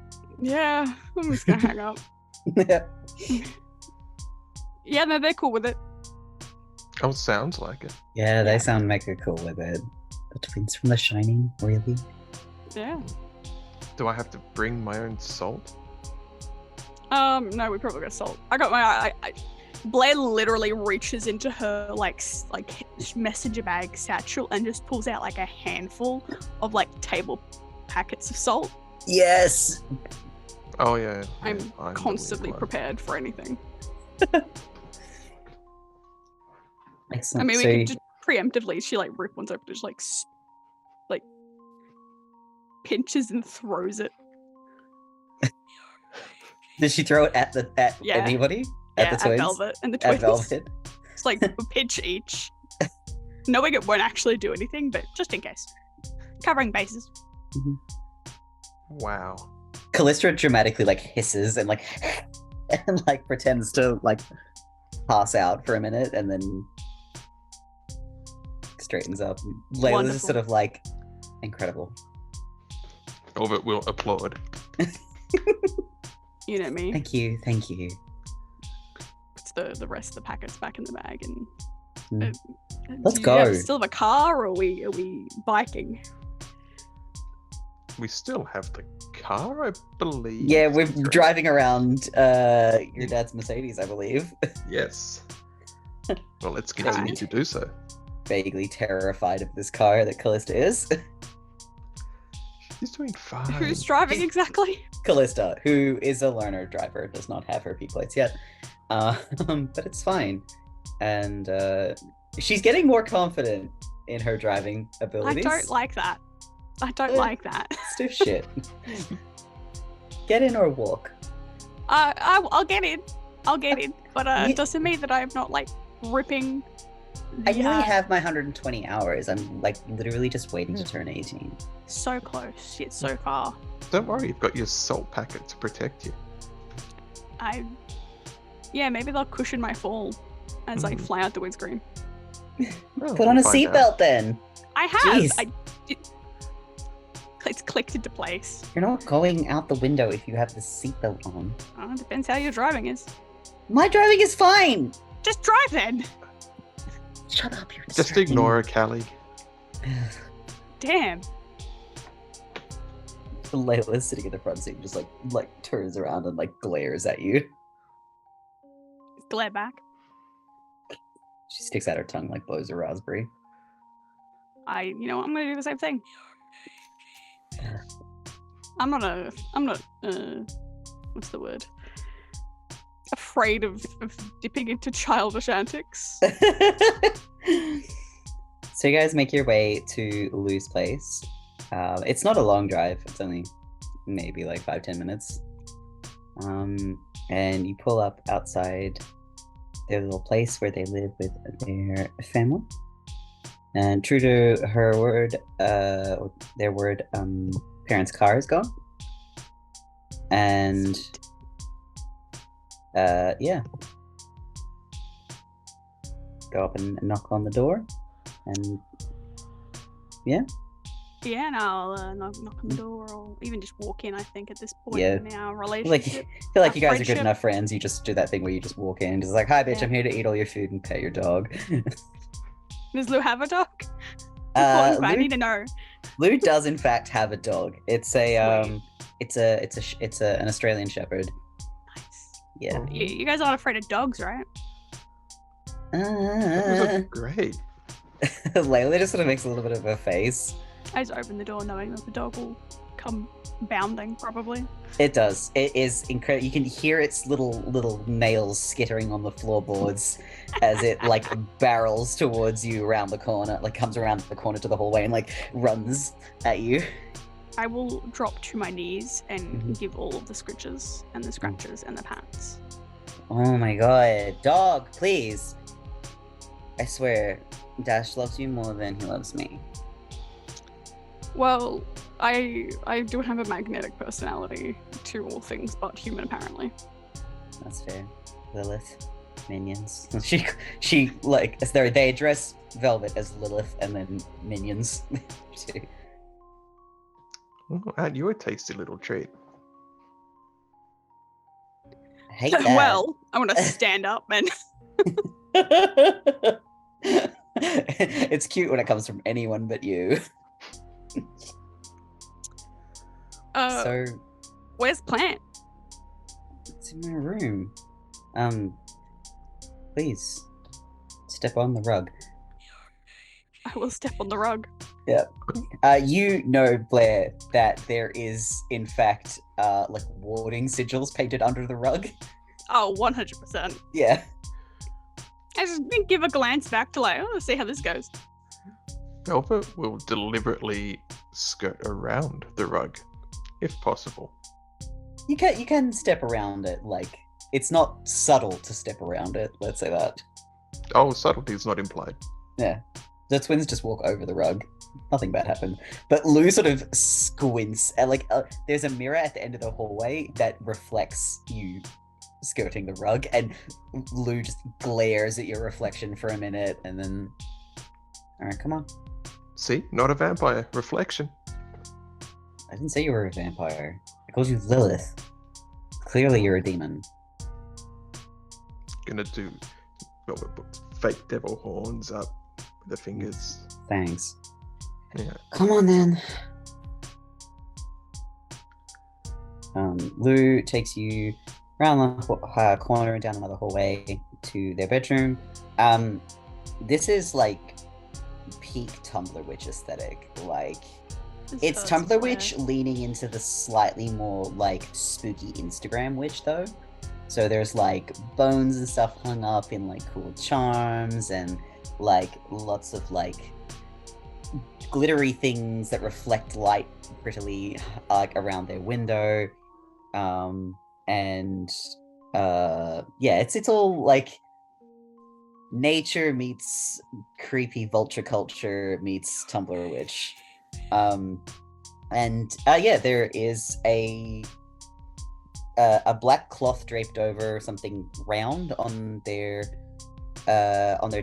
Yeah. I'm just gonna hang up. Yeah, no, they're cool with it. Oh, sounds like it. Yeah, they sound mega cool with it. The twins from The Shining, really? Yeah. Do I have to bring my own salt? No, we probably got salt. I got my. Blair literally reaches into her like messenger bag satchel and just pulls out like a handful of like table packets of salt. Yes. Oh yeah. I'm the constantly weird one. prepared for anything. Excellent. I mean, we So- could just preemptively. She like rip ones open, just like pinches and throws it. Did she throw it at Yeah. anybody? Yeah, At the twins? Velvet and the At twins. Velvet? It's like a pinch each. Knowing it won't actually do anything, but just in case, covering bases. Wow. Callistra dramatically like hisses and like and like pretends to like pass out for a minute and then straightens up. Layla's Wonderful. just sort of like incredible. Orbit will applaud. You know me. Thank you, thank you. Puts the rest of the packets back in the bag and. Mm. Do Let's you go. still have a car, or are we biking? We still have the car, I believe. Yeah, we're Correct. driving around your dad's Mercedes, I believe. Yes. Well, let's continue Alright. to do so. Vaguely terrified of this car that Callista is. He's doing fine. Who's driving exactly? Callista, who is a learner driver, does not have her P plates yet. But it's fine. And she's getting more confident in her driving I abilities. don't like that. I don't like that. Stiff shit. Get in or walk. I'll get in. I'll get in. But You- it doesn't mean that I'm not like ripping. I the, only have my 120 hours. I'm like literally just waiting to turn 18. so close yet so far. Don't worry, you've got your salt packet to protect you. Yeah, maybe they'll cushion my fall as I Mhm. fly out the windscreen. Well, Put on a we'll find out. seatbelt then. I have. Jeez. It's clicked into place. You're not going out the window if you have the seatbelt on. Depends how your driving is. My driving is fine. Just drive then. Shut up, you're Just distracting ignore her, Callie. me. Damn. Layla's sitting in the front seat, just like turns around and like glares at you. Glare back. She sticks out her tongue like blows a raspberry. I'm gonna do the same thing. I'm not what's the word? Afraid of dipping into childish antics. So you guys make your way to Lou's place. It's not a long drive. It's only maybe like 5-10 minutes. And you pull up outside their little place where they live with their family. And true to her word, their word, parents' car is gone. And yeah, go up and knock on the door, and yeah. Yeah, and I'll knock on the door, or even just walk in. I think at this point Yeah. in our Like, relationship, I feel like you guys are good friendship. enough friends. You just do that thing where you just walk in, just like, "Hi, bitch, Yeah. I'm here to eat all your food and pet your dog." Does Lou have a dog? I need to know. Lou does in fact have a dog. It's a Sweet. it's an Australian Shepherd. Nice. Yeah. You guys aren't afraid of dogs, right? Those are great. Layla just sort of makes a little bit of a face. I just open the door knowing that the dog will come bounding, probably. It does. It is incredible. You can hear its little nails skittering on the floorboards as it like barrels towards you around the corner, like comes around the corner to the hallway and like runs at you. I will drop to my knees and give all of the scritches and the scratches and the pats. Oh my god. Dog, please. I swear, Dash loves you more than he loves me. Well, I do have a magnetic personality to all things but human, apparently. That's fair. Lilith, minions. She like they address Velvet as Lilith and then minions too. Oh, and you're a tasty little treat. I hate that. Well, I want to stand up and It's cute when it comes from anyone but you. So where's Plant? it's in my room. Please step on the rug. I will step on the rug. Yeah. You know, Blair, that there is in fact like warding sigils painted under the rug. Oh, 100%. Yeah. I just give a glance back to like, oh, see how this goes. Velvet will deliberately skirt around the rug, if possible. You can step around it, like it's not subtle to step around it, let's say that. Oh, subtlety is not implied. Yeah. The twins just walk over the rug. Nothing bad happened. But Lou sort of squints and there's a mirror at the end of the hallway that reflects you skirting the rug, and Lou just glares at your reflection for a minute and then alright, come on. See? Not a vampire. Reflection. I didn't say you were a vampire. I called you Lilith. Clearly you're a demon. Gonna do Velvet put fake devil horns up with the fingers. Thanks. Yeah. Come on then. Lou takes you around the corner and down another hallway to their bedroom. This is like peak Tumblr Witch aesthetic. Like, it's Tumblr Witch leaning into the slightly more like spooky Instagram witch though. So there's like bones and stuff hung up in like cool charms and like lots of like glittery things that reflect light prettily like around their window. Yeah, it's all like nature meets creepy vulture culture meets Tumblr Witch. Yeah, there is a black cloth draped over something round on their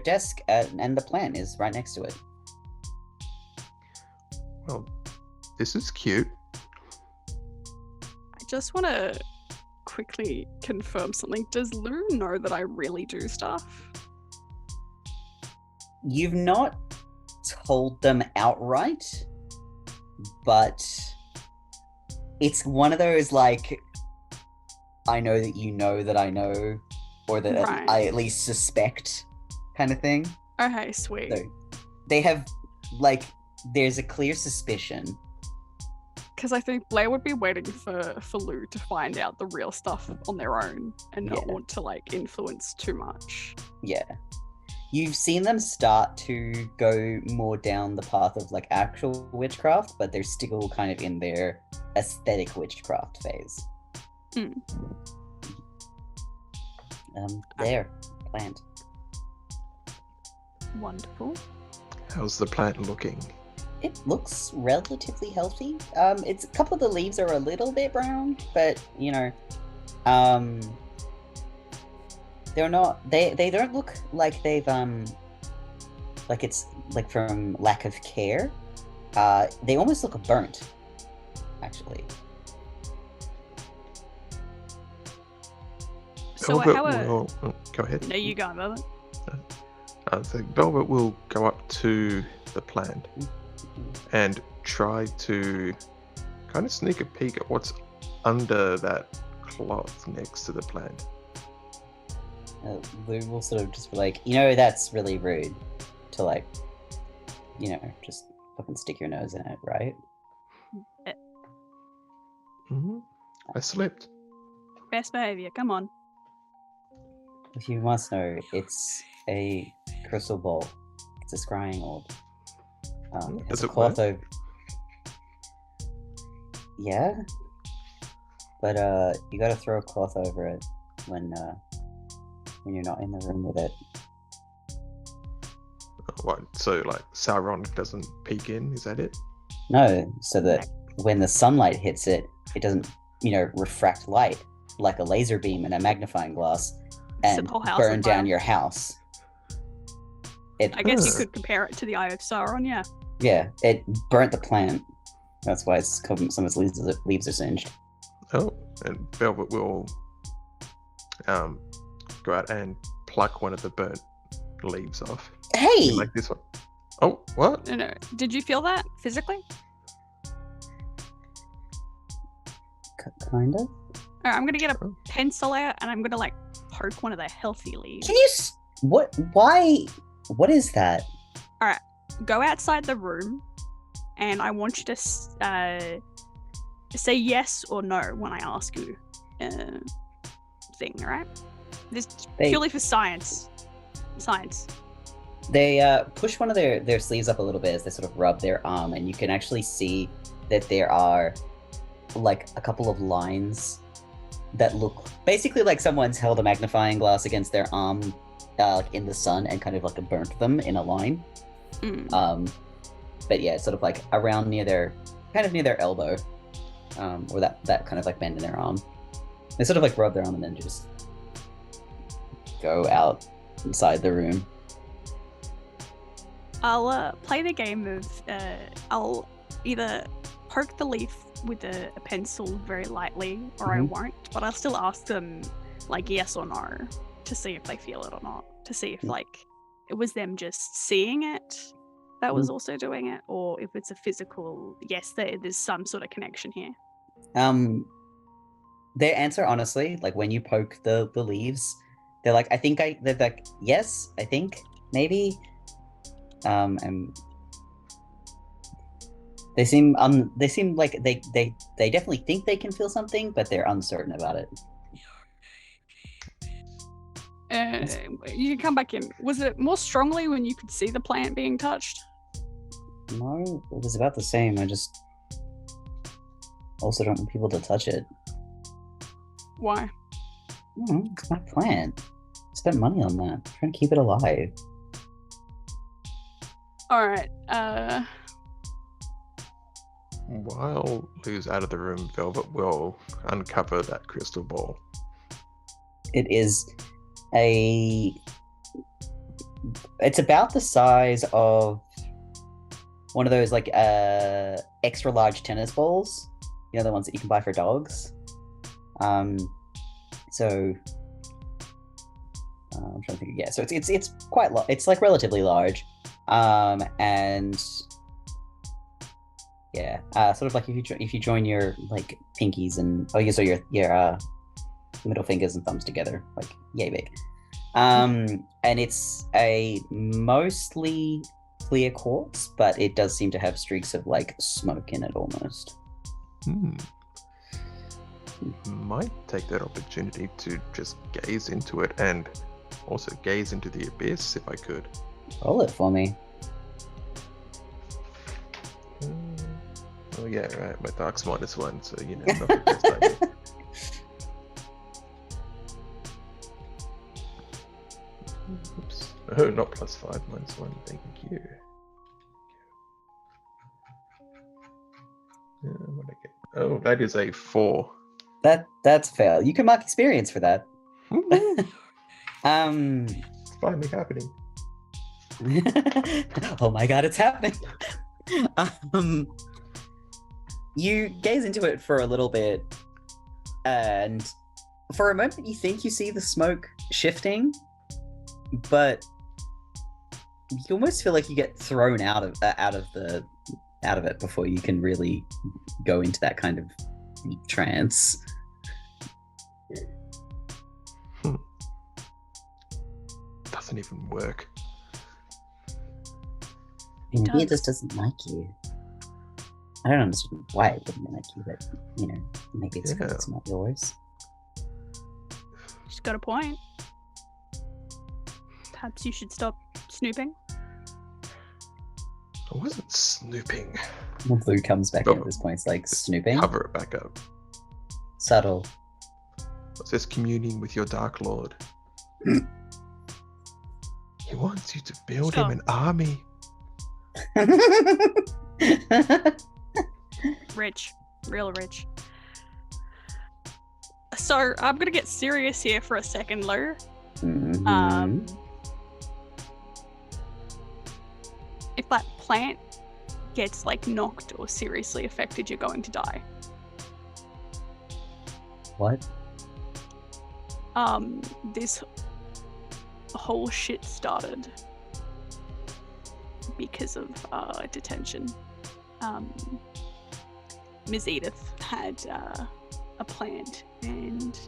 desk, and the plant is right next to it. Well, this is cute. I just want to quickly confirm something. Does Lou know that I really do stuff? You've not told them outright, but it's one of those like, I know that you know that I know, or that Right. I at least suspect kind of thing. Okay, sweet. So they have like, there's a clear suspicion. Because I think Blair would be waiting for Lou to find out the real stuff on their own and not Yeah. want to like influence too much. Yeah. You've seen them start to go more down the path of like actual witchcraft, but they're still kind of in their aesthetic witchcraft phase. Mm. There. plant. Wonderful. How's the plant looking? It looks relatively healthy. It's a couple of the leaves are a little bit brown, but they're not. They don't look like they've like it's like from lack of care. They almost look burnt, actually. So Velvet how will... go ahead. No, you go, Velvet. So Velvet will go up to the plant and try to kind of sneak a peek at what's under that cloth next to the plant. Lou will sort of just be like, that's really rude to like, just fucking stick your nose in it, right? I slipped. Best behavior. Come on. If you must know, it's a crystal ball. It's a scrying orb. It has Does a it cloth work? over. Yeah, but you got to throw a cloth over it when you're not in the room with it. What? So like Sauron doesn't peek in? Is that it? No, so that when the sunlight hits it, it doesn't, refract light like a laser beam and a magnifying glass Set and the whole house burn on down fire. your house. I guess you Huh. could compare it to the Eye of Sauron, yeah. Yeah, it burnt the plant. That's why some of its leaves are singed. Oh, and Velvet will go out and pluck one of the burnt leaves off. Hey! Like this one. Oh, what? No. Did you feel that physically? Kind of. Alright, I'm gonna get a pencil out and I'm gonna like poke one of the healthy leaves. Can you... What? Why? What is that? Go outside the room and I want you to say yes or no when I ask you thing, alright? This is purely for science. Science. They push one of their sleeves up a little bit as they sort of rub their arm, and you can actually see that there are like a couple of lines that look basically like someone's held a magnifying glass against their arm like in the sun and kind of like burnt them in a line. But yeah, it's sort of like around near their elbow, or that kind of like bend in their arm. They sort of like rub their arm and then just go out inside the room. I'll play the game of I'll either poke the leaf with a pencil very lightly or I won't, but I'll still ask them like yes or no to see if they feel it or not, to see if like it was them just seeing it that was also doing it, or if it's a physical yes, there's some sort of connection here. Their answer, honestly, like when you poke the leaves, they're like, they're like, yes, I think, maybe. And they seem like they definitely think they can feel something, but they're uncertain about it. You can come back in. Was it more strongly when you could see the plant being touched? No, it was about the same. I just also don't want people to touch it. Why? It's my plant. I spent money on that. I'm trying to keep it alive. Alright, While Lou's out of the room, Velvet will uncover that crystal ball. It is it's about the size of one of those like extra large tennis balls, the ones that you can buy for dogs. So I'm trying to think. Yeah, so it's quite it's like relatively large, and yeah, sort of like if you join your like pinkies and your middle fingers and thumbs together, like yay big. And it's a mostly clear quartz, but it does seem to have streaks of like smoke in it almost. Might take that opportunity to just gaze into it and also gaze into the abyss if I could. Roll it for me. Oh yeah, right. My dark's -1, so not the best idea. Oh, not +5, -1. Thank you. What I get? Oh, that is a 4. That's fail. You can mark experience for that. It's Um. finally happening. Oh my god, it's happening. Um. You gaze into it for a little bit, and for a moment you think you see the smoke shifting, but you almost feel like you get thrown out of it before you can really go into that kind of deep trance. Doesn't even work. Maybe it just doesn't like you. I don't understand why it wouldn't like you, but maybe it's because it's not yours. She's got a point. Perhaps you should stop snooping. I wasn't snooping. Blue comes back in at this point. It's like snooping. Cover it back up. Subtle. I was just communing with your Dark Lord. He wants you to build him an army. Rich. Real rich. So, I'm gonna get serious here for a second, Lou. Mhm. If that plant gets, knocked or seriously affected, you're going to die. What? This whole shit started because of detention. Ms. Edith had a plant, and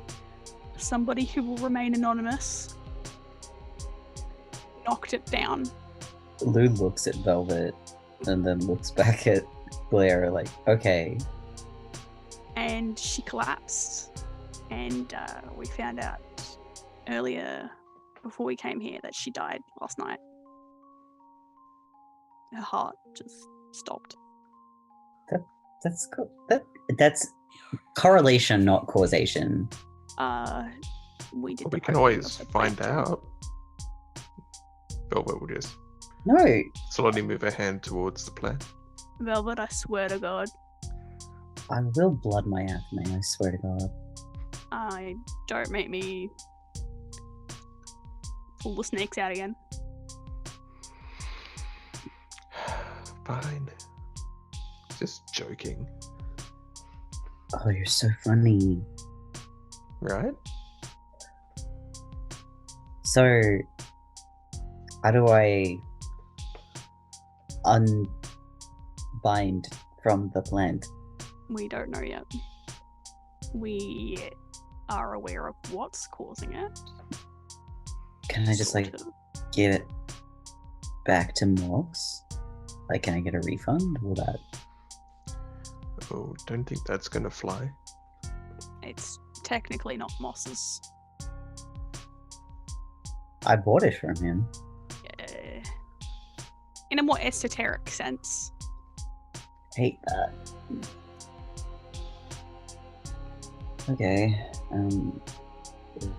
somebody who will remain anonymous knocked it down. Lou looks at Velvet and then looks back at Blair like, okay. And she collapsed. And we found out earlier, before we came here, that she died last night. Her heart just stopped. That's cool. That's correlation, not causation. We did. Well, we can always find out. Velvet will just No. slowly move her hand towards the plant. Velvet, I swear to God. I will blood my athame, I swear to God. Don't make me pull the snakes out again. Fine. Just joking. Oh, you're so funny. Right? So, how do I unbind from the plant? We don't know yet. We are aware of what's causing it. Can I just Sort of. give it back to Morgs? Can I get a refund? Will that? Oh, don't think that's gonna fly. It's technically not Moss's. I bought it from him. In a more esoteric sense. Hate that. Okay.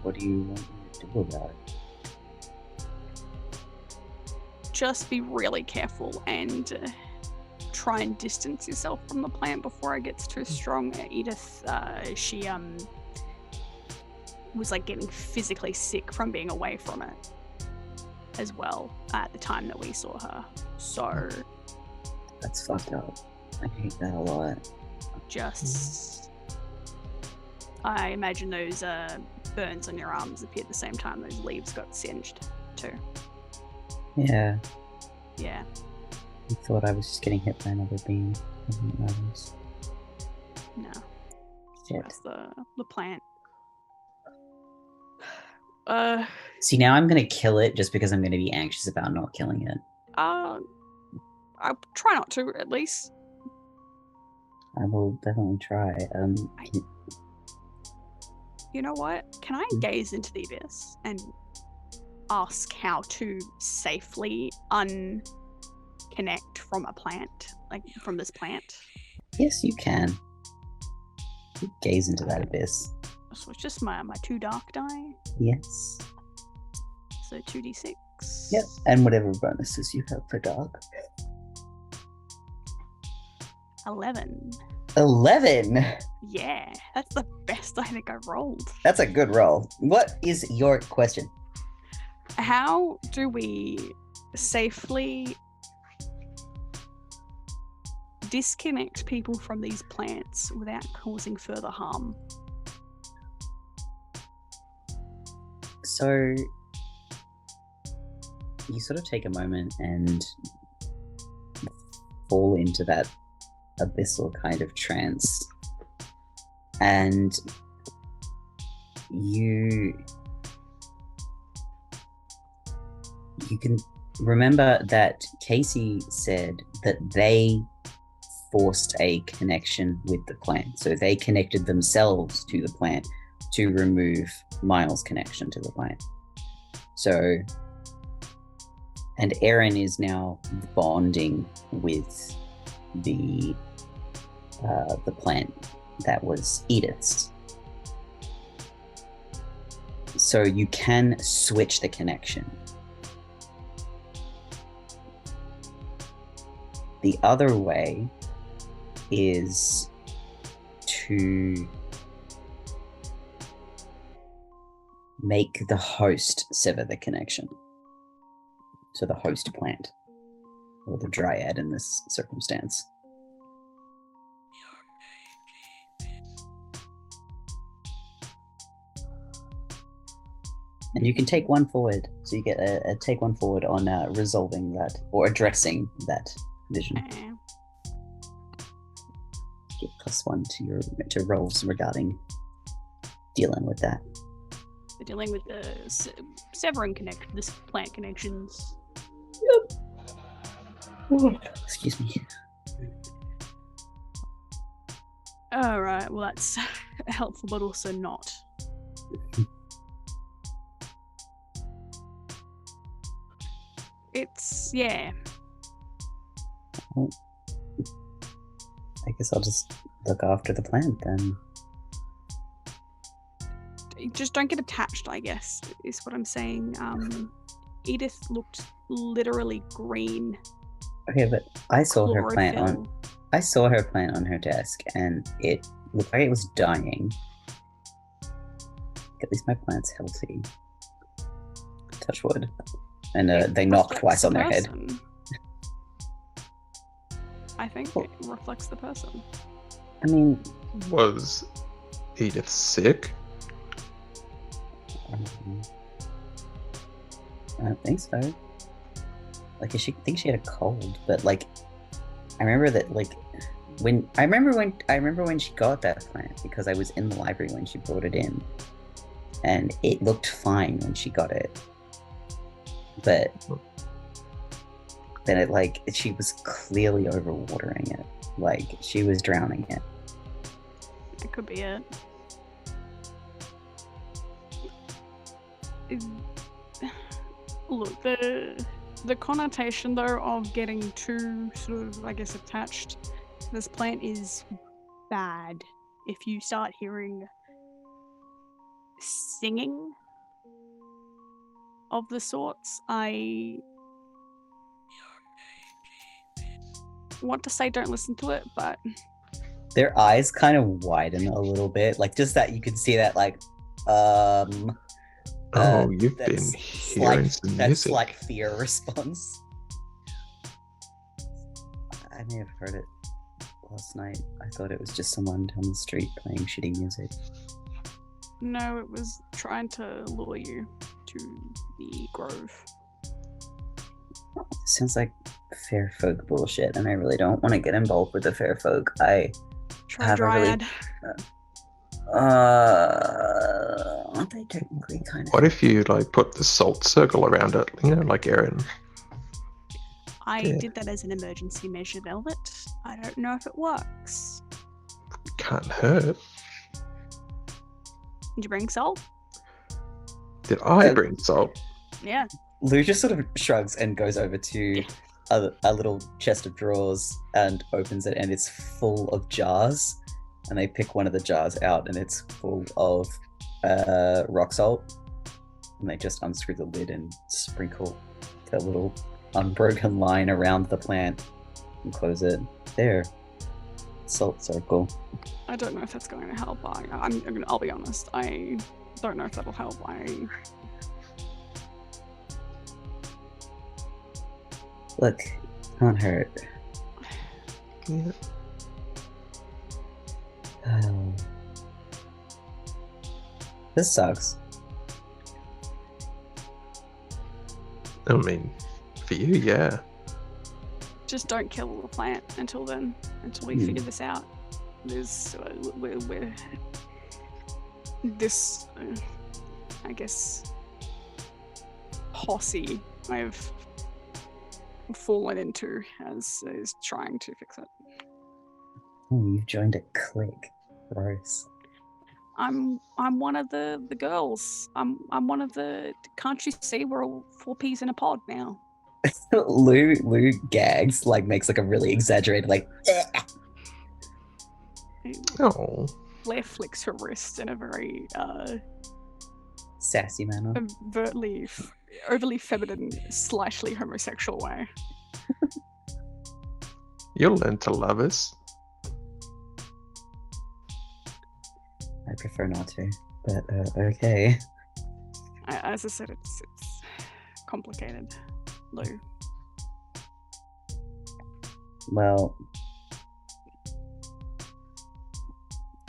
What do you want me to do about it? Just be really careful and try and distance yourself from the plant before it gets too strong. Edith, she was getting physically sick from being away from it as well at the time that we saw her. So That's fucked up. I hate that a lot. just I imagine those burns on your arms appeared at the same time those leaves got singed too. Yeah. Yeah. I thought I was just getting hit by another beam. I didn't notice. No. Shit. That's the plant. See, now I'm gonna kill it just because I'm gonna be anxious about not killing it. I'll try not to, at least. I will definitely try. You know what? Can I gaze into the abyss and ask how to safely unconnect from a plant, from this plant? Yes, you can. You gaze into that abyss. So it's just my 2 dark die. Yes. So 2d6. works. Yep, and whatever bonuses you have for dark. 11. 11. Yeah, that's the best I think I've rolled. That's a good roll. What is your question? How do we safely disconnect people from these plants without causing further harm? So you sort of take a moment and fall into that abyssal kind of trance, and you can remember that Casey said that they forced a connection with the plant, so they connected themselves to the plant to remove Miles' connection to the plant. So, and Aaron is now bonding with the plant that was Edith's. So you can switch the connection. The other way is to make the host sever the connection. So the host plant, or the Dryad in this circumstance. And you can take one forward, so you get a take one forward on resolving that, or addressing that vision. Okay. Get +1 to your rolls regarding dealing with that. We're dealing with the severing this plant connections. Excuse me. Alright, well that's helpful but also not. It's, yeah. Well, I guess I'll just look after the plant then. Just don't get attached, I guess, is what I'm saying. Edith looked literally green. Okay, but I saw her plant Chlorophyll. on her desk, and it looked like it was dying. At least my plant's healthy. Touch wood. And they knock Reflects twice the on their head. person. I think it reflects the person. I mean, Was Edith sick? I don't think so. Like, I think she had a cold, but like, I remember that when she got that plant, because I was in the library when she brought it in, and it looked fine when she got it, but then she was clearly overwatering it, like she was drowning it. It could be it. Look, the connotation though of getting too sort of, I guess, attached to this plant is bad. If you start hearing singing of the sorts, I want to say don't listen to it, but Their eyes kind of widen a little bit, like just that you can see that You've been hearing some that music. slight fear response. I may have heard it last night. I thought it was just someone down the street playing shitty music. no, it was trying to lure you to the grove. Sounds like fair folk bullshit, and I really don't want to get involved with the fair folk. I Try have a really Dryad. aren't they technically kind of? What if you put the salt circle around it? Like Aaron. I Yeah. did that as an emergency measure, Velvet. I don't know if it works. Can't hurt. Did you bring salt? Did I bring salt? Yeah. Lou just sort of shrugs and goes over to a little chest of drawers and opens it, and it's full of jars. And they pick one of the jars out, and it's full of rock salt. And they just unscrew the lid and sprinkle that little unbroken line around the plant and close it. There. Salt circle. I don't know if that's going to help. I'll be honest. I don't know if that'll help. Look, can't hurt. Yeah. Oh. This sucks. I mean, for you, yeah. Just don't kill the plant until then. Until we figure this out. There's we're this I guess posse I've fallen into is trying to fix it. Oh, you've joined a clique. Gross. I'm one of the girls. I'm one of the. Can't you see we're all 4 peas in a pod now? Lou gags, like makes like a really exaggerated like Oh. Blair flicks her wrist in a very sassy manner. overly feminine, slightly homosexual way. You'll learn to love us. I prefer not to, but okay. As I said, it's complicated, Lou. Well,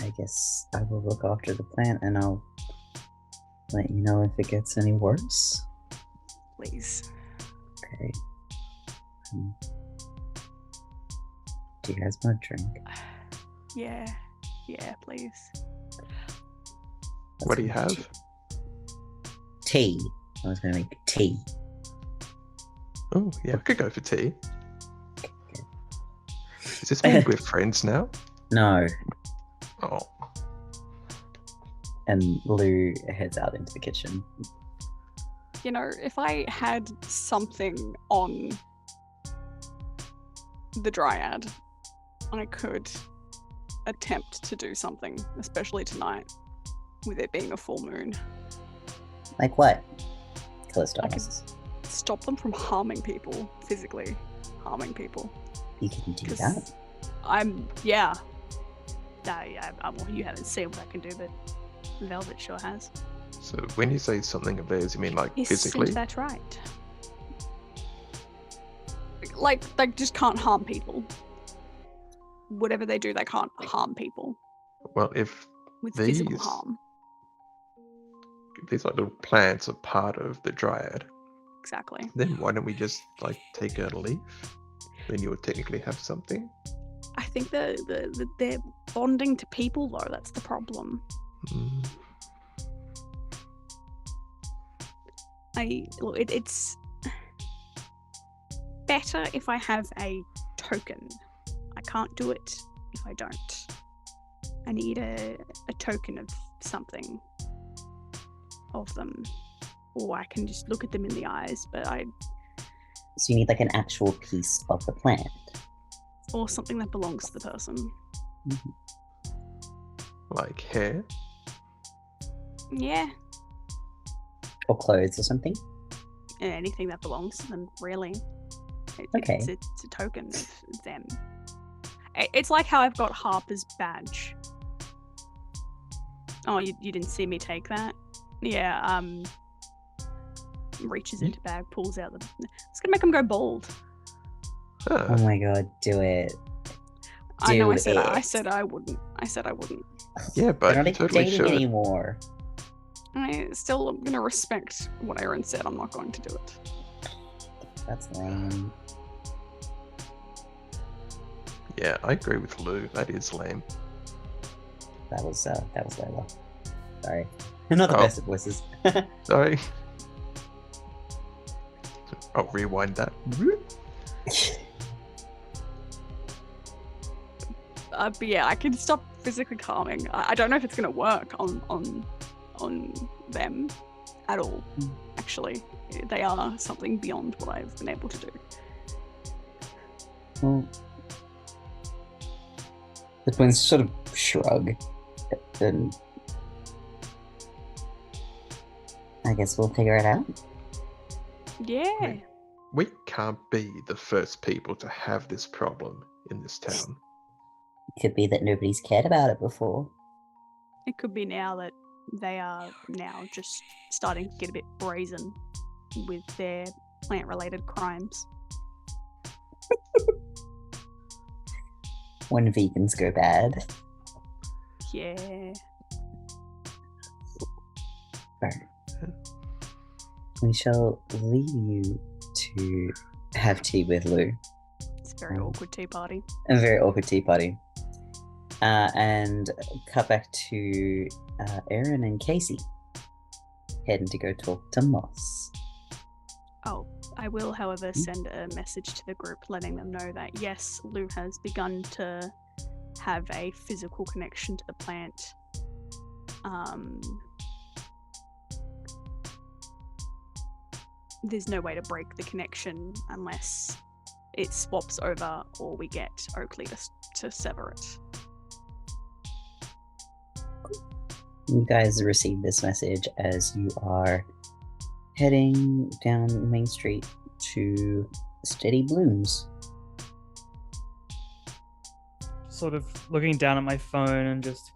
I guess I will look after the plant and I'll let you know if it gets any worse. Please. Okay. Do you guys want a drink? Yeah, please. What do you have? Tea. I was gonna make tea. Oh, yeah, we could go for tea. Does this mean we're friends now? No. Oh. And Lou heads out into the kitchen. You know, if I had something on the Dryad, I could attempt to do something, especially tonight, with it being a full moon. Like what? I Callistos. could stop them from harming people, physically harming people. You can do 'Cause that. Yeah. Well, you haven't seen what I can do, but Velvet sure has. So when you say something of theirs, you mean like physically? Isn't that right? Like, they just can't harm people. Whatever they do, they can't harm people Well, if with physical These- harm. these like little plants are part of the Dryad, Exactly. then why don't we just like take a leaf? Then you would technically have something. I think they're bonding to people, though. That's the problem. Mm. It's better if I have a token. I can't do it if I don't. I need a token of something of them, or I can just look at them in the eyes. But So you need like an actual piece of the plant. or something that belongs to the person. Like hair. Yeah, Or clothes or something. anything that belongs to them, really. Okay. It's a token of them. It's like how I've got Harper's badge. Oh, you didn't see me take that? Yeah, reaches into bag, pulls out the... It's gonna make him go bald. Huh. Oh my god, do it. I know, I Do said it. I wouldn't. I said I wouldn't. Yeah, We're but not you even totally dating should. anymore. I still am gonna respect what Aaron said. I'm not going to do it. That's lame. Yeah, I agree with Lou. That is lame. That was Layla. Sorry. Not the Oh. best of voices. Sorry. I'll rewind that. But yeah, I can stop physically calming. I don't know if it's gonna work on them at all. Actually, they are something beyond what I've been able to do. Well, the twins sort of shrug, and I guess we'll figure it out. Yeah, We can't be the first people to have this problem in this town. Could be that nobody's cared about it before. It could be now that they are now just starting to get a bit brazen with their plant-related crimes. When vegans go bad. Yeah. We shall leave you to have tea with Lou. It's a very awkward tea party. A very awkward tea party. And cut back to Aaron and Casey heading to go talk to Moss. Oh, I will, however, send a message to the group letting them know that yes, Lou has begun to have a physical connection to the plant. There's no way to break the connection unless it swaps over or we get Oakley to sever it. You guys receive this message as you are heading down Main Street to Steady Blooms. Sort of looking down at my phone and just,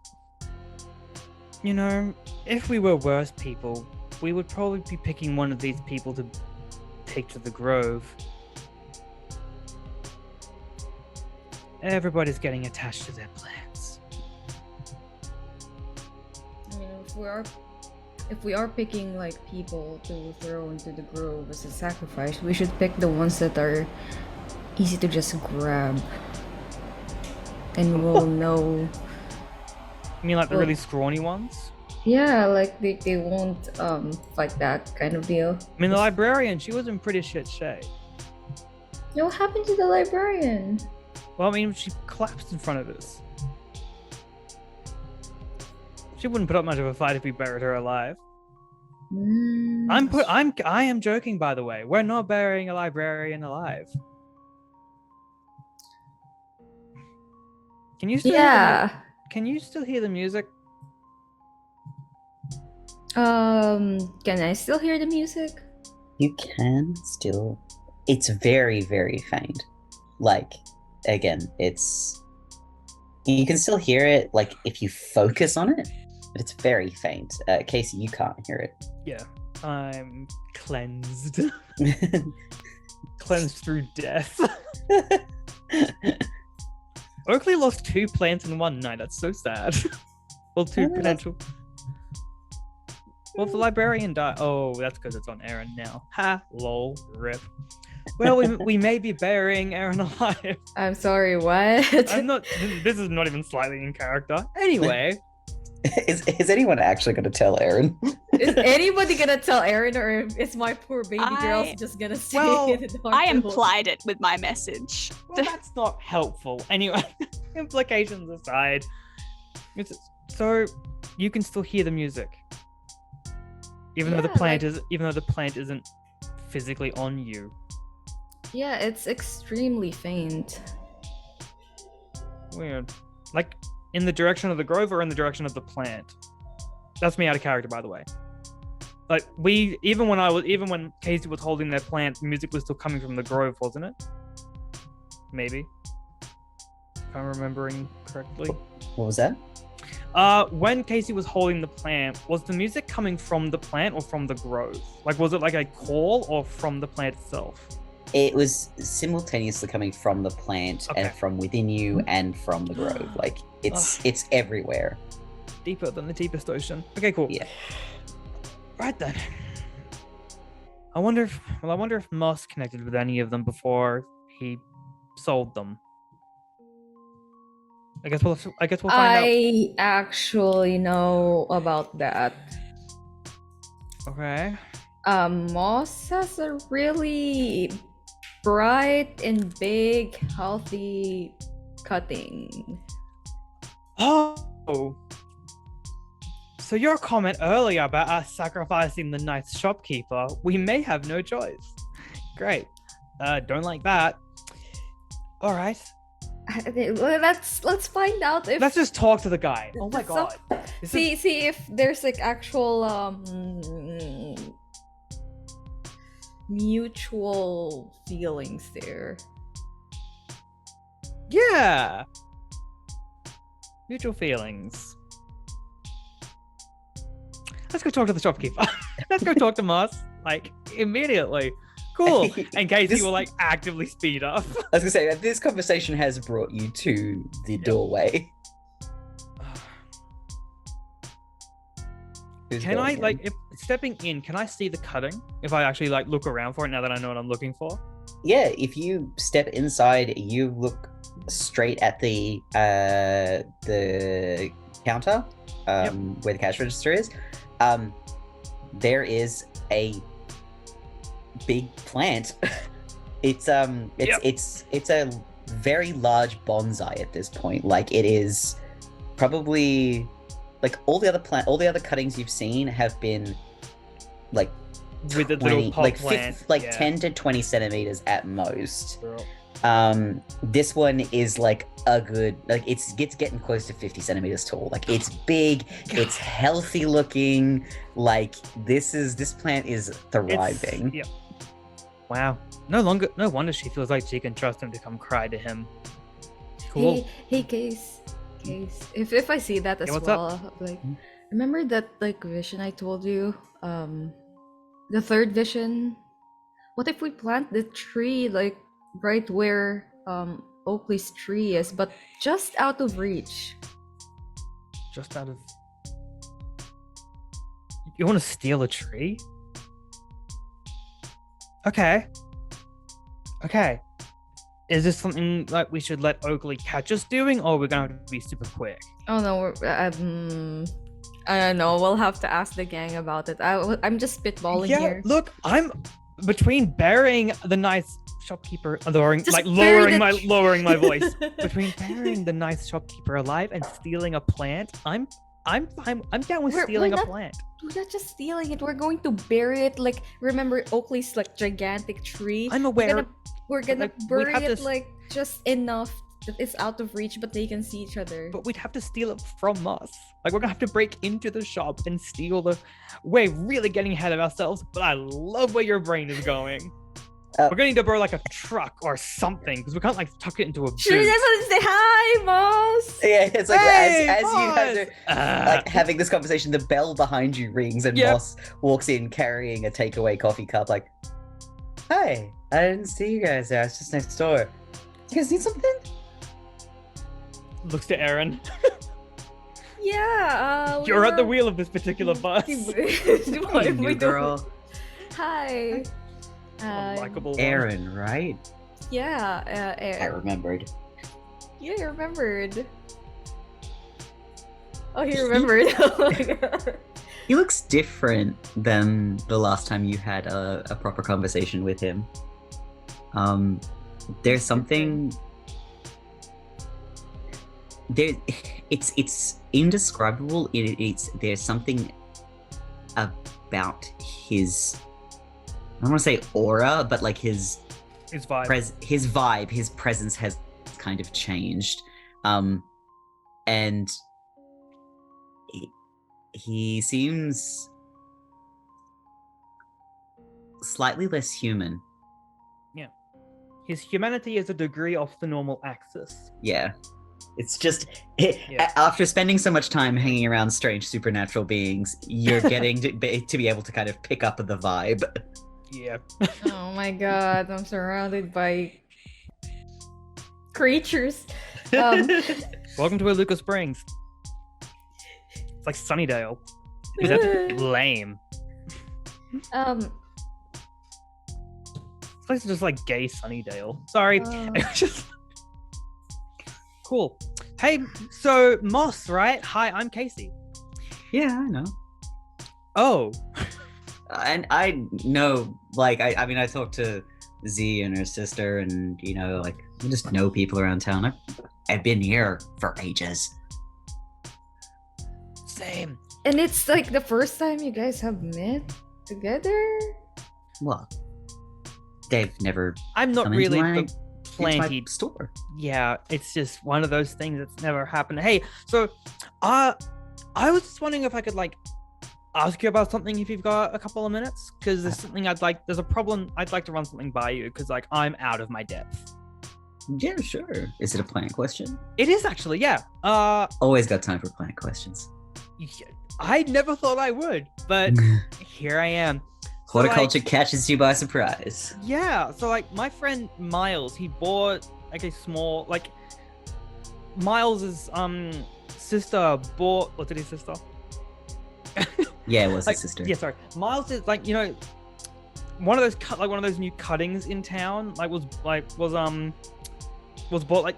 you know, if we were worse people, we would probably be picking one of these people to take to the Grove. Everybody's getting attached to their plants. I mean, if we are picking like people to throw into the grove as a sacrifice, we should pick the ones that are easy to just grab, and we'll know. You mean like the really scrawny ones? Yeah, like they won't fight that kind of deal. I mean, the librarian, she was in pretty shit shape. Yeah, what happened to the librarian? Well, I mean, she collapsed in front of us. She wouldn't put up much of a fight if we buried her alive. I am joking, by the way. We're not burying a librarian alive. Can you still can you still hear the music? Can I still hear the music? You can still. It's very, very faint. Like, again, you can still hear it, like, if you focus on it, but it's very faint. Casey, you can't hear it. Yeah, I'm cleansed. Cleansed through death. Oakley lost 2 plants in one night. That's so sad. Well, 2 potential. Well, if the librarian died, oh, that's because it's on Aaron now. Ha, lol, rip. Well, we may be burying Aaron alive. I'm sorry, what? I'm not. This is not even slightly in character. Anyway, is anyone actually going to tell Aaron? Is anybody gonna tell Aaron, or is my poor baby girl just gonna stay in the dark? I implied it with my message. well, that's not helpful. Anyway, implications aside, so you can still hear the music, even though the plant isn't physically on you. Yeah, it's extremely faint. Weird. Like in the direction of the grove or in the direction of the plant? That's me out of character, by the way. Like even when Casey was holding their plant, music was still coming from the grove, wasn't it? Maybe. If I'm remembering correctly. What was that? When Casey was holding the plant, was the music coming from the plant or from the grove? Like, was it like a call or from the plant itself? It was simultaneously coming from the plant and from within you and from the grove. Like, it's everywhere. Deeper than the deepest ocean. Okay, cool. Yeah. Right then. I wonder if Moss connected with any of them before he sold them. I guess we'll find out. I actually know about that. Okay. Moss has a really bright and big, healthy cutting. Oh. So your comment earlier about us sacrificing the nice shopkeeper, we may have no choice. Great. Don't like that. All right. Let's find out if. Let's just talk to the guy. Oh my god. See if there's like actual mutual feelings there. Yeah. Mutual feelings. Let's go talk to the shopkeeper. Let's go talk to Moss. Like, immediately. Cool. And Casey This- will like actively speed up. I was gonna say that this conversation has brought you to the doorway. Who's Can going I in? like, if stepping in, can I see the cutting? If I actually like look around for it now that I know what I'm looking for? Yeah, if you step inside, you look straight at the counter, where the cash register is. There is a big plant. It's a very large bonsai at this point. Like, it is probably like all the other cuttings you've seen have been like With the 20, little pot like plant. 10 to 20 centimeters at most. Girl. This one is like a good, like it's getting close to 50 centimeters tall. Like, it's big, it's healthy looking. Like, this plant is thriving. Yep. Wow. No wonder she feels like she can trust him to come cry to him. Cool. Hey, Case. If I see that as Yeah, what's well, up? like, remember that like vision I told you, the third vision. What if we plant the tree like right where Oakley's tree is, but just out of reach? Just out of. You want to steal a tree? Okay. Is this something like we should let Oakley catch us doing, or we're gonna have to be super quick? Oh no, I don't know. We'll have to ask the gang about it. I'm just spitballing here. Look, I'm between burying the nice shopkeeper, lowering Just my bury the voice, between burying the nice shopkeeper alive and stealing a plant. I'm fine. I'm down with We're stealing a not- plant. We're not just stealing it. We're going to bury it. Like, remember Oakley's like gigantic tree? I'm aware. We're gonna like, we'd bury have it to like just enough that it's out of reach, but they can see each other. But we'd have to steal it from us. Like, we're gonna have to break into the shop and steal the. We're really getting ahead of ourselves, but I love where your brain is going. We're gonna need to borrow like a truck or something because we can't like tuck it into a boot. Should we just say hi, boss? Yeah, it's like Hey, as you guys boss! are like having this conversation, the bell behind you rings and Yep. Moss walks in carrying a takeaway coffee cup. Like, hi, I didn't see you guys there. I was just next door. You guys need something? Looks to Aaron. Yeah. You're at the wheel of this particular bus. What if we New do- girl, Hi. Unlikable one. Aaron, right? Yeah. I remembered. Yeah, you remembered. Oh, he remembered. Oh my god. He looks different than the last time you had a proper conversation with him. There's something there. It's indescribable. There's something about his. I don't want to say aura, but like his vibe. his vibe, his presence has kind of changed, and he seems slightly less human. His humanity is a degree off the normal axis. Yeah. It's just after spending so much time hanging around strange supernatural beings, you're getting to be able to kind of pick up the vibe. Yeah. Oh my god, I'm surrounded by creatures. Welcome to Iluka Springs. It's like Sunnydale. Is that lame? This place is just like gay Sunnydale. Sorry. It's just cool. Hey, so Moss, right? Hi, I'm Casey. Yeah, I know. Oh. And I know, like, I mean, I talked to Z and her sister, and, you know, like, I just know people around town. I've been here for ages. Same. And it's like the first time you guys have met together? Well, they've never I'm not come really into my, the into my planty. store. Yeah, it's just one of those things that's never happened. Hey, so I was just wondering if I could like ask you about something if you've got a couple of minutes? Because there's something there's a problem I'd like to run something by you because like I'm out of my depth. Yeah, sure. Is it a plant question? It is actually, yeah. Always got time for plant questions. I never thought I would, but here I am. So, Horticulture catches you by surprise. Yeah, so like my friend Miles, he bought like a small Miles's sister bought, or did his sister? Yeah, it was his sister. Yeah, sorry. Miles is like, you know, one of those new cuttings in town, was bought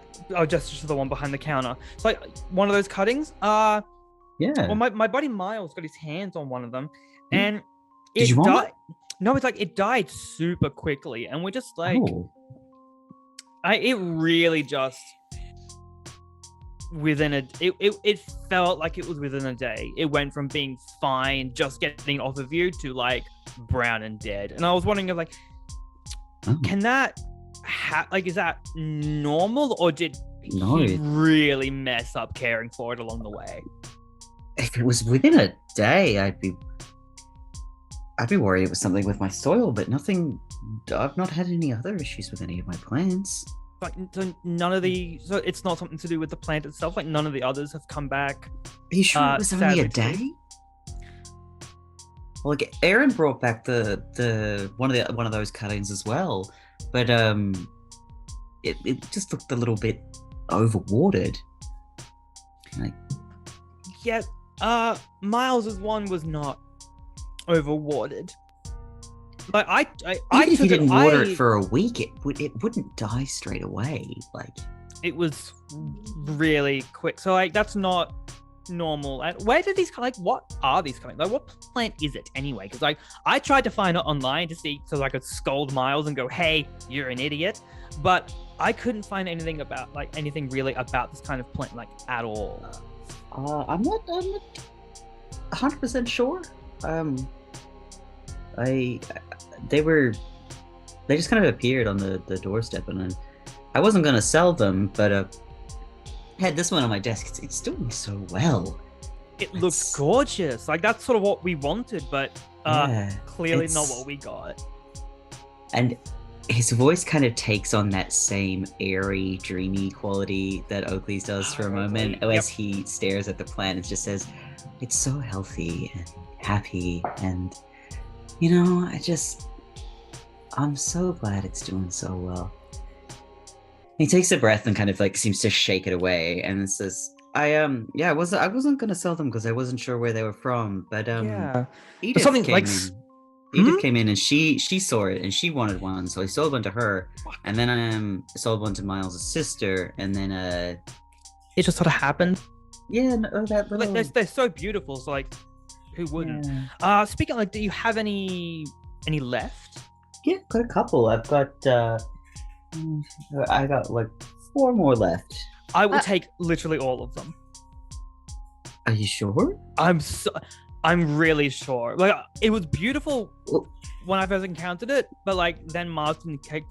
just the one behind the counter. It's like one of those cuttings. Yeah. Well, my buddy Miles got his hands on one of them, and Did you want died. No, it's like it died super quickly, and we're just like, it really just it felt like it was within a day. It went from being fine, just getting off of you, to like brown and dead. And I was wondering, can that is that normal, or did he really mess up caring for it along the way? If it was within a day, I'd be worried it was something with my soil, but nothing. I've not had any other issues with any of my plants. Like, so it's not something to do with the plant itself. Like, none of the others have come back. Are you sure it was only a day? Well, like Aaron brought back the one of those cuttings as well, but it just looked a little bit overwatered. Like, yeah, Miles's one was not overwatered. Like even if you didn't water it for a week, it wouldn't die straight away. Like, it was really quick. So like that's not normal. Where did these what are these coming? Like, what plant is it anyway? Because like I tried to find it online to see so I could scold Miles and go, "Hey, you're an idiot," but I couldn't find anything really about this kind of plant at all. I'm not 100% sure. They just kind of appeared on the doorstep, and I wasn't gonna sell them, but I had this one on my desk. It's doing so well. It looks gorgeous. Like, that's sort of what we wanted, but clearly not what we got. And his voice kind of takes on that same airy, dreamy quality that Oakley's does for a moment, as he stares at the plant and just says, "It's so healthy and happy, and you know, I'm so glad it's doing so well." He takes a breath and kind of like seems to shake it away and says, I wasn't gonna sell them because I wasn't sure where they were from, but Edith came in and she saw it and she wanted one, so I sold one to her, and then I sold one to Miles' sister, and then it just sort of happened. Yeah, no, that little... they're so beautiful, so like, who wouldn't? Yeah. Speaking of, do you have any left? Yeah, got a couple. I've got I got like 4 more left. I will take literally all of them. Are you sure? I'm really sure. Like, it was beautiful when I first encountered it, but like then Mars didn't take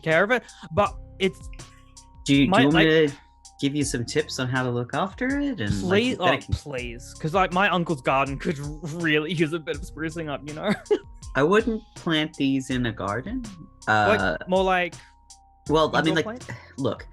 care of it. But it's. Do you want me to give you some tips on how to look after it? And please, please, because like my uncle's garden could really use a bit of sprucing up, you know. I wouldn't plant these in a garden. More like. Well, I mean, like, look.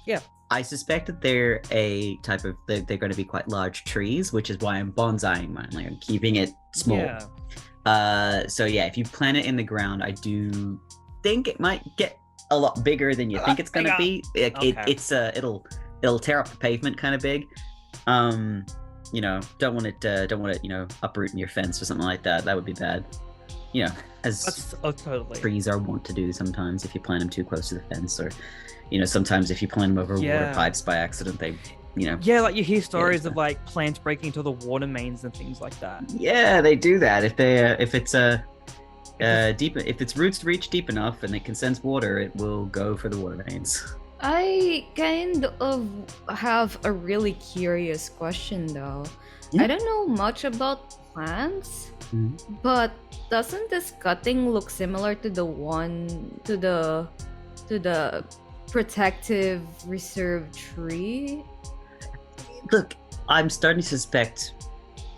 Yeah. I suspect that they're a type of they're going to be quite large trees, which is why I'm bonsaiing mine. Like, I'm keeping it small. Yeah. So yeah, if you plant it in the ground, I do think it might get a lot bigger than you think it's going to be. It'll tear up the pavement kind of big. You know, don't want it you know, uprooting your fence or something like that. That would be bad. You know, as totally. Trees are wont to do sometimes if you plant them too close to the fence, or you know, sometimes if you plant them over water pipes by accident, they, you know. Yeah, like you hear stories of like plants breaking into the water mains and things like that. Yeah, they do that if it's deep, if its roots reach deep enough and it can sense water, it will go for the water mains. I kind of have a really curious question though. Yeah. I don't know much about plants, but doesn't this cutting look similar to the one to the protective reserve tree? Look, I'm starting to suspect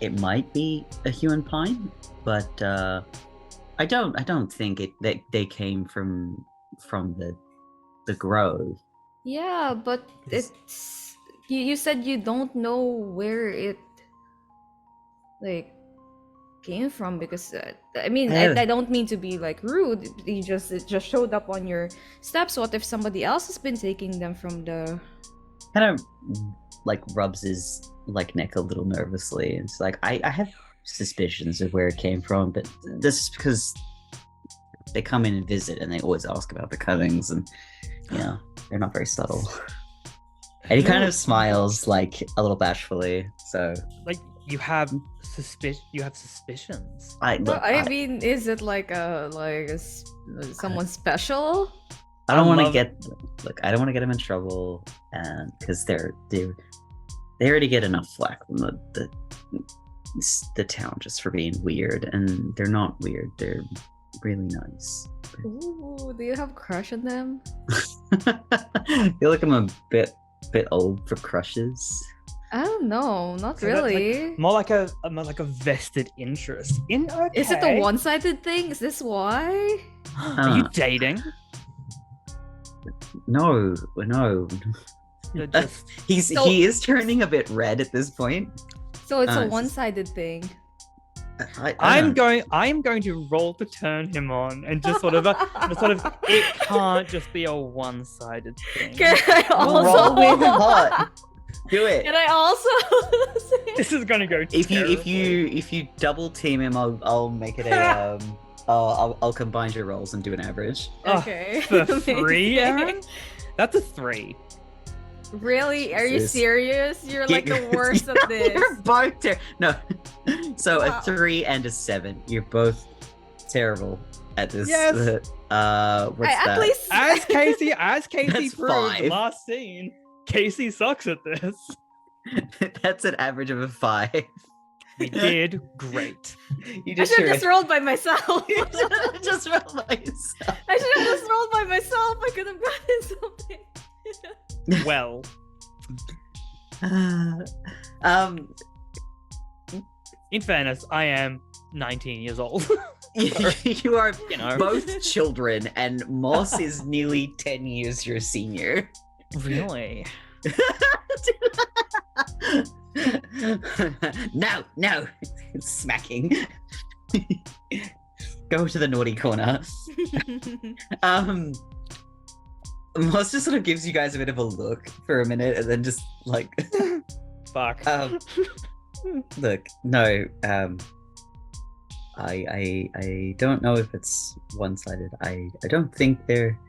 it might be a human pine, but I don't think they came from the grove. Yeah, but it's you said you don't know where it like came from because I mean I don't mean to be like rude. It just showed up on your steps. What if somebody else has been taking them from the? Kind of like rubs his like neck a little nervously. It's like I have suspicions of where it came from, but this is because they come in and visit and they always ask about the cuttings, and they're not very subtle. And he kind of smiles like a little bashfully. So like you have suspicions. I mean, is it like someone special? I don't want to get I don't want to get him in trouble, and because they already get enough flack from the town just for being weird, and they're not weird. They're really nice. Ooh, do you have a crush on them? I feel like I'm a bit old for crushes. I don't know, not So that's, really. like, more like a vested interest in. Okay. Is it a one-sided thing? Is this why? Are you dating? No. You're just He is turning a bit red at this point. So it's a it's- one-sided thing. I'm going to roll to turn him on and just sort of it can't just be a one-sided thing. Can I Roll also? with hot. Do it. Can I also? This is gonna go If terribly. you double team him, I'll make it a I'll combine your rolls and do an average. Okay. For free, Amazing. Aaron? That's a 3. Really? Are you Jesus. serious? You're like the worst at this. You're both no. So Wow. a 3 and a 7. You're both terrible at this. Yes. What's At that? least As Casey That's proved 5. last scene, Casey sucks at this. That's an average of a 5. We did great. You I should have just threw rolled by myself. it. Just roll by yourself. I should have just rolled by myself. I could have gotten something. Well, in fairness, I am 19 years old. You are You know. both children, and Moss is nearly 10 years your senior. Really? No, smacking. Go to the naughty corner. Moss just sort of gives you guys a bit of a look for a minute, and then just like, Fuck. look, no, I don't know if it's one-sided. I don't think they're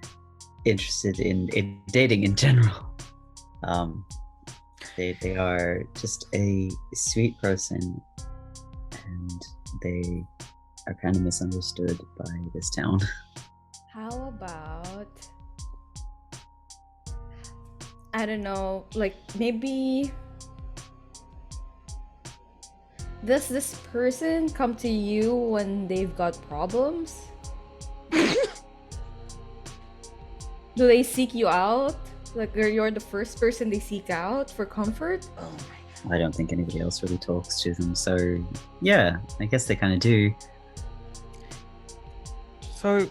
interested in dating in general. They are just a sweet person, and they are kind of misunderstood by this town. How about I don't know, like maybe does this person come to you when they've got problems? Do they seek you out? Like you're the first person they seek out for comfort? I don't think anybody else really talks to them, so yeah, I guess they kind of do. So,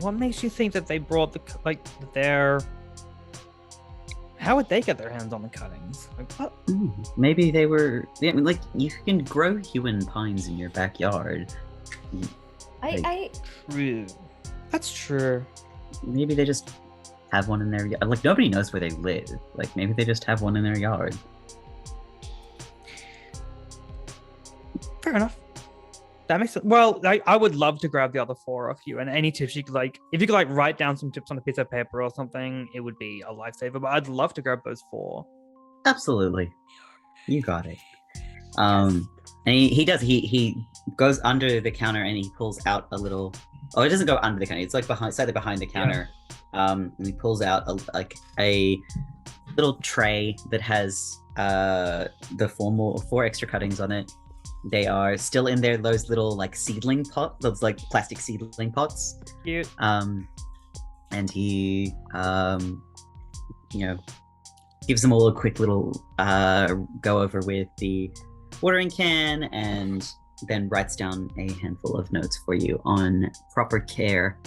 what makes you think that they brought their? How would they get their hands on the cuttings? Like, what? Maybe they were. Yeah, I mean, like you can grow human pines in your backyard. True. That's true. Maybe they just have one in their yard. Like nobody knows where they live. Like maybe they just have one in their yard. Fair enough. That makes sense. Well, I would love to grab the other 4 off you, and any tips you could if you could write down some tips on a piece of paper or something, it would be a lifesaver. But I'd love to grab those 4. Absolutely, you got it. And he does. He goes under the counter and he pulls out a little. Oh, it doesn't go under the counter. It's like slightly behind the counter. And he pulls out a little tray that has the 4 extra cuttings on it. They are still in those little seedling those plastic seedling pots. Cute. And he gives them all a quick little go over with the watering can and then writes down a handful of notes for you on proper care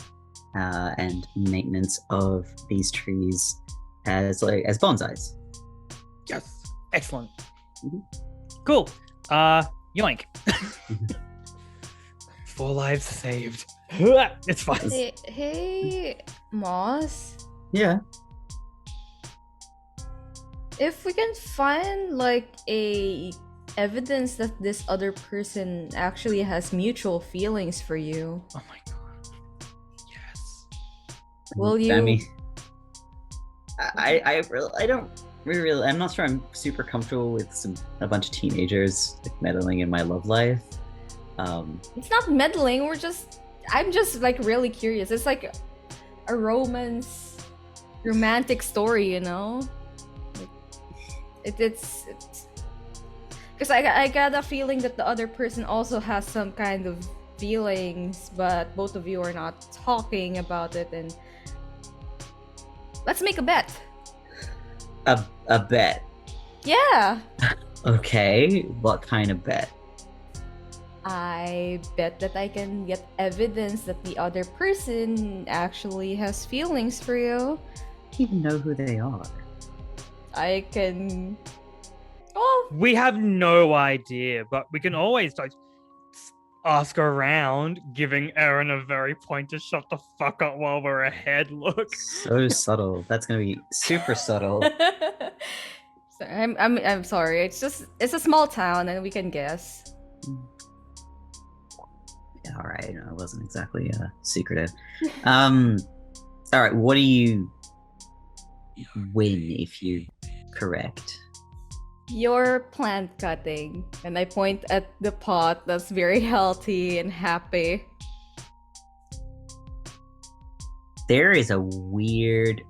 and maintenance of these trees as bonsais. Yes. Excellent. Mhm. Cool. Yoink. 4 lives saved. It's fine. Hey, Moss. Yeah. If we can find like a evidence that this other person actually has mutual feelings for you, Oh my god. Yes. will you? I mean, I don't really. I'm not sure. I'm super comfortable with a bunch of teenagers like, meddling in my love life. It's not meddling. I'm just like really curious. It's like a romantic story, you know. It's because I got a feeling that the other person also has some kind of feelings, but both of you are not talking about it. And let's make a bet. A bet. Yeah. Okay. What kind of bet? I bet that I can get evidence that the other person actually has feelings for you. I don't even know who they are. I can. Oh, We have no idea, but we can always like ask around, giving Aaron a very pointed shut the fuck up while we're ahead look. So subtle. That's gonna be super subtle. so I'm sorry. It's a small town, and we can guess. Yeah, all right. No, it wasn't exactly secretive. All right. What do you win if you correct? You're plant cutting, and I point at the pot that's very healthy and happy. There is a weird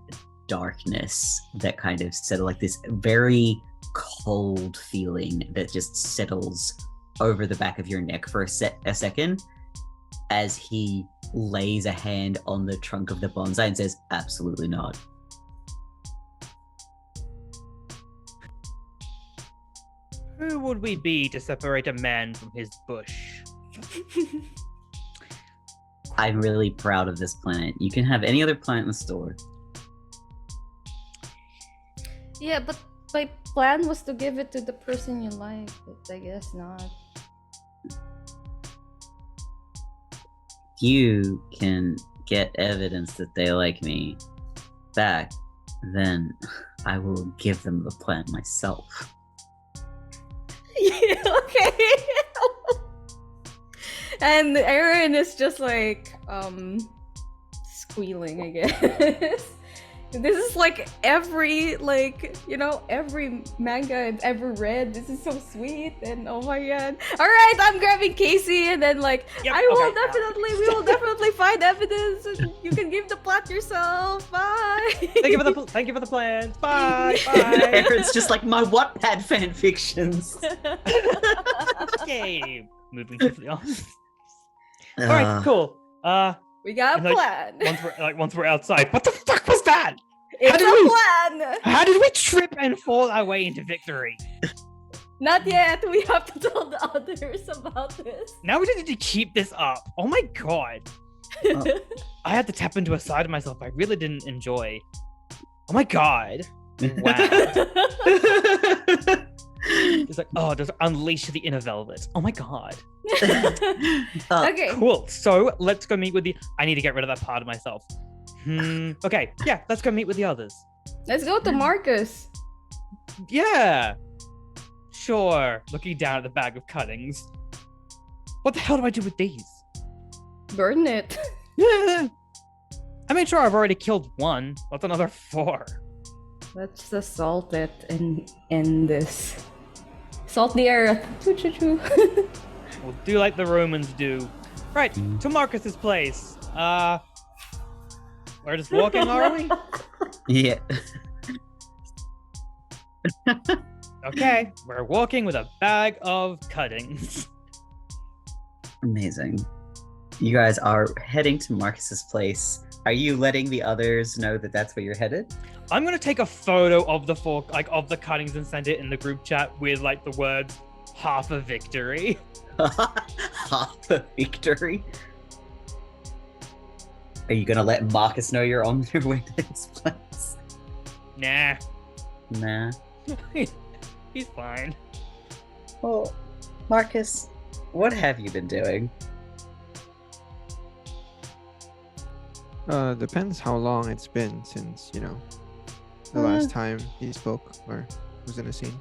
darkness that kind of settle like this very cold feeling that just settles over the back of your neck for a second as he lays a hand on the trunk of the bonsai and says, "Absolutely not." Who would we be to separate a man from his bush? I'm really proud of this plant. You can have any other plant in the store. Yeah, but my plan was to give it to the person you like, but I guess not. If you can get evidence that they like me back, then I will give them the plant myself. Yeah, okay. And Aaron is just like squealing, I guess. This is like every every manga I've ever read. This is so sweet and oh my god. Alright, I'm grabbing Casey and then like Yep, we will definitely find evidence and you can give the plot yourself. Bye. Thank you for the plans. Bye. Bye. Aaron's just like my Wattpad fan fictions. Okay. Moving swiftly on. All right. Cool. We got a And, like, plan. once we're outside, what the fuck was that? It's did a we- plan. How did we trip and fall our way into victory? Not yet. We have to tell the others about this. Now we just need to keep this up. Oh my god. I had to tap into a side of myself I really didn't enjoy. Oh my god. Wow. It's like, oh, just unleash the inner velvet. Oh my god. Okay. Cool. So let's go meet with the. I need to get rid of that part of myself. Okay. Yeah. Let's go meet with the others. Let's go to Marcus. Yeah. Sure. Looking down at the bag of cuttings. What the hell do I do with these? Burn it. Yeah. I made sure I've already killed one. What's another 4? Let's just salt it and end this. Salt the earth. Choo choo choo. We'll do like the Romans do. Right, to Marcus's place. We're just walking, are we? Yeah. Okay, we're walking with a bag of cuttings. Amazing. You guys are heading to Marcus's place. Are you letting the others know that that's where you're headed? I'm gonna take a photo of the of the cuttings and send it in the group chat with like the words half a victory. Half a victory. Are you gonna let Marcus know you're on your way to this place? Nah, Nah. he's fine. Well, Marcus, what have you been doing? Depends how long it's been since, the last time he spoke or was in a scene.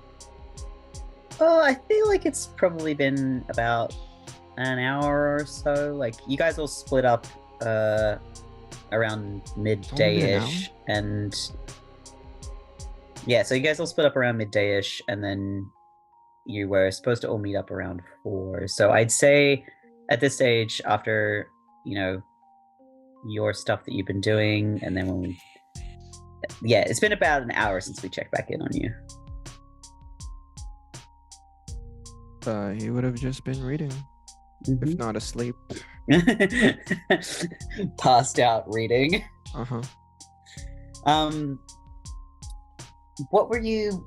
Well, I feel like it's probably been about an hour or so. Like, you guys all split up around midday-ish, and yeah, so you guys all split up around midday-ish, and then you were supposed to all meet up around 4. So I'd say at this stage, after your stuff that you've been doing, and then it's been about an hour since we checked back in on you. He would have just been reading, if not asleep. Passed out reading. What were you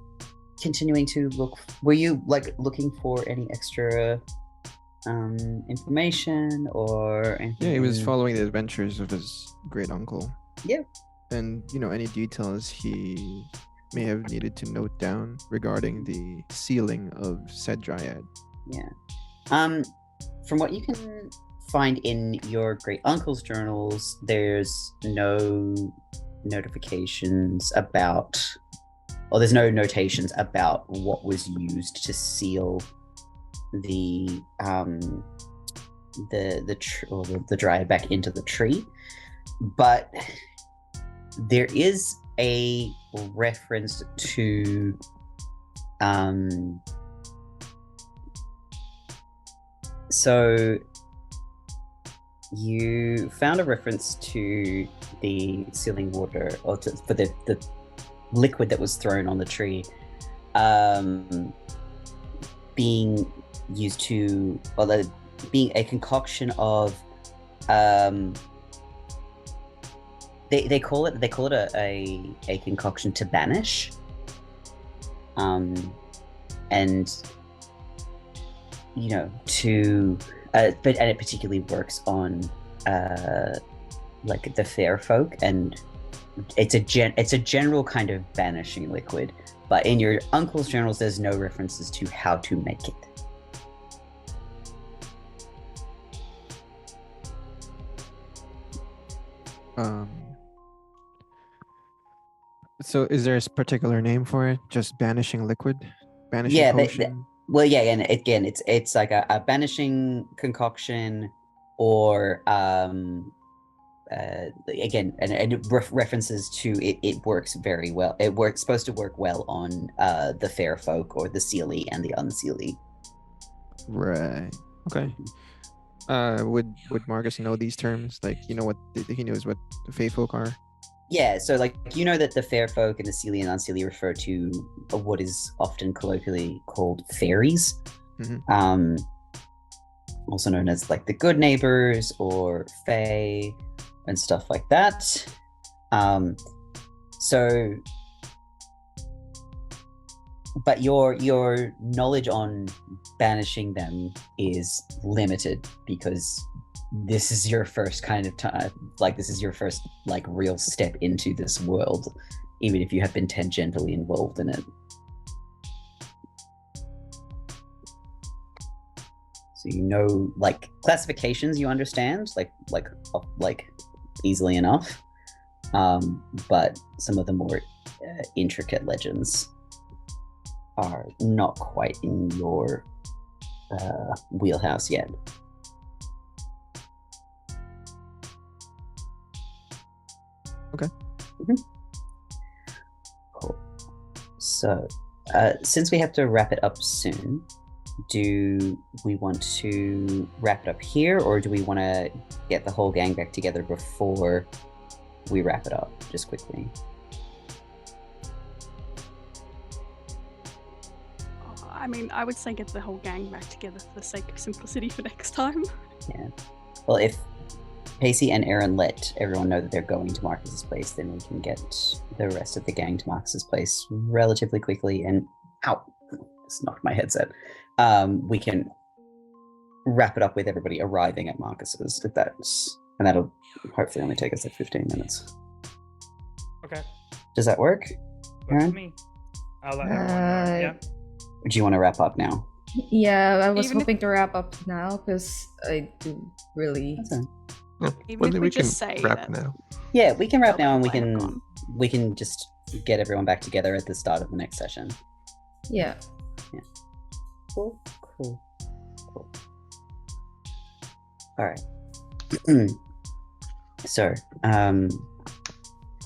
continuing to look? Were you looking for any extra information or anything? Yeah, he was following the adventures of his great uncle. Yeah. And any details he may have needed to note down regarding the sealing of said Dryad. Yeah. From what you can find in your great uncle's journals, there's no notifications about, or there's no notations about what was used to seal the Dryad back into the tree, but there is a reference to so you found a reference to the sealing water, or for the liquid that was thrown on the tree being used to, or being a concoction of they call it a concoction to banish, and but it particularly works on the fair folk, and it's a general kind of banishing liquid, but in your uncle's journals there's no references to how to make it. So is there a particular name for it? Just banishing liquid? Banishing potion? Well, yeah, and again, it's like a banishing concoction, or again, and it references to it works very well. It's supposed to work well on the fair folk, or the seelie and the unseelie. Right. Okay. Would Marcus know these terms? He knows what the fae folk are? Yeah, so that the fair folk and the seelie and unseelie refer to what is often colloquially called fairies, also known as the good neighbors or fae and stuff like that. But your knowledge on banishing them is limited, because this is your first kind of time, this is your first real step into this world, even if you have been tangentially involved in it. So classifications you understand easily enough, but some of the more intricate legends are not quite in your wheelhouse yet. Okay. Cool. So, since we have to wrap it up soon, do we want to wrap it up here, or do we want to get the whole gang back together before we wrap it up, just quickly? I mean, I would say get the whole gang back together for the sake of simplicity for next time. Yeah. Well, if Pacey and Aaron let everyone know that they're going to Marcus's place, then we can get the rest of the gang to Marcus's place relatively quickly and out. just knocked my headset. We can wrap it up with everybody arriving at Marcus's, if that's, and that'll hopefully only take us like 15 minutes. Okay. Does that work? Works Aaron? for me. I'll let everyone know. Yeah. Or do you want to wrap up now? Yeah, I was Even if- hoping to wrap up now because I do really. That's fine. Yeah, Even well, if then we we can just say wrap that- now. Yeah, we can wrap They'll now, and let we can just get everyone back together at the start of the next session. Yeah. Cool. All right. So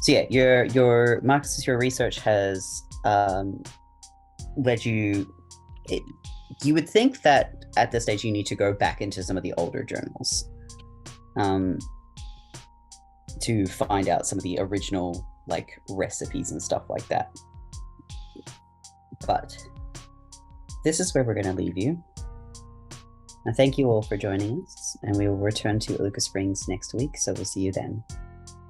yeah, your Marcus, your research has led you. You would think that at this stage you need to go back into some of the older journals, to find out some of the original like recipes and stuff like that. But this is where we're going to leave you. And thank you all for joining us, and we will return to Iluka Springs next week, so we'll see you then.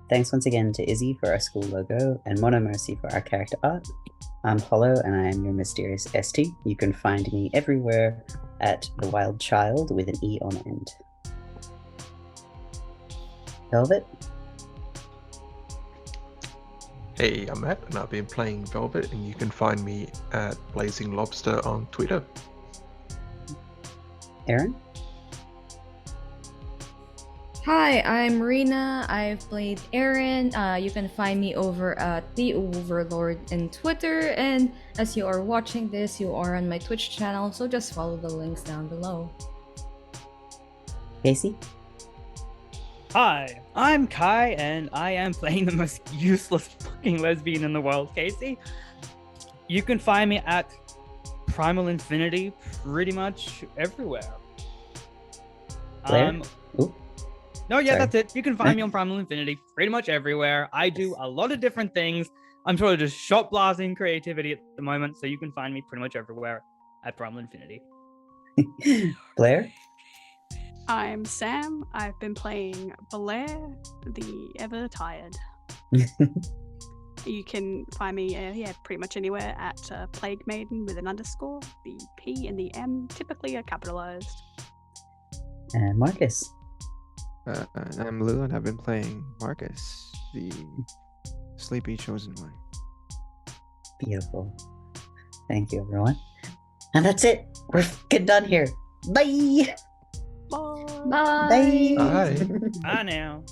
Thanks once again to Izzy for our school logo, and Mono Mercy for our character art. I'm Hollow, and I am your mysterious ST. You can find me everywhere at The Wild Child with an E on end. Velvet? Hey, I'm Matt, and I've been playing Velvet, and you can find me at Blazing Lobster on Twitter. Aaron? Hi, I'm Marina. I've played Aaron. You can find me over at The Overlord in Twitter. And as you are watching this, you are on my Twitch channel, so just follow the links down below. Casey? Hi, I'm Kai, and I am playing the most useless fucking lesbian in the world, Casey. You can find me at Primal Infinity pretty much everywhere. Blair? Ooh. No, yeah, Sorry. that's it. You can find me on Primal Infinity pretty much everywhere. I do a lot of different things. I'm sort of just shot blasting creativity at the moment, so you can find me pretty much everywhere at Primal Infinity. Blair? I'm Sam. I've been playing Blair, the ever tired. You can find me, pretty much anywhere at Plague Maiden with an underscore. The P and the M typically are capitalized. And Marcus? I'm Lou, and I've been playing Marcus, the sleepy chosen one. Beautiful. Thank you, everyone. And that's it. We're getting done here. Bye! Bye. Bye! Bye. Bye now.